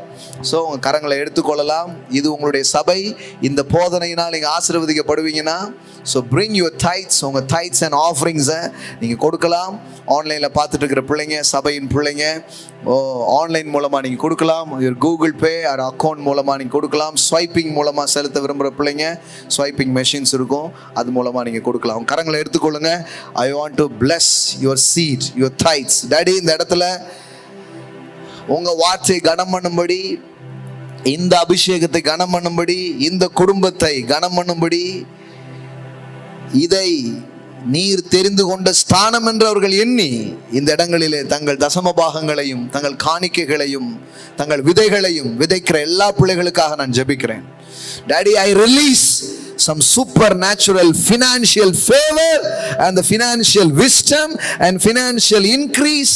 Speaker 1: So உங்கள் கரங்களை எடுத்துக்கொள்ளலாம். இது உங்களுடைய சபை. இந்த போதனையினால் நீங்கள் ஆசீர்வதிக்கப்படுவீங்கன்னா, ஸோ பிரிங் யுவர் டைட்ஸ், உங்கள் டைட்ஸ் அண்ட் ஆஃபரிங்ஸை நீங்கள் கொடுக்கலாம். ஆன்லைனில் பார்த்துட்டு இருக்கிற பிள்ளைங்க, சபையின் பிள்ளைங்க, ஆன்லைன் மூலமாக நீங்கள் கொடுக்கலாம். கூகுள் பே ஒரு அக்கௌண்ட் மூலமாக நீங்கள் கொடுக்கலாம். ஸ்வைப்பிங் மூலமாக செலுத்த விரும்புகிற பிள்ளைங்க, ஸ்வைப்பிங் மெஷின்ஸ் இருக்கும், அது மூலமாக நீங்கள் கொடுக்கலாம். உங்கள் கரங்களை எடுத்துக்கொள்ளுங்க. I want to bless your seed, your tithes. Daddy, இந்த இடத்துல உங்கள் வார்த்தை கனம் பண்ணும்படி, இந்த அபிஷேகத்தை கனம் பண்ணும்படி, இந்த குடும்பத்தை கனம் பண்ணும்படி, இதை நீர் தெரிந்து கொண்ட ஸ்தானம் என்று அவர்கள் எண்ணி இந்த இடங்களிலே தங்கள் தசம பாகங்களையும் தங்கள் காணிக்கைகளையும் தங்கள் விதைகளையும் விதைக்கிற எல்லா பிள்ளைகளுக்காக நான் ஜெபிக்கிறேன். Daddy, I release some supernatural financial favor and the financial wisdom and financial increase,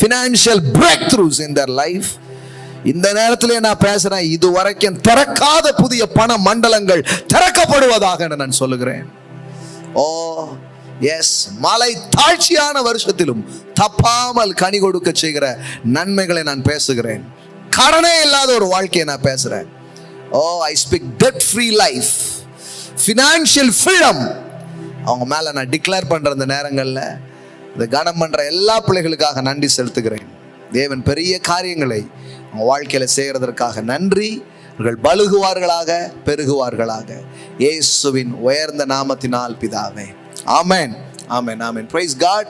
Speaker 1: financial breakthroughs in their life. இந்த நேரத்திலே நான் பேசுறேன், இதுவரைக்கும் திறக்காத புதிய பண மண்டலங்கள் திறக்கப்படுவதாக நான் சொல்லுகிறேன். ஓ எஸ், மலை தாழ்ச்சியான வருஷத்திலும் தப்பாமல் கனி கொடுக்க செய்கிற நன்மைகளை நான் பேசுகிறேன். கடனே இல்லாத ஒரு வாழ்க்கையை நான் பேசுறேன். Oh, I speak debt free life, financial freedom அவங்க மேல நான் டிக்ளேர் பண்ற அந்த நேரங்களில் இந்த கனம் பண்ற எல்லா பிள்ளைகளுக்காக நன்றி செலுத்துகிறேன். தேவன் பெரிய காரியங்களை அவங்க வாழ்க்கையில செய்கிறதற்காக நன்றி. அவர்கள் பலுகுவார்களாக, பெருகுவார்களாக, இயேசுவின் உயர்ந்த நாமத்தினால் பிதாவே. Amen, amen, amen. Praise God.